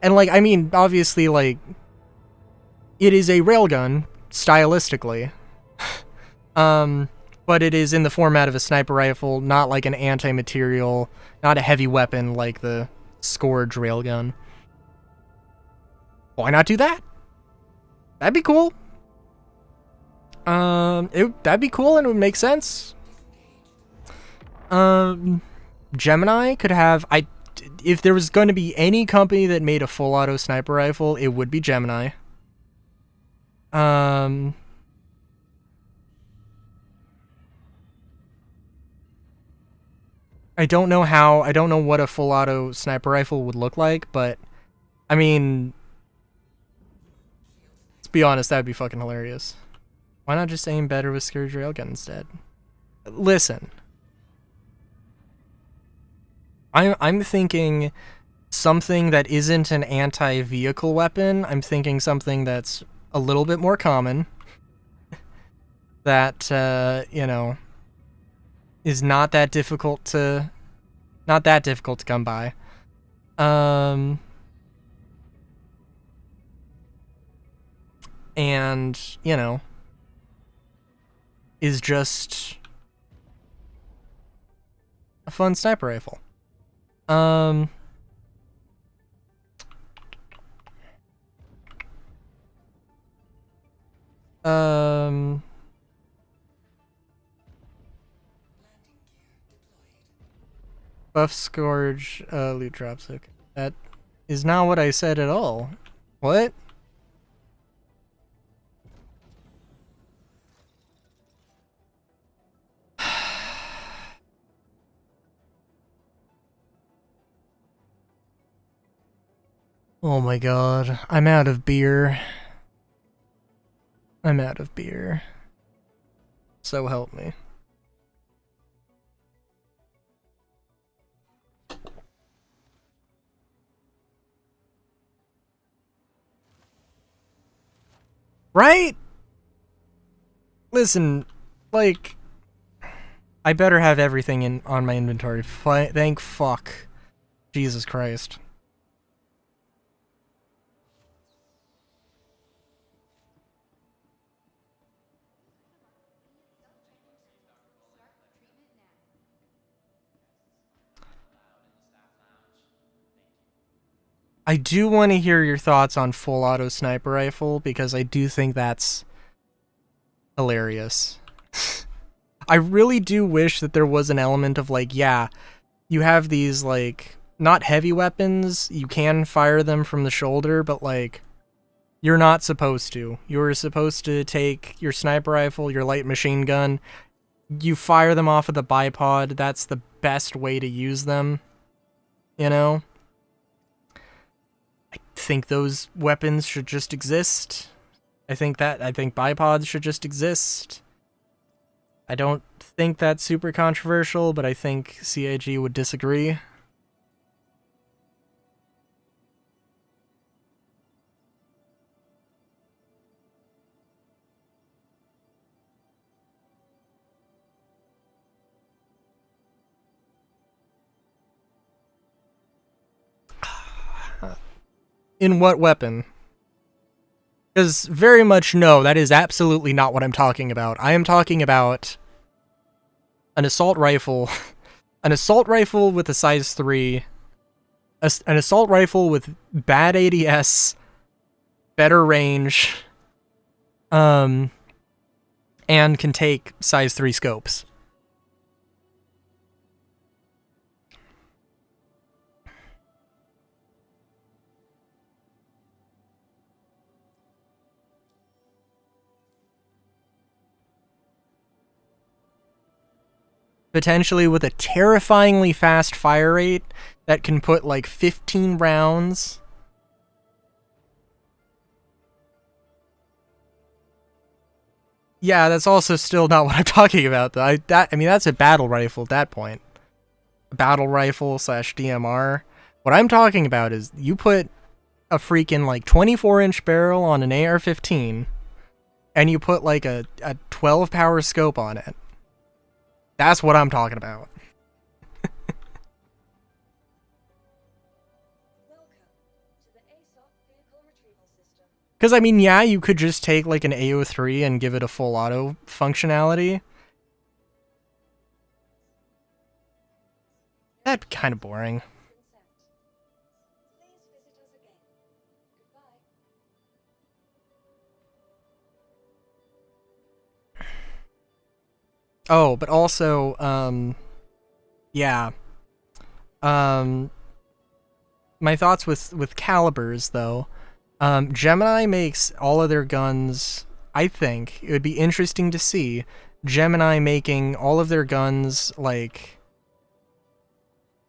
And, like, I mean, obviously, like, it is a railgun, stylistically. But it is in the format of a sniper rifle, not like an anti-material, not a heavy weapon like the Scourge railgun. Why not do that? That'd be cool. That'd be cool and it would make sense. Gemini could have, if there was going to be any company that made a full auto sniper rifle, it would be Gemini. I don't know what a full auto sniper rifle would look like, but I mean, let's be honest, that'd be fucking hilarious. Why not just aim better with Scourge railgun instead? Listen, I'm thinking something that isn't an anti-vehicle weapon. I'm thinking something that's a little bit more common. That you know, is not that difficult to come by. And, you know, is just a fun sniper rifle. Buff Scourge, loot drops. Okay. That is not what I said at all. What? Oh my god. I'm out of beer. I'm out of beer. So help me. Right? Listen, like, I better have everything on my inventory. Thank fuck. Jesus Christ. I do want to hear your thoughts on full auto sniper rifle, because I do think that's hilarious. I really do wish that there was an element of, like, yeah, you have these, like, not heavy weapons, you can fire them from the shoulder, but, like, you're not supposed to. You're supposed to take your sniper rifle, your light machine gun, you fire them off of the bipod. That's the best way to use them, you know? I think those weapons should just exist. I think bipods should just exist. I don't think that's super controversial, but I think CIG would disagree. In what weapon? Because very much no, that is absolutely not what I'm talking about. I am talking about an assault rifle. An assault rifle with a size 3. An assault rifle with bad ADS, better range, and can take size 3 scopes. Potentially with a terrifyingly fast fire rate that can put like 15 rounds. Yeah, that's also still not what I'm talking about, though. I mean, that's a battle rifle at that point. Battle rifle / DMR. What I'm talking about is you put a freaking like 24-inch barrel on an AR-15, and you put like a 12 power scope on it. That's what I'm talking about. Because, I mean, yeah, you could just take like an AO3 and give it a full auto functionality. That'd be kind of boring. Oh, but also, yeah. My thoughts with calibers, though. Gemini makes all of their guns, I think, it would be interesting to see Gemini making all of their guns, like,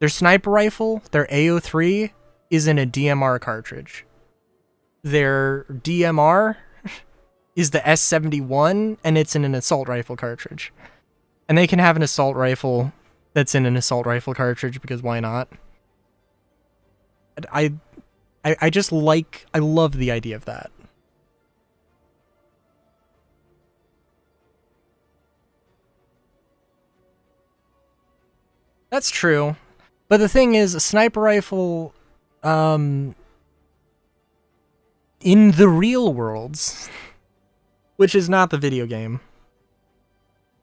their sniper rifle, their AO3, is in a DMR cartridge. Their DMR is the S71, and it's in an assault rifle cartridge. And they can have an assault rifle that's in an assault rifle cartridge, because why not? I love the idea of that. That's true. But the thing is, a sniper rifle, in the real worlds, which is not the video game.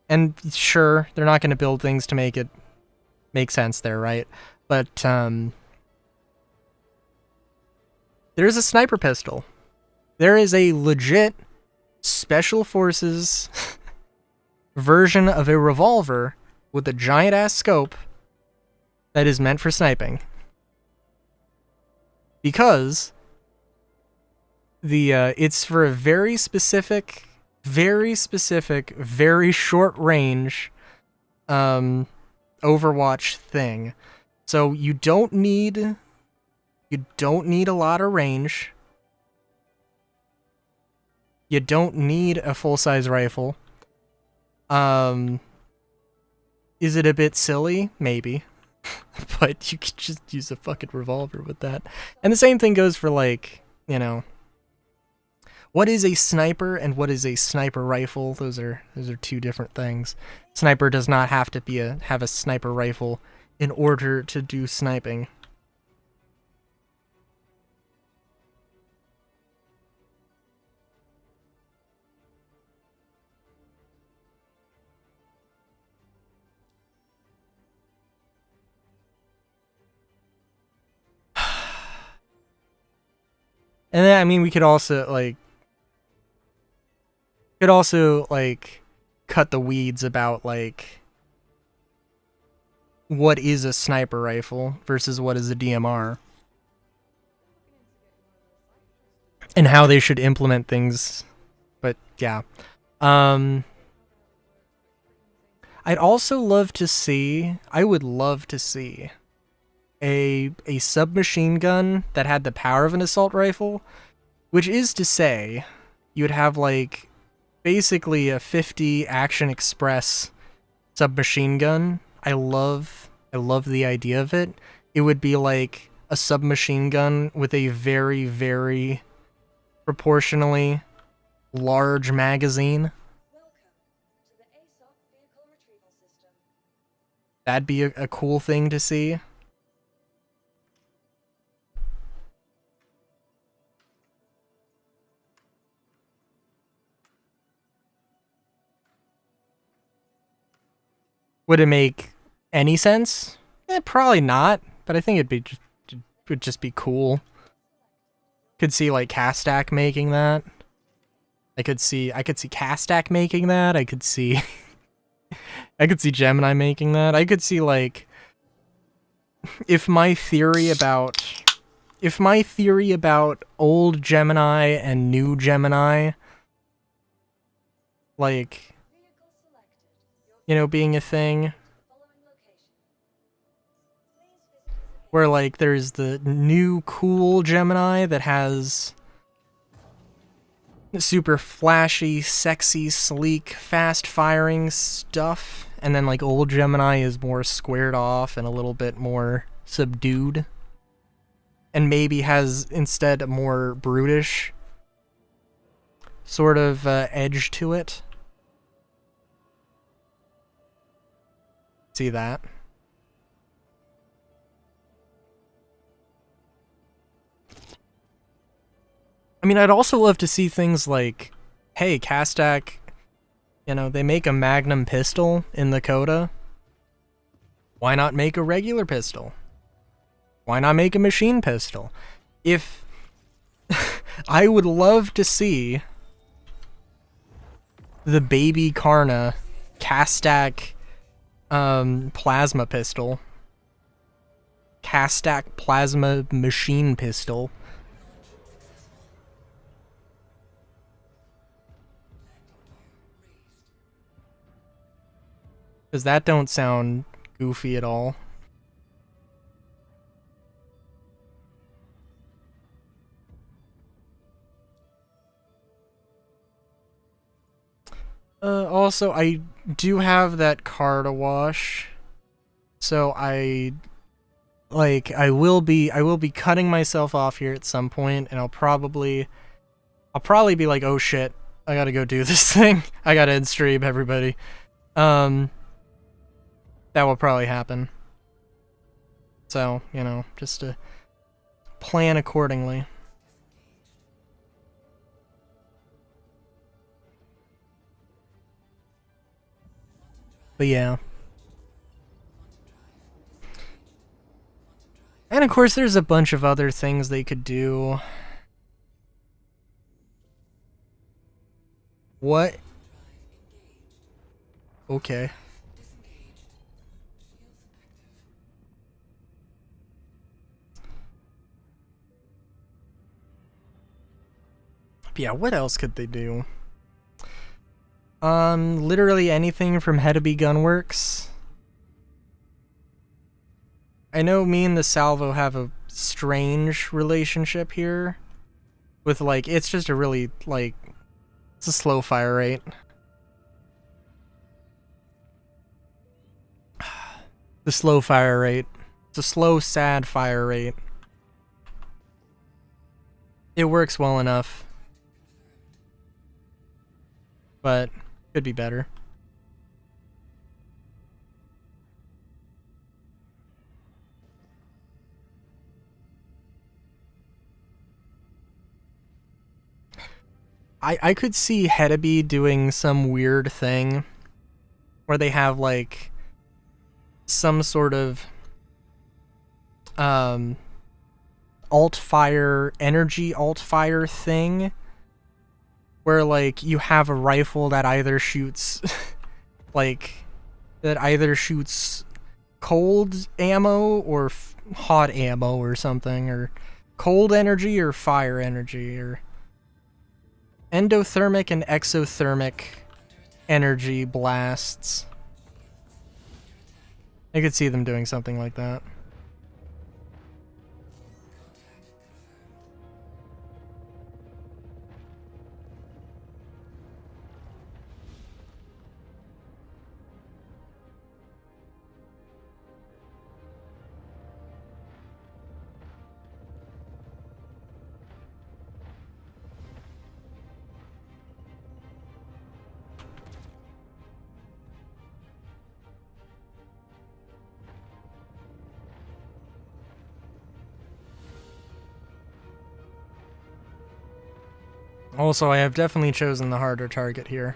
And sure, they're not going to build things to make it make sense there, right? But, there's a sniper pistol. There is a legit Special Forces version of a revolver with a giant-ass scope that is meant for sniping. Because it's for a very specific, very short range Overwatch thing. So you don't need a lot of range. You don't need a full-size rifle. Is it a bit silly? Maybe. But you could just use a fucking revolver with that. And the same thing goes for, like, you know... What is a sniper and what is a sniper rifle? Those are two different things. Sniper does not have to have a sniper rifle in order to do sniping. And then, I mean, we could also cut the weeds about like what is a sniper rifle versus what is a DMR, and how they should implement things. But yeah, I'd also love to see. I would love to see a submachine gun that had the power of an assault rifle, which is to say, you'd have like basically a 50 Action Express submachine gun. I love the idea of it. It would be like a submachine gun with a very, very proportionally large magazine. Welcome to the ASOC vehicle retrieval system. That'd be a cool thing to see. Would it make any sense? Probably not, but I think it would just be cool. Could see like Castak making that. I could see Castak making that. I could see I could see Gemini making that. I could see like if my theory about old Gemini and new Gemini, like, you know, being a thing where like there's the new cool Gemini that has super flashy, sexy, sleek, fast firing stuff, and then like old Gemini is more squared off and a little bit more subdued, and maybe has instead a more brutish sort of edge to it. See that? I mean, I'd also love to see things like, hey, Castak, you know, they make a Magnum pistol in the Coda. Why not make a regular pistol? Why not make a machine pistol? If I would love to see the Baby Karna Castak plasma pistol, Castak plasma machine pistol. Because that don't sound goofy at all. Also, I do have that car to wash, so I will be cutting myself off here at some point, and I'll probably be like, oh shit, I gotta go do this thing. I gotta end stream, everybody. That will probably happen. So, you know, just to plan accordingly. But yeah. And of course there's a bunch of other things they could do. What? Okay. But yeah, what else could they do? Literally anything from Hedeby Gunworks. I know me and the Salvo have a strange relationship here. With, like, it's just a really, like, it's a slow fire rate. The slow fire rate. It's a slow, sad fire rate. It works well enough. but could be better. I could see Hedeby doing some weird thing where they have like some sort of alt-fire, energy alt-fire thing where like you have a rifle that either shoots cold ammo or hot ammo or something, or cold energy or fire energy, or endothermic and exothermic energy blasts. I could see them doing something like that. Also, I have definitely chosen the harder target here.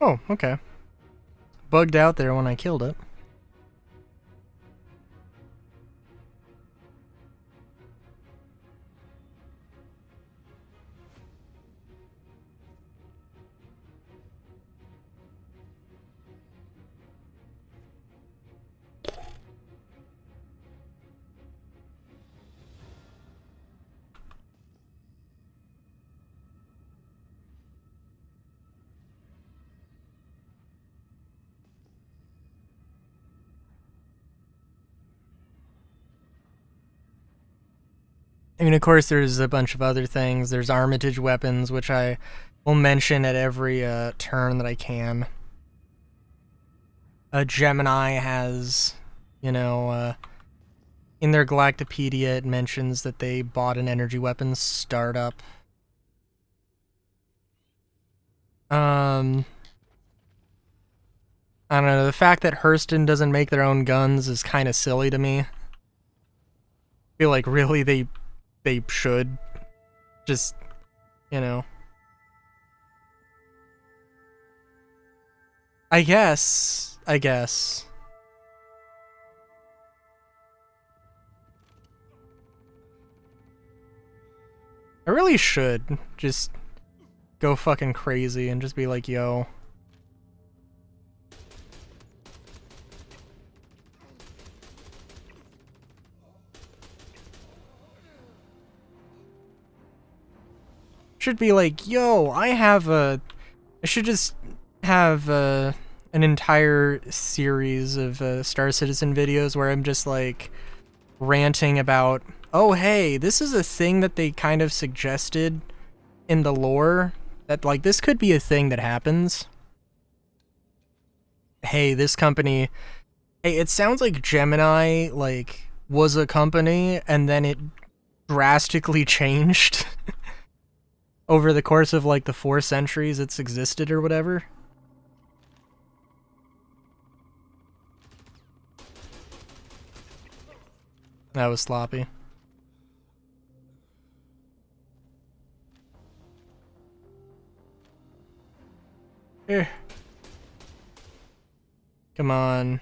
Oh, okay. Bugged out there when I killed it. I mean, of course, there's a bunch of other things. There's Armitage weapons, which I will mention at every turn that I can. Gemini has, in their Galactopedia, it mentions that they bought an energy weapons startup. I don't know, the fact that Hurston doesn't make their own guns is kind of silly to me. I feel like really they should. Just, I guess. I really should just go fucking crazy and just be like, yo. Should be like, yo, I should just have an entire series of Star Citizen videos where I'm just like ranting about, oh hey, this is a thing that they kind of suggested in the lore, that like this could be a thing that happens. hey, this company, hey, it sounds like Gemini, like, was a company, and then it drastically changed over the course of, like, the 4 centuries it's existed or whatever. That was sloppy. Eh. Come on.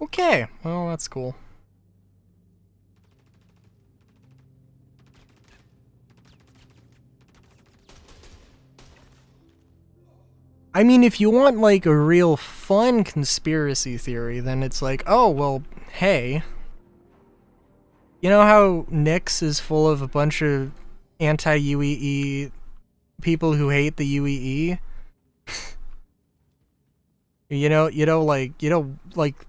Okay, well, that's cool. I mean, if you want, like, a real fun conspiracy theory, then it's like, oh, well, hey. You know how Nyx is full of a bunch of anti-UEE people who hate the UEE? Like,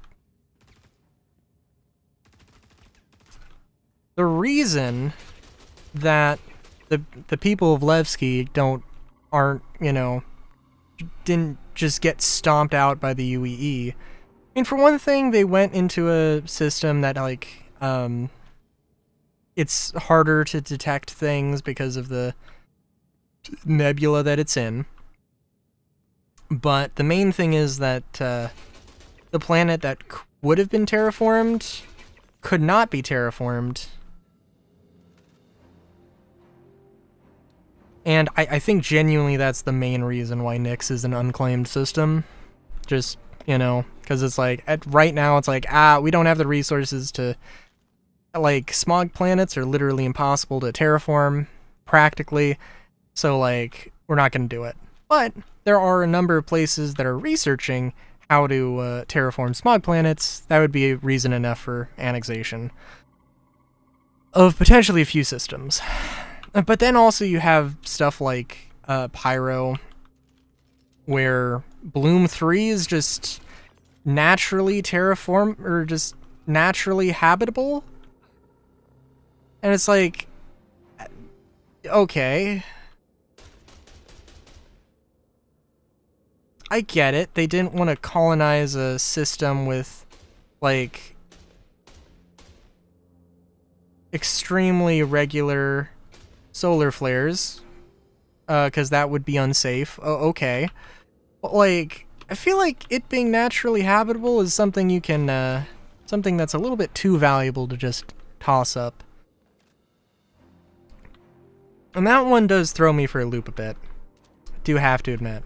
the reason that the people of Levski didn't just get stomped out by the UEE. I mean, for one thing, they went into a system that, like, it's harder to detect things because of the nebula that it's in. But the main thing is that the planet that would have been terraformed could not be terraformed. And I think genuinely that's the main reason why Nyx is an unclaimed system. Just, because it's like, right now it's like, we don't have the resources to, like, smog planets are literally impossible to terraform, practically, so, like, we're not going to do it. But there are a number of places that are researching how to terraform smog planets. That would be reason enough for annexation of potentially a few systems. But then also you have stuff like Pyro, where Bloom 3 is just naturally or just naturally habitable. And it's like, okay. I get it. They didn't want to colonize a system with, like, extremely regular solar flares, because that would be unsafe. Okay. But, like, I feel like it being naturally habitable is something you can, something that's a little bit too valuable to just toss up. And that one does throw me for a loop a bit. Do have to admit.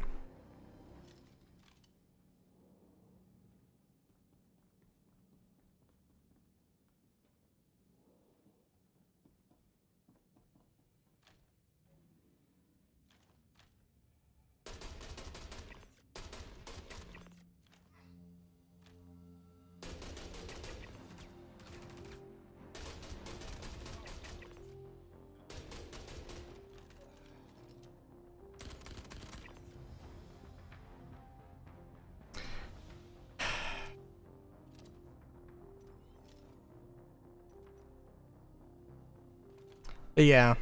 But yeah.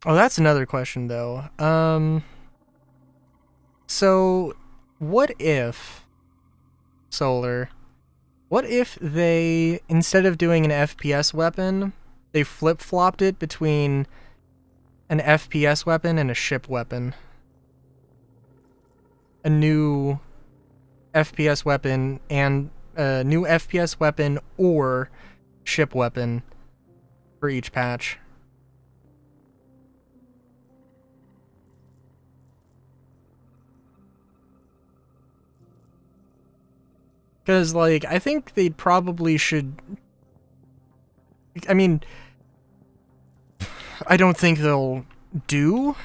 Oh, that's another question, though. So, what if, Solar, what if they, instead of doing an FPS weapon, they flip-flopped it between an FPS weapon and a ship weapon? A new FPS weapon and a new FPS weapon or ship weapon for each patch. Because, like, I think they probably should I mean, I don't think they'll do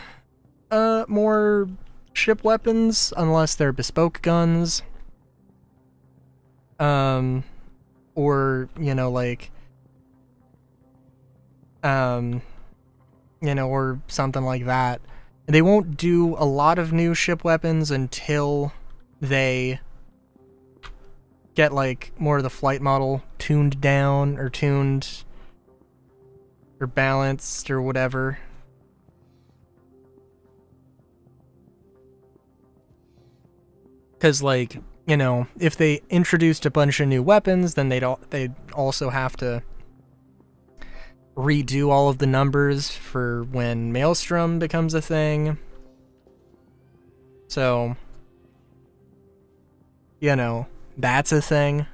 more ship weapons unless they're bespoke guns. Or, you know, like, you know, or something like that. They won't do a lot of new ship weapons until they get, like, more of the flight model tuned down, or tuned, or balanced, or whatever. Because, like, you know, if they introduced a bunch of new weapons, then they'd also have to redo all of the numbers for when Maelstrom becomes a thing. So, you know, that's a thing.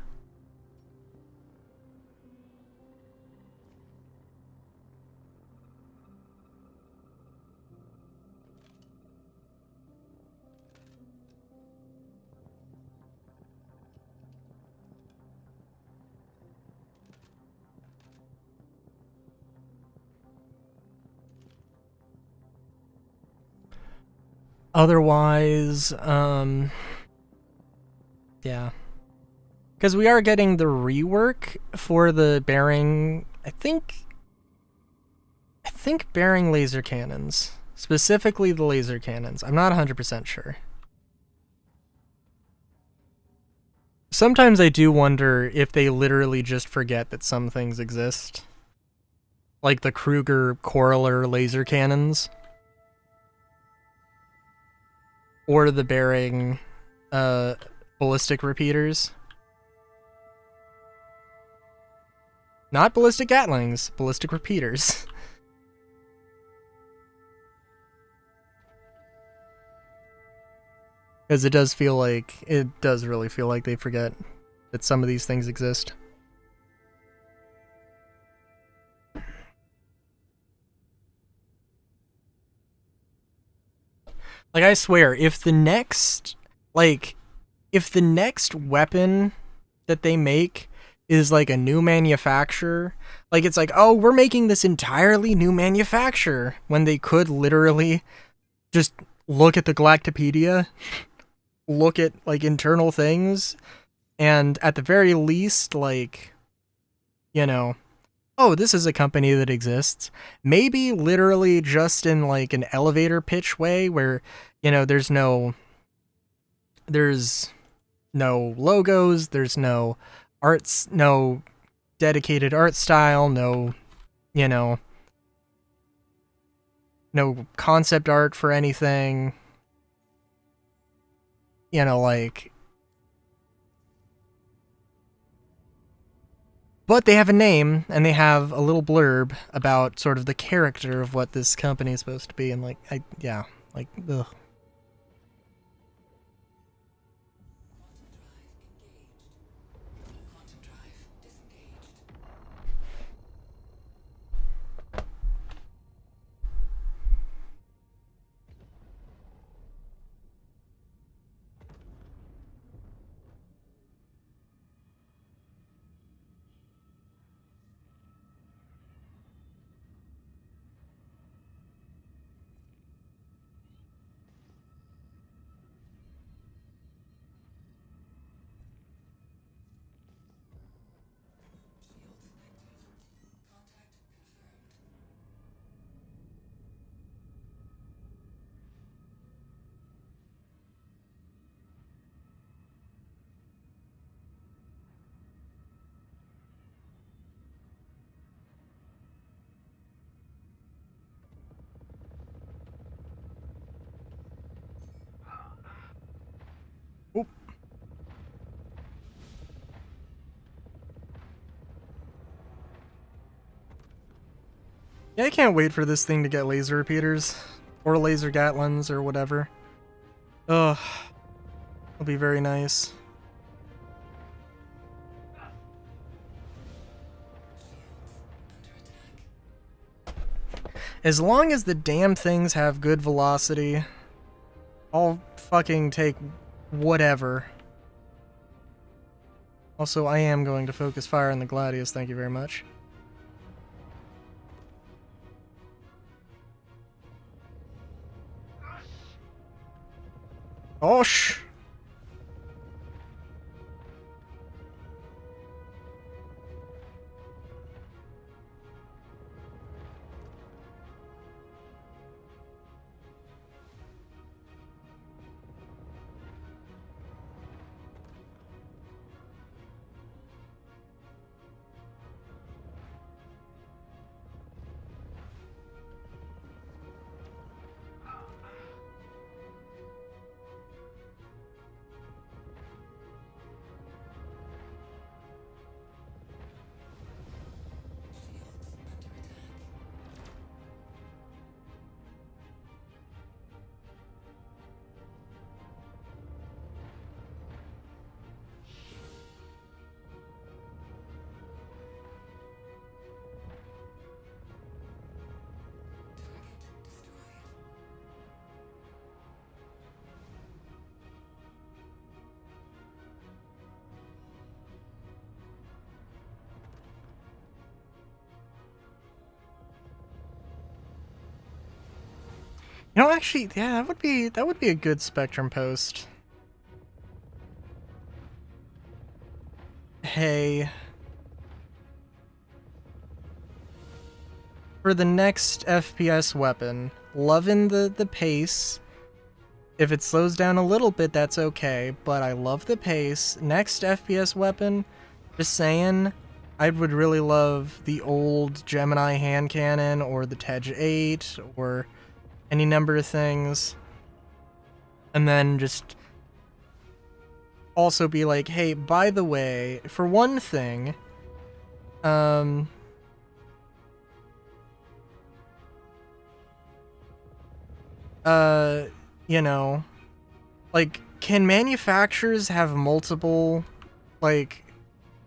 Otherwise, yeah. Because we are getting the rework for the bearing, I think bearing laser cannons. Specifically the laser cannons. I'm not 100% sure. Sometimes I do wonder if they literally just forget that some things exist. Like the Kruger Correler laser cannons. Or the bearing ballistic repeaters. Not ballistic Gatlings, ballistic repeaters. Because it does really feel like they forget that some of these things exist. Like, I swear, if the next weapon that they make is like a new manufacturer, like it's like, oh, we're making this entirely new manufacturer, when they could literally just look at the Galactopedia, look at like internal things, and at the very least, like, you know, oh, this is a company that exists. Maybe literally just in like an elevator pitch way where, you know, there's no logos, there's no arts, no dedicated art style, no, you know, no concept art for anything. You know, like, but they have a name, and they have a little blurb about sort of the character of what this company is supposed to be, and like, ugh. Oop. Yeah, I can't wait for this thing to get laser repeaters, or laser Gatlins, or whatever. Ugh. It'll be very nice. As long as the damn things have good velocity, I'll fucking take whatever. Also, I am going to focus fire on the Gladius, thank you very much. Oh, shh. You know, actually, yeah, that would be a good Spectrum post. Hey, for the next FPS weapon, loving the pace. If it slows down a little bit, that's okay, but I love the pace. Next FPS weapon, just saying, I would really love the old Gemini hand cannon or the Tej 8 or any number of things. And then just also be like, hey, by the way, for one thing, you know, like, can manufacturers have multiple, like,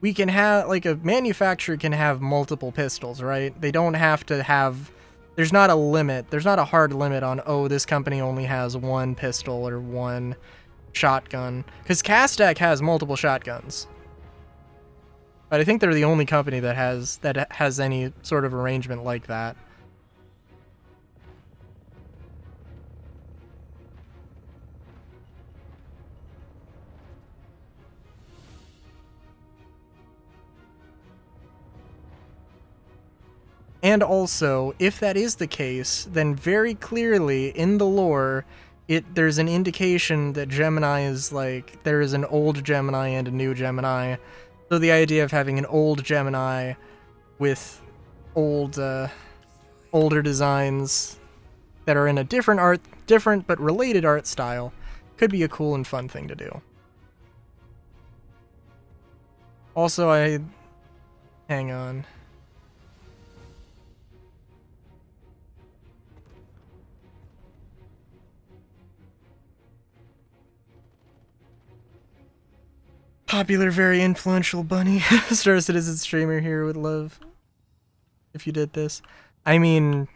we can have, like, a manufacturer can have multiple pistols, right? They don't have to have, there's not a limit, there's not a hard limit on, oh, this company only has one pistol or one shotgun. Because Castak has multiple shotguns. But I think they're the only company that has any sort of arrangement like that. And also, if that is the case, then very clearly in the lore, there's an indication that Gemini is like, there is an old Gemini and a new Gemini. So the idea of having an old Gemini with older designs that are in a different but related art style could be a cool and fun thing to do. Also, hang on. Popular, very influential bunny. Star Citizen streamer here would love if you did this. I mean,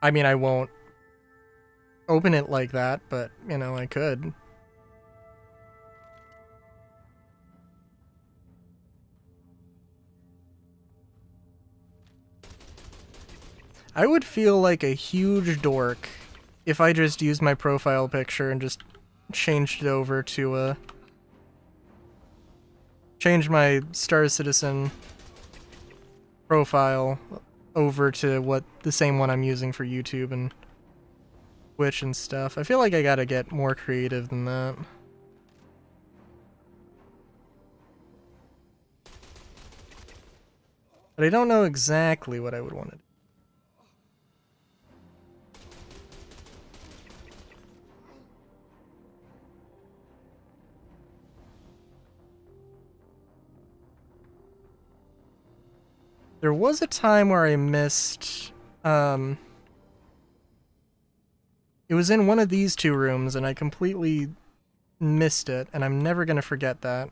I won't open it like that, but, you know, I could. I would feel like a huge dork if I just used my profile picture and just changed it over to change my Star Citizen profile over to the same one I'm using for YouTube and Twitch and stuff. I feel like I gotta get more creative than that. But I don't know exactly what I would want to do. There was a time where I missed, it was in one of these two rooms and I completely missed it, and I'm never gonna forget that.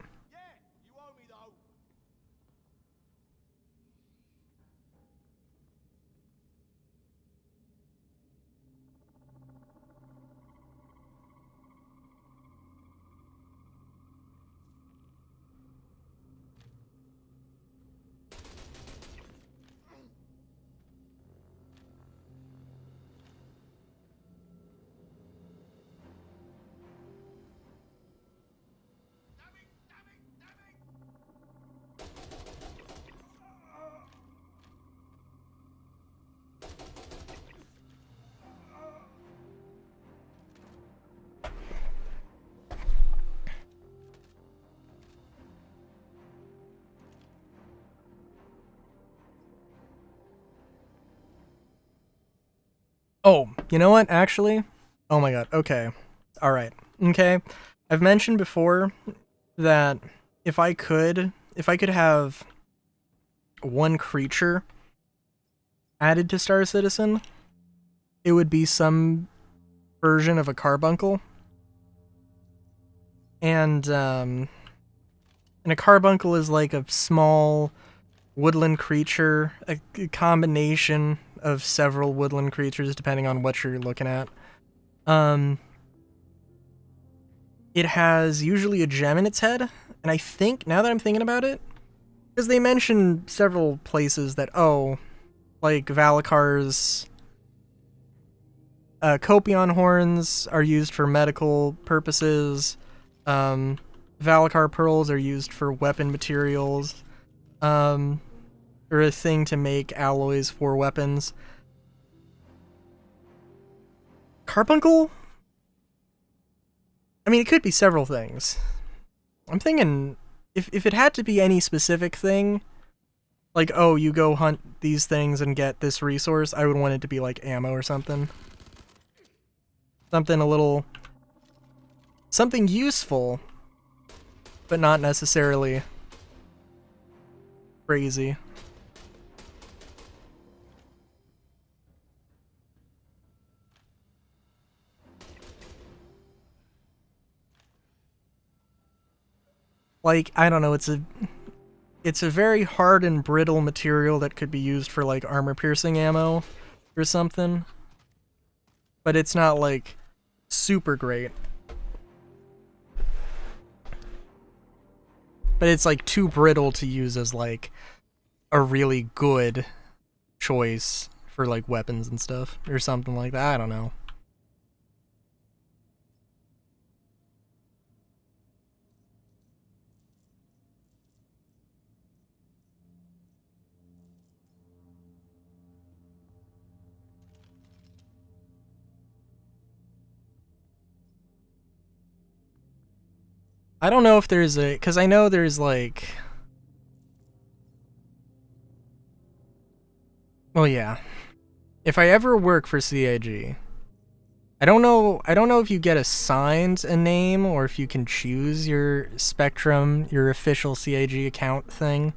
Oh, you know what, actually? Oh my god, okay. Alright. Okay. I've mentioned before that if I could have one creature added to Star Citizen, it would be some version of a carbuncle. And a carbuncle is like a small woodland creature, a combination of several woodland creatures depending on what you're looking at. It has usually a gem in its head, and I think, now that I'm thinking about it, because they mention several places that, oh, like Valakar's Copion horns are used for medical purposes. Valakar pearls are used for weapon materials. Or a thing to make alloys for weapons. Carbuncle? I mean, it could be several things. I'm thinking, if it had to be any specific thing, like, oh, you go hunt these things and get this resource, I would want it to be like ammo or something. Something a little... something useful, but not necessarily crazy. Like, I don't know, it's a very hard and brittle material that could be used for like armor piercing ammo or something. But it's not like super great. But it's like too brittle to use as like a really good choice for like weapons and stuff or something like that. I don't know. I don't know if there's a, because I know there's like, well, yeah. If I ever work for CAG, I don't know if you get assigned a name or if you can choose your Spectrum, your official CAG account thing.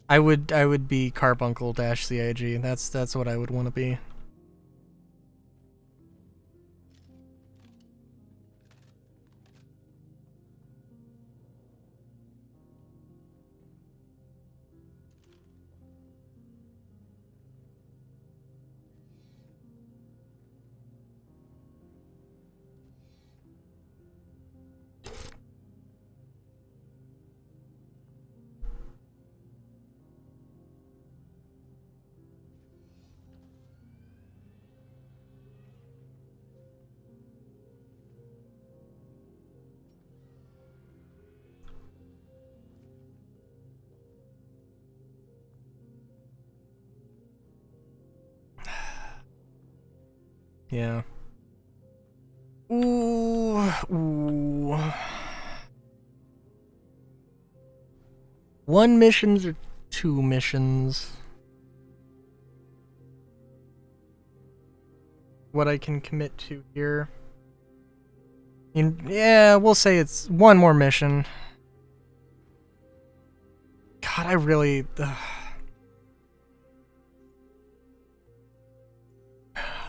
I would be Carbuncle-CAG. That's what I would want to be. Yeah. Ooh. One missions or two missions? What I can commit to here. Yeah, we'll say it's one more mission. God, I really...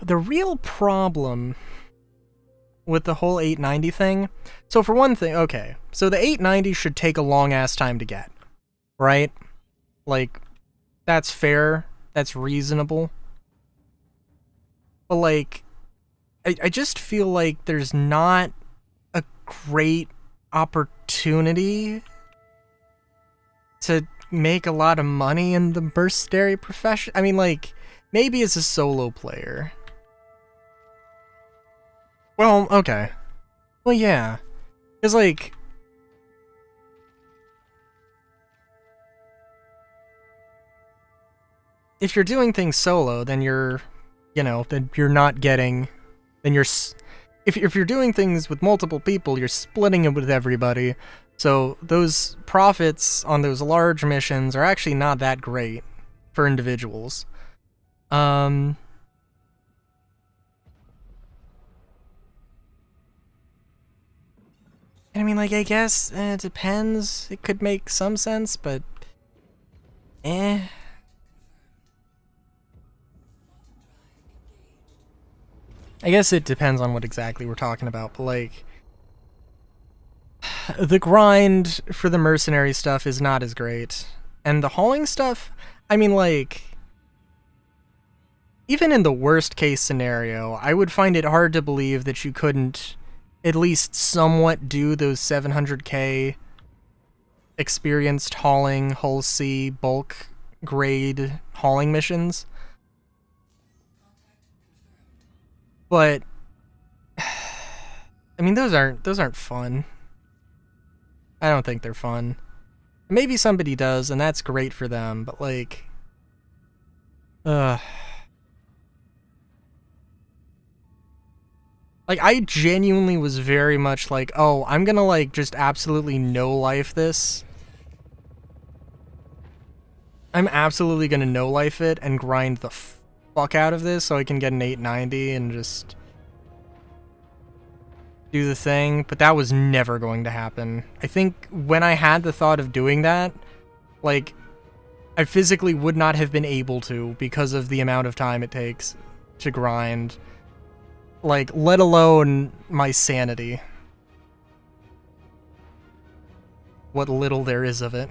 The real problem with the whole 890 thing... So for one thing, okay. So the 890 should take a long-ass time to get. Right? Like, that's fair. That's reasonable. But, like, I just feel like there's not a great opportunity to make a lot of money in the mercenary profession. I mean, like, maybe as a solo player. Well, okay. Well, yeah. Because, like... if you're doing things solo, then you're... you know, then you're not getting... then you're... if you're doing things with multiple people, you're splitting it with everybody. So those profits on those large missions are actually not that great for individuals. I mean, like, I guess it depends. It could make some sense, but eh. I guess it depends on what exactly we're talking about, but like, the grind for the mercenary stuff is not as great. And the hauling stuff, I mean, like, even in the worst case scenario, I would find it hard to believe that you couldn't at least somewhat do those 700k experienced hauling, hull C, bulk grade hauling missions. But I mean, those aren't fun. I don't think they're fun. Maybe somebody does, and that's great for them, but like, like, I genuinely was very much like, oh, I'm gonna like just absolutely no life this. I'm absolutely gonna no life it and grind the fuck out of this so I can get an 890 and just do the thing, but that was never going to happen. I think when I had the thought of doing that, like, I physically would not have been able to because of the amount of time it takes to grind. Like, let alone my sanity. What little there is of it.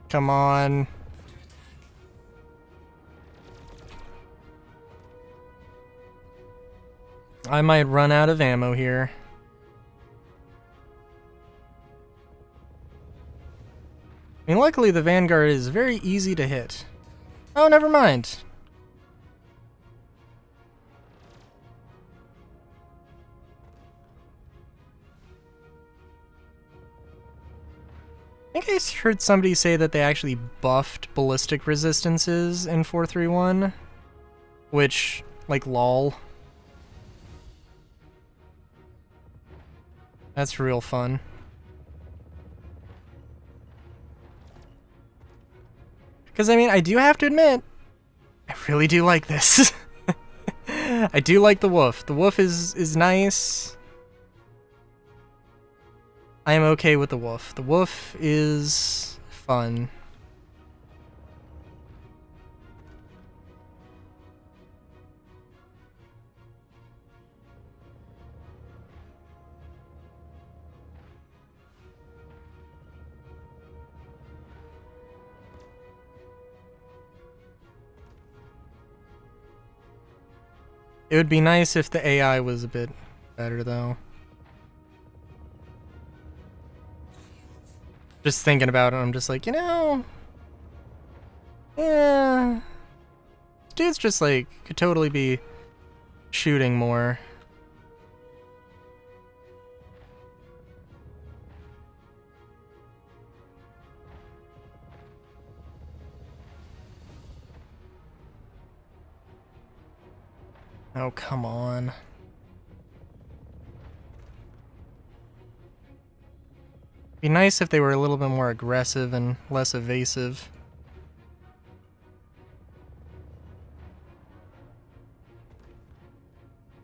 Come on. I might run out of ammo here. I mean, luckily the Vanguard is very easy to hit. Oh, never mind. I think I heard somebody say that they actually buffed ballistic resistances in 431. Which, like, lol. That's real fun. Because, I mean, I do have to admit, I really do like this. I do like the Wolf. The Wolf is nice. I am okay with the Wolf. The Wolf is fun. It would be nice if the AI was a bit better, though. Just thinking about it, I'm just like, you know... Yeah... Dude's just like, could totally be shooting more. Oh, come on. Be nice if they were a little bit more aggressive and less evasive.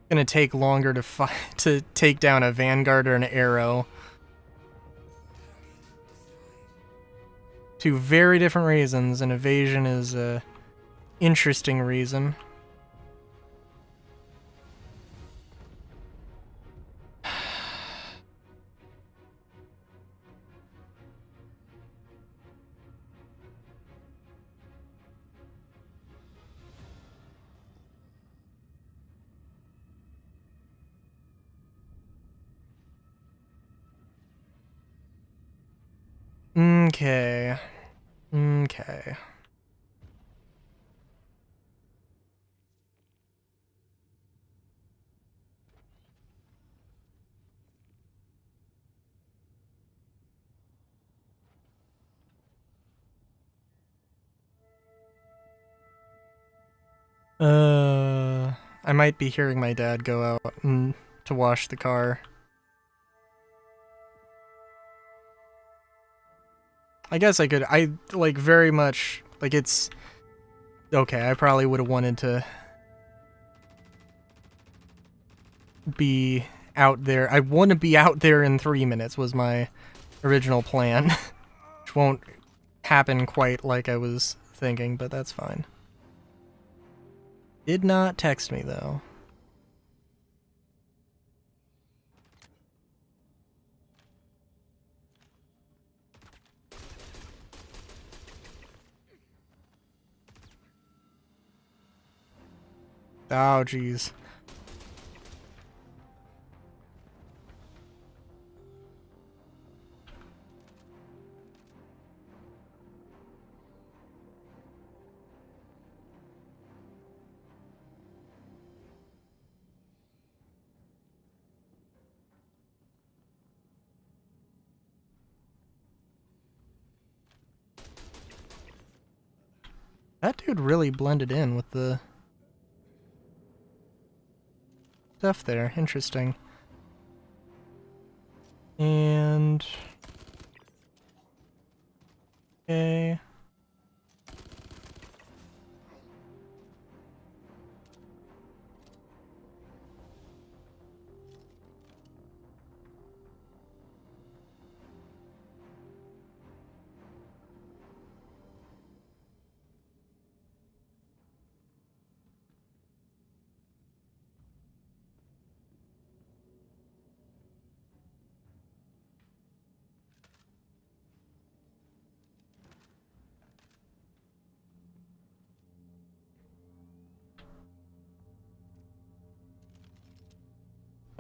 Gonna take longer to to take down a Vanguard or an Arrow. Two very different reasons, and evasion is a interesting reason. Okay. Okay. I might be hearing my dad go out to wash the car. I guess I like very much, like it's, okay, I probably would have wanted to be out there. I want to be out there in 3 minutes was my original plan, which won't happen quite like I was thinking, but that's fine. Did not text me though. Oh, jeez. That dude really blended in with the stuff there. Interesting. And... okay.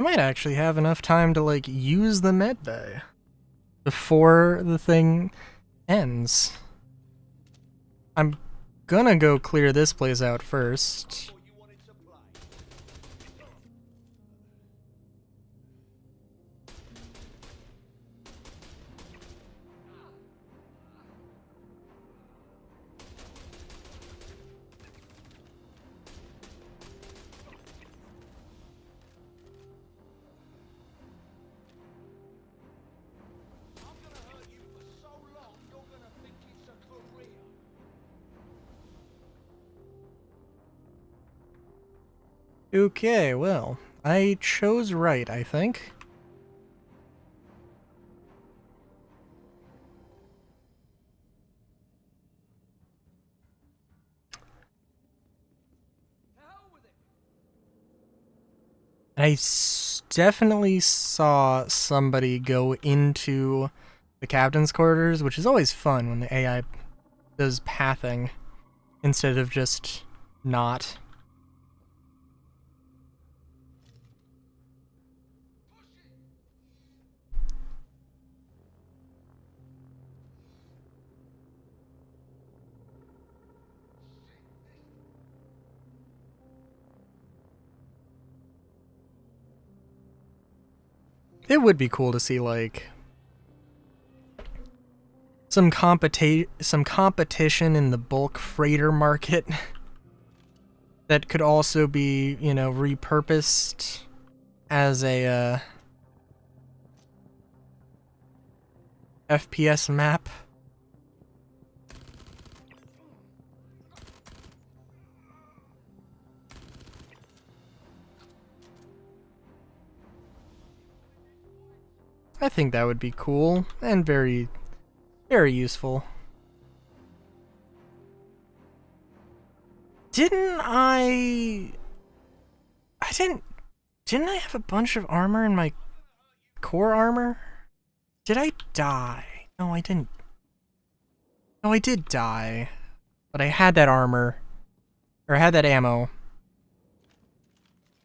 I might actually have enough time to, like, use the med bay before the thing ends. I'm gonna go clear this place out first. Okay, well, I chose right, I think. Definitely saw somebody go into the captain's quarters, which is always fun when the AI does pathing instead of just not. It would be cool to see, like, some competition in the bulk freighter market that could also be, you know, repurposed as a FPS map. I think that would be cool and very, very useful. Didn't I have a bunch of armor in my core armor? Did I die? No, I didn't. No, I did die. But I had that armor. Or I had that ammo.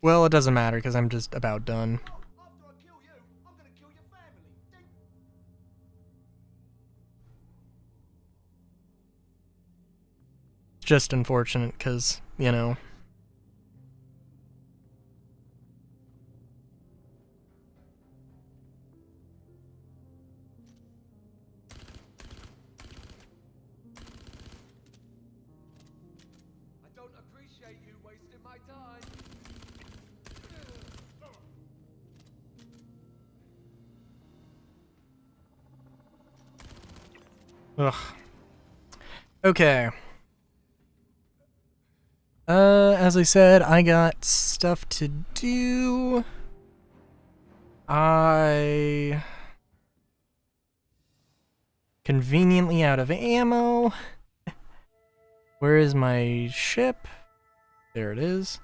Well, it doesn't matter because I'm just about done. It's just unfortunate because, you know. wasting my time. Ugh. Okay. As I said, I got stuff to do. I conveniently out of ammo. Where is my ship? There it is.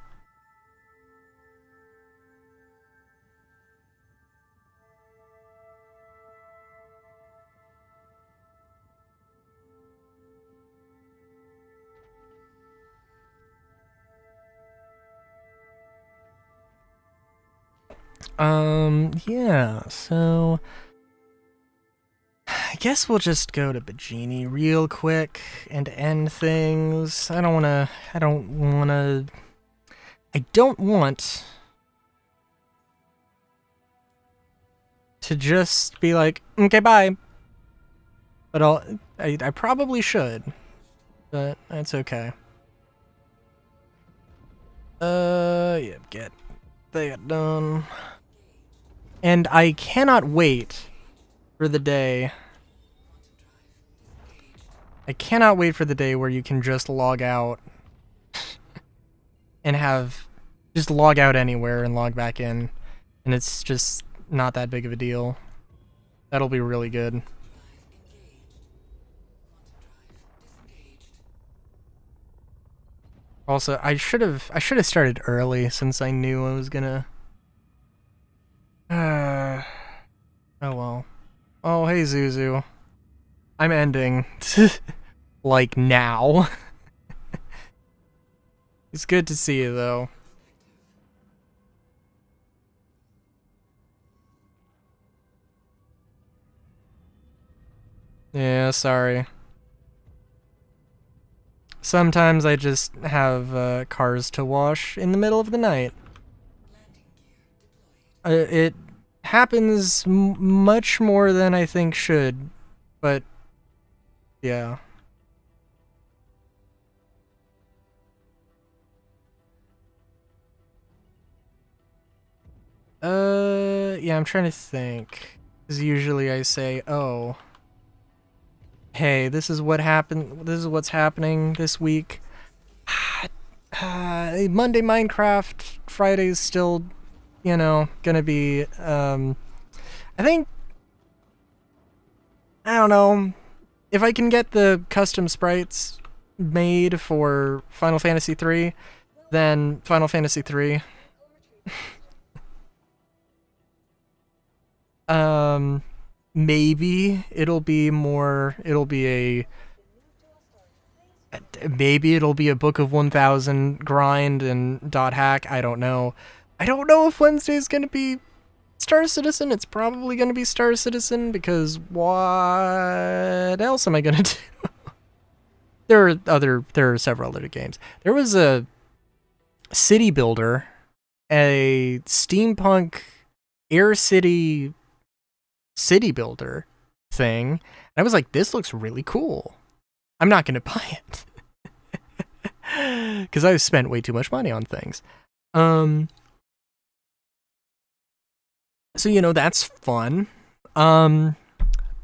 Yeah, so I guess we'll just go to Bajini real quick and end things. I don't want to just be like, okay, bye. But I probably should, but that's okay. Yeah, get that done. And I cannot wait for the day. I cannot wait for the day where you can just log out and just log out anywhere and log back in. And it's just not that big of a deal. That'll be really good. Also, I should have started early since I knew I was gonna. Oh well. Oh hey Zuzu. I'm ending. Like now. It's good to see you though. Yeah, sorry. Sometimes I just have cars to wash in the middle of the night. It happens much more than I think should, but yeah. Yeah, I'm trying to think. Because usually I say, oh, hey, this is what happened. This is what's happening this week. Monday Minecraft, Friday's still, you know, gonna be, I think, I don't know, if I can get the custom sprites made for Final Fantasy III, then Final Fantasy III. Maybe it'll be a Book of 1000 grind and dot hack. I don't know. I don't know if Wednesday's gonna be Star Citizen. It's probably gonna be Star Citizen because what else am I gonna do? There are several other games. There was a city builder, a steampunk Air City builder thing, and I was like, this looks really cool. I'm not gonna buy it because I've spent way too much money on things. So you know, that's fun. But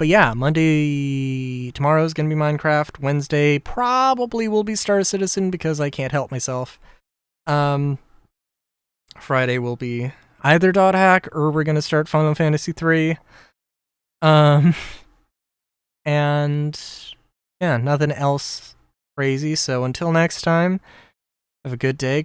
yeah, tomorrow's gonna be Minecraft. Wednesday probably will be Star Citizen because I can't help myself. Friday will be either dot hack or we're gonna start Final Fantasy III. And yeah, nothing else crazy. So until next time, have a good day.